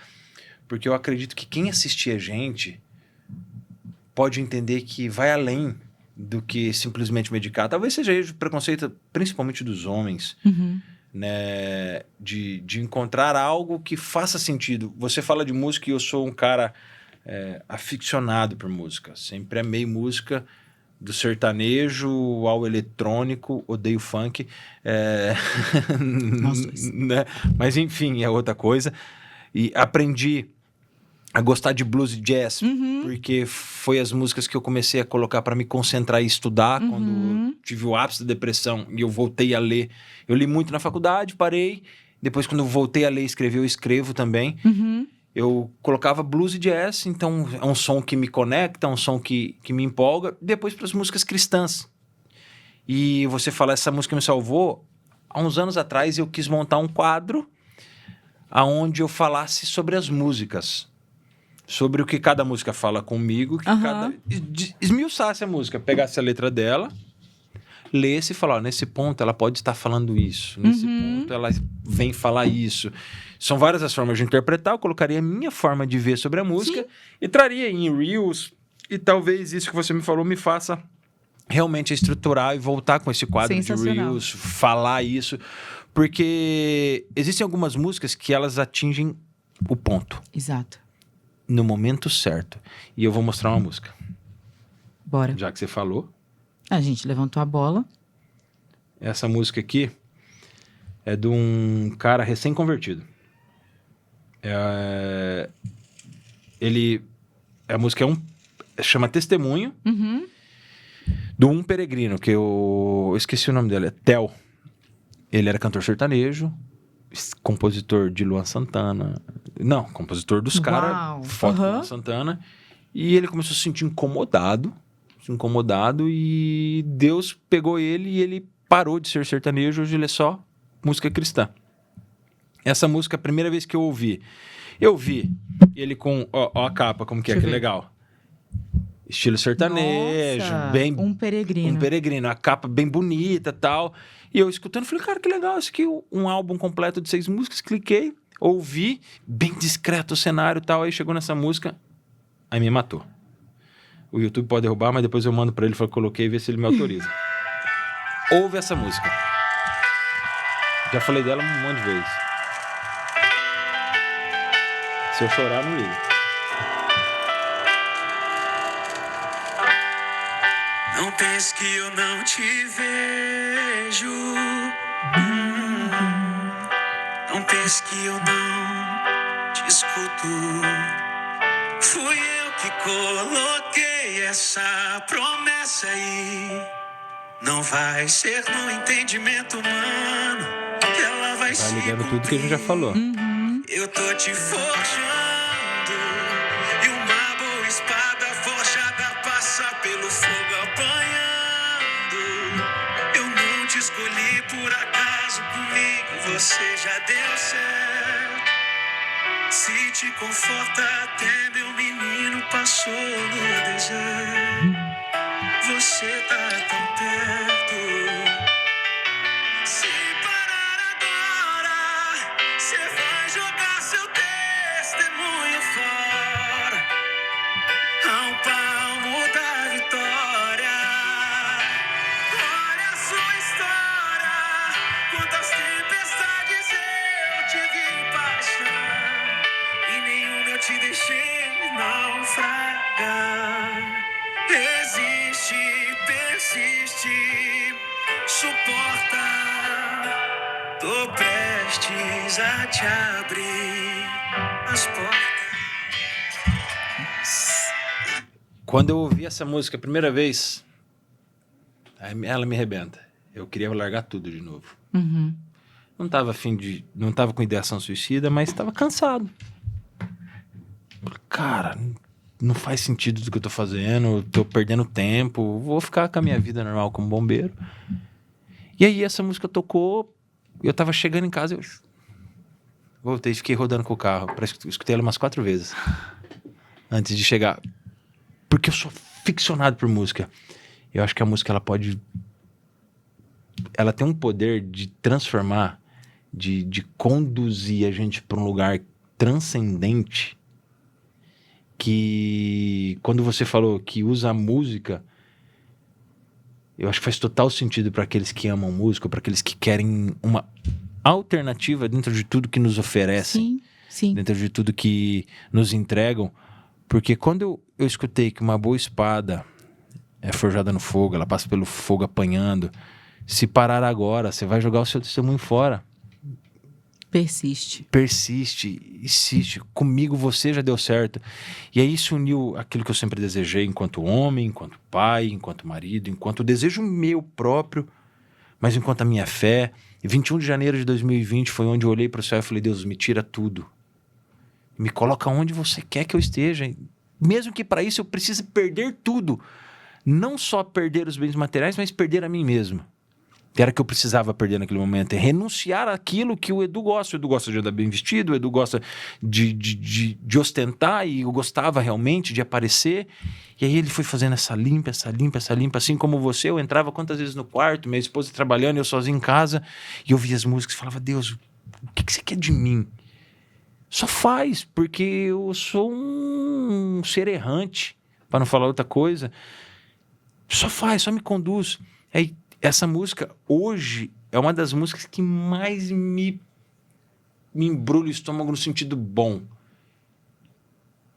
porque eu acredito que quem assistir a gente pode entender que vai além do que simplesmente medicar. Talvez seja o preconceito, principalmente dos homens, né? De encontrar algo que faça sentido. Você fala de música e eu sou um cara aficionado por música. Sempre amei música. Do sertanejo ao eletrônico, odeio funk. Né? Mas, enfim, é outra coisa. E aprendi a gostar de blues e jazz, porque foi as músicas que eu comecei a colocar para me concentrar e estudar quando tive o ápice da depressão e eu voltei a ler. Eu li muito na faculdade, parei. Depois, quando eu voltei a ler e escrever, eu escrevo também. Eu colocava blues e jazz, então é um som que me conecta, é um som que me empolga. Depois para as músicas cristãs. E você fala, essa música me salvou. Há uns anos atrás eu quis montar um quadro onde eu falasse sobre as músicas. Sobre o que cada música fala comigo. Esmiuçasse a música, pegasse a letra dela, lesse e falar, ó, nesse ponto ela pode estar falando isso, nesse ponto ela vem falar isso. São várias as formas de interpretar, eu colocaria a minha forma de ver sobre a música e traria em Reels, e talvez isso que você me falou me faça realmente estruturar e voltar com esse quadro de Reels, falar isso, porque existem algumas músicas que elas atingem o ponto. Exato. No momento certo. E eu vou mostrar uma música. Bora. Já que você falou. A gente levantou a bola. Essa música aqui é de um cara recém-convertido. A música chama Testemunho, do Um Peregrino, que eu esqueci o nome dele, é Theo. Ele era cantor sertanejo, compositor de Luan Santana. Não, compositor dos caras, foto de Luan Santana. E ele começou a se sentir incomodado, e Deus pegou ele e ele parou de ser sertanejo, hoje ele é só música cristã. Essa música, a primeira vez que eu vi ele com, ó a capa, como que é, que legal. Estilo sertanejo, Nossa, bem... Um Peregrino. A capa bem bonita e tal. E eu escutando, falei, cara, que legal, isso aqui é um álbum completo de 6 músicas. Cliquei, ouvi, bem discreto o cenário e tal. Aí chegou nessa música, aí me matou. O YouTube pode derrubar, mas depois eu mando pra ele, falo, coloquei, ver se ele me autoriza. Ouve essa música. Já falei dela um monte de vezes. Se eu chorar, não ligo. Não pense que eu não te vejo. Não pense que eu não te escuto. Fui eu que coloquei essa promessa aí. Não vai ser no entendimento humano que ela vai se ligando cumprir. tudo que a gente já falou. Eu tô te forjando e uma boa espada forjada passa pelo fogo apanhando. Eu não te escolhi por acaso, comigo você já deu certo. Se te conforta, até meu menino passou no deserto. Você tá tão perto. Se parar agora, você vai jogar seu testemunho fora. A um palmo da vitória. Olha a sua história. Quantas tempestades eu tive passar e nenhuma eu te deixei naufragar. Resiste, persiste, suporta. Tô prestes a te abrir as portas. Quando eu ouvi essa música a primeira vez, ela me arrebenta. Eu queria largar tudo de novo. Não tava não tava com ideação suicida, mas tava cansado. Cara, não faz sentido do que eu tô fazendo, eu tô perdendo tempo, vou ficar com a minha vida normal como bombeiro. E aí essa música tocou, eu tava chegando em casa, eu voltei, fiquei rodando com o carro, escutei ela umas 4 vezes antes de chegar. Porque eu sou ficcionado por música. Eu acho que a música, ela tem um poder de transformar, de conduzir a gente para um lugar transcendente, que quando você falou que usa a música, eu acho que faz total sentido para aqueles que amam música, para aqueles que querem uma alternativa dentro de tudo que nos oferecem, Sim. dentro de tudo que nos entregam. Porque quando eu escutei que uma boa espada é forjada no fogo, ela passa pelo fogo apanhando, se parar agora, você vai jogar o seu testemunho fora. Persiste, insiste. Comigo você já deu certo. E aí isso uniu aquilo que eu sempre desejei enquanto homem, enquanto pai, enquanto marido, enquanto desejo meu próprio, mas enquanto a minha fé. E 21 de janeiro de 2020 foi onde eu olhei para o céu e falei, Deus, me tira tudo. Me coloca onde você quer que eu esteja. Mesmo que para isso eu precise perder tudo. Não só perder os bens materiais, mas perder a mim mesmo. que era que eu precisava perder naquele momento, é renunciar àquilo que o Edu gosta. O Edu gosta de andar bem vestido, o Edu gosta de ostentar, e eu gostava realmente de aparecer. E aí ele foi fazendo essa limpa, assim como você. Eu entrava quantas vezes no quarto, minha esposa trabalhando, eu sozinho em casa, e eu via as músicas e falava, Deus, o que você quer de mim? Só faz, porque eu sou um ser errante, para não falar outra coisa. Só faz, só me conduz. Aí, essa música, hoje, é uma das músicas que mais me embrulha o estômago no sentido bom.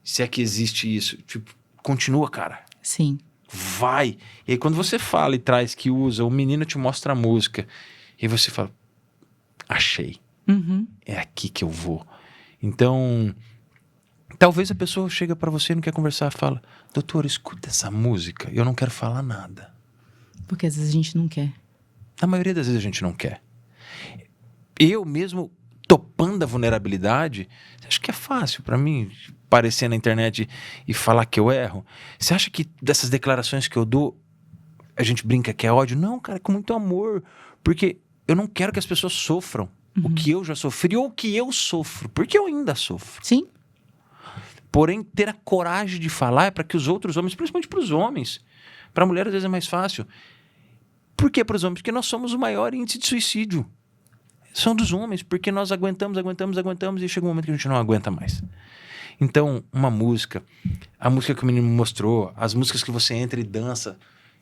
Se é que existe isso. Tipo, continua, cara. Sim. Vai. E aí, quando você fala e traz que usa, o menino te mostra a música, e você fala, achei. Uhum. É aqui que eu vou. Então, talvez a pessoa chega pra você e não quer conversar, fala, doutor, escuta essa música, eu não quero falar nada. Porque às vezes a gente não quer. Na maioria das vezes a gente não quer. Eu mesmo, topando a vulnerabilidade, você acha que é fácil pra mim aparecer na internet e falar que eu erro? Você acha que dessas declarações que eu dou, a gente brinca que é ódio? Não, cara, é com muito amor. Porque eu não quero que as pessoas sofram o que eu já sofri ou o que eu sofro. Porque eu ainda sofro. Sim. Porém, ter a coragem de falar é para que os outros homens, principalmente para os homens, para a mulher às vezes é mais fácil. Por que para os homens? Porque nós somos o maior índice de suicídio. São dos homens, porque nós aguentamos e chega um momento que a gente não aguenta mais. Então, uma música, a música que o menino me mostrou, as músicas que você entra e dança,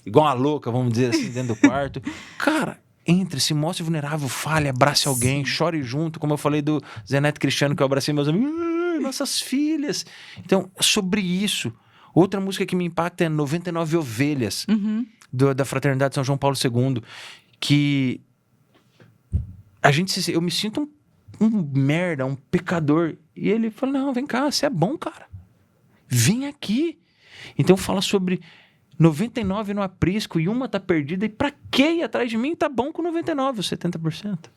igual uma louca, vamos dizer assim, dentro do quarto. Cara, entre, se mostre vulnerável, fale, abrace alguém, chore junto, como eu falei do Zé Neto Cristiano, que eu abracei meus amigos, nossas filhas. Então, sobre isso. Outra música que me impacta é 99 Ovelhas, da Fraternidade São João Paulo II, que eu me sinto um merda, um pecador. E ele fala, não, vem cá, você é bom, cara. Vem aqui. Então fala sobre 99 no aprisco e uma tá perdida. E pra que ir atrás de mim? Tá bom com 99, os 70%.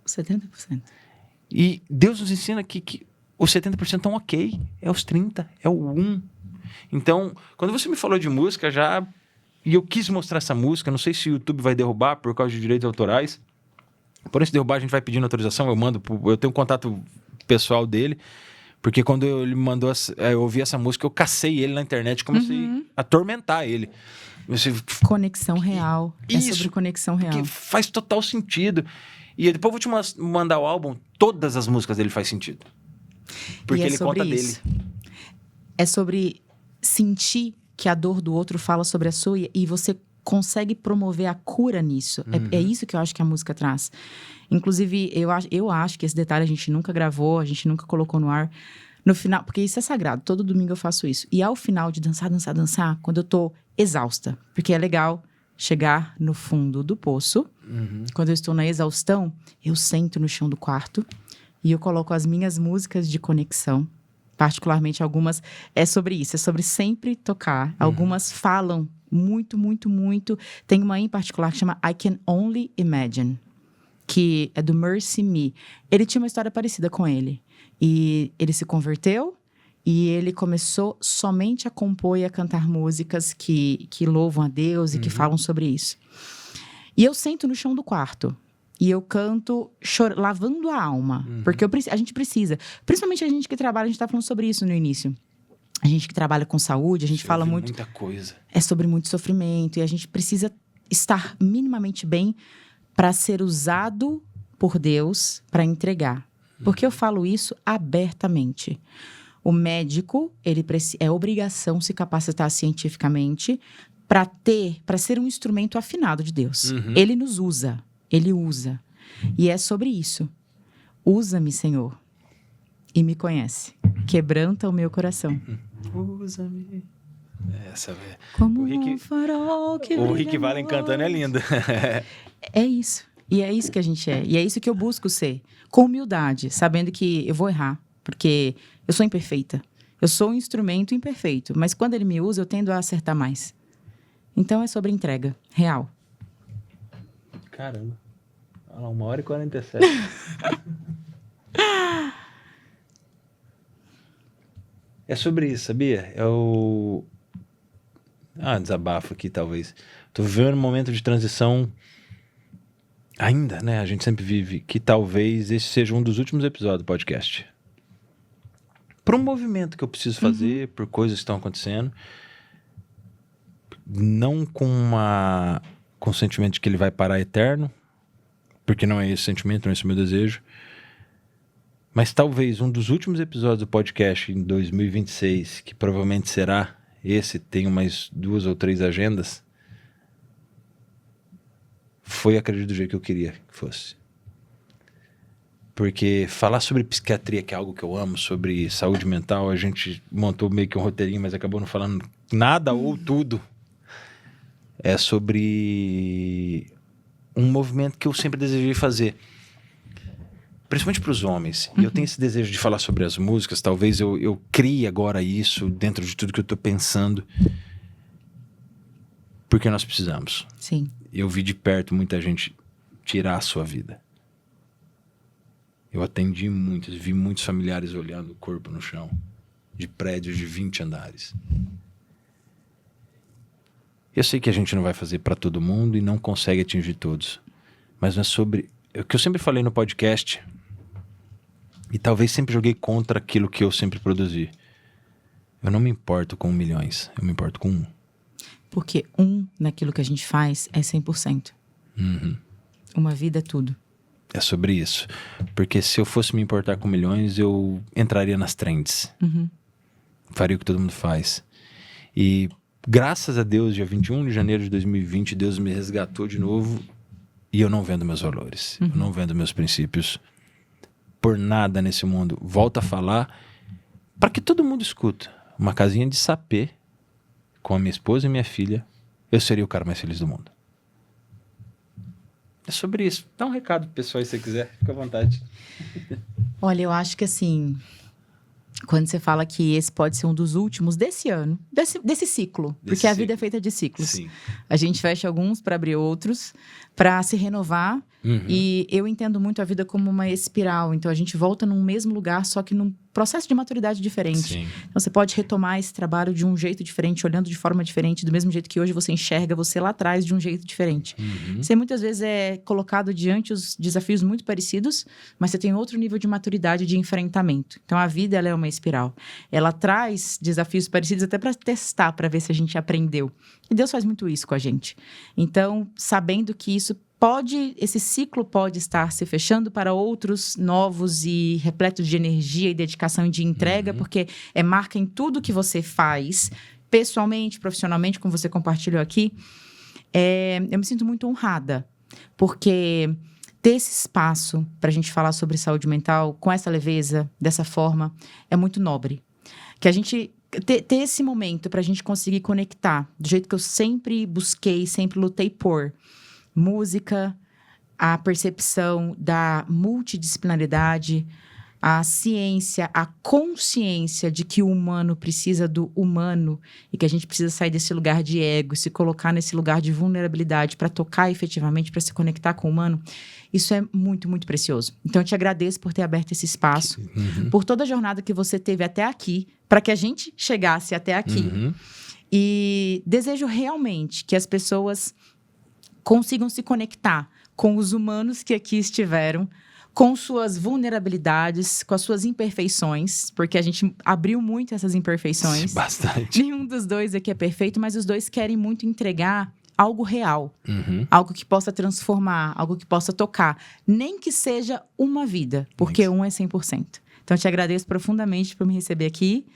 70%. E Deus nos ensina que os 70% estão ok. É os 30%, é o 1%. Então, quando você me falou de música já... E eu quis mostrar essa música, não sei se o YouTube vai derrubar por causa de direitos autorais. Porém, se derrubar, a gente vai pedindo autorização, eu tenho um contato pessoal dele, porque quando ele me mandou, eu ouvi essa música, eu cacei ele na internet, comecei a atormentar ele. Conexão real. Isso, é sobre conexão real. Que faz total sentido. E depois eu vou te mandar o álbum, todas as músicas dele faz sentido. Porque ele conta isso. dele. É sobre sentir que a dor do outro fala sobre a sua e você consegue promover a cura nisso. É isso que eu acho que a música traz. Inclusive, eu acho que esse detalhe a gente nunca gravou, a gente nunca colocou no ar. No final, porque isso é sagrado, todo domingo eu faço isso. E ao final de dançar, quando eu tô exausta, porque é legal chegar no fundo do poço. Quando eu estou na exaustão, eu sento no chão do quarto e eu coloco as minhas músicas de conexão. Particularmente algumas, é sobre isso, é sobre sempre tocar. Algumas falam muito, muito, muito. Tem uma em particular que chama I Can Only Imagine, que é do Mercy Me. Ele tinha uma história parecida com ele. E ele se converteu e ele começou somente a compor e a cantar músicas que louvam a Deus e que falam sobre isso. E eu sento no chão do quarto. E eu canto lavando a alma. Porque a gente precisa. Principalmente a gente que trabalha, a gente tá falando sobre isso no início. A gente que trabalha com saúde, a gente fala muito... muita coisa. É sobre muito sofrimento. E a gente precisa estar minimamente bem para ser usado por Deus para entregar. Porque eu falo isso abertamente. O médico, é obrigação se capacitar cientificamente para ser um instrumento afinado de Deus. Ele nos usa. Ele usa. E é sobre isso. Usa-me, Senhor, e me conhece. Quebranta o meu coração. Usa-me. Essa, velho. Como um farol que o Rick Valen cantando é lindo. É isso. E é isso que a gente é. E é isso que eu busco ser. Com humildade, sabendo que eu vou errar. Porque eu sou imperfeita. Eu sou um instrumento imperfeito. Mas quando ele me usa, eu tendo a acertar mais. Então é sobre entrega. Real. Caramba. Olha lá, 1h47. É sobre isso, sabia? Desabafo aqui, talvez. Tô vivendo um momento de transição ainda, né? A gente sempre vive que talvez esse seja um dos últimos episódios do podcast. Por um movimento que eu preciso fazer, por coisas que estão acontecendo. Não com o sentimento de que ele vai parar eterno, porque não é esse sentimento, não é esse o meu desejo. Mas talvez um dos últimos episódios do podcast em 2026, que provavelmente será esse, tenho mais 2 ou 3 agendas, foi, acredito, do jeito que eu queria que fosse. Porque falar sobre psiquiatria, que é algo que eu amo, sobre saúde mental, a gente montou meio que um roteirinho, mas acabou não falando nada ou tudo. É sobre um movimento que eu sempre desejei fazer. Principalmente para os homens. E eu tenho esse desejo de falar sobre as músicas. Talvez eu crie agora isso dentro de tudo que eu estou pensando. Porque nós precisamos. Sim. Eu vi de perto muita gente tirar a sua vida. Eu atendi muitos, vi muitos familiares olhando o corpo no chão. De prédios de 20 andares. Eu sei que a gente não vai fazer para todo mundo e não consegue atingir todos. Mas não é sobre... O que eu sempre falei no podcast... E talvez sempre joguei contra aquilo que eu sempre produzi. Eu não me importo com milhões. Eu me importo com 1. Porque naquilo que a gente faz é 100%. Uma vida é tudo. É sobre isso. Porque se eu fosse me importar com milhões, eu entraria nas trends. Faria o que todo mundo faz. E graças a Deus, dia 21 de janeiro de 2020, Deus me resgatou de novo. E eu não vendo meus valores. Eu não vendo meus princípios. Por nada nesse mundo. Volto a falar para que todo mundo escuta. Uma casinha de sapê com a minha esposa e minha filha, eu seria o cara mais feliz do mundo. É sobre isso. Dá um recado pro pessoal se você quiser. Fica à vontade. Olha, eu acho que assim, quando você fala que esse pode ser um dos últimos desse ano, desse ciclo, porque a vida é feita de ciclos. Sim. A gente fecha alguns para abrir outros, para se renovar. E eu entendo muito a vida como uma espiral. Então, a gente volta num mesmo lugar, só que num processo de maturidade diferente. Sim. Então, você pode retomar esse trabalho de um jeito diferente, olhando de forma diferente, do mesmo jeito que hoje você enxerga você lá atrás de um jeito diferente. Você muitas vezes é colocado diante os desafios muito parecidos, mas você tem outro nível de maturidade de enfrentamento. Então, a vida, ela é uma espiral. Ela traz desafios parecidos até para testar, para ver se a gente aprendeu. E Deus faz muito isso com a gente. Então, sabendo que esse ciclo pode estar se fechando para outros novos e repletos de energia e dedicação e de entrega, porque é marca em tudo que você faz, pessoalmente, profissionalmente, como você compartilhou aqui. Eu me sinto muito honrada, porque ter esse espaço para a gente falar sobre saúde mental com essa leveza, dessa forma, é muito nobre. Que a gente... Ter esse momento para a gente conseguir conectar, do jeito que eu sempre busquei, sempre lutei por... Música, a percepção da multidisciplinaridade, a ciência, a consciência de que o humano precisa do humano e que a gente precisa sair desse lugar de ego, se colocar nesse lugar de vulnerabilidade para tocar efetivamente, para se conectar com o humano, isso é muito, muito precioso. Então, eu te agradeço por ter aberto esse espaço, por toda a jornada que você teve até aqui, para que a gente chegasse até aqui. E desejo realmente que as pessoas consigam se conectar com os humanos que aqui estiveram, com suas vulnerabilidades, com as suas imperfeições, porque a gente abriu muito essas imperfeições. Bastante. Nenhum dos dois aqui é perfeito, mas os dois querem muito entregar algo real, algo que possa transformar, algo que possa tocar, nem que seja uma vida, porque um é 100%. Então, eu te agradeço profundamente por me receber aqui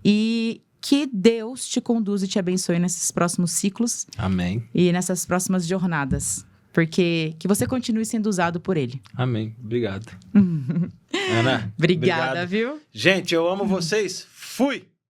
e que Deus te conduza e te abençoe nesses próximos ciclos. Amém. E nessas próximas jornadas. Porque que você continue sendo usado por Ele. Amém. Obrigado. Ana. Obrigada, viu? Gente, eu amo vocês. Fui!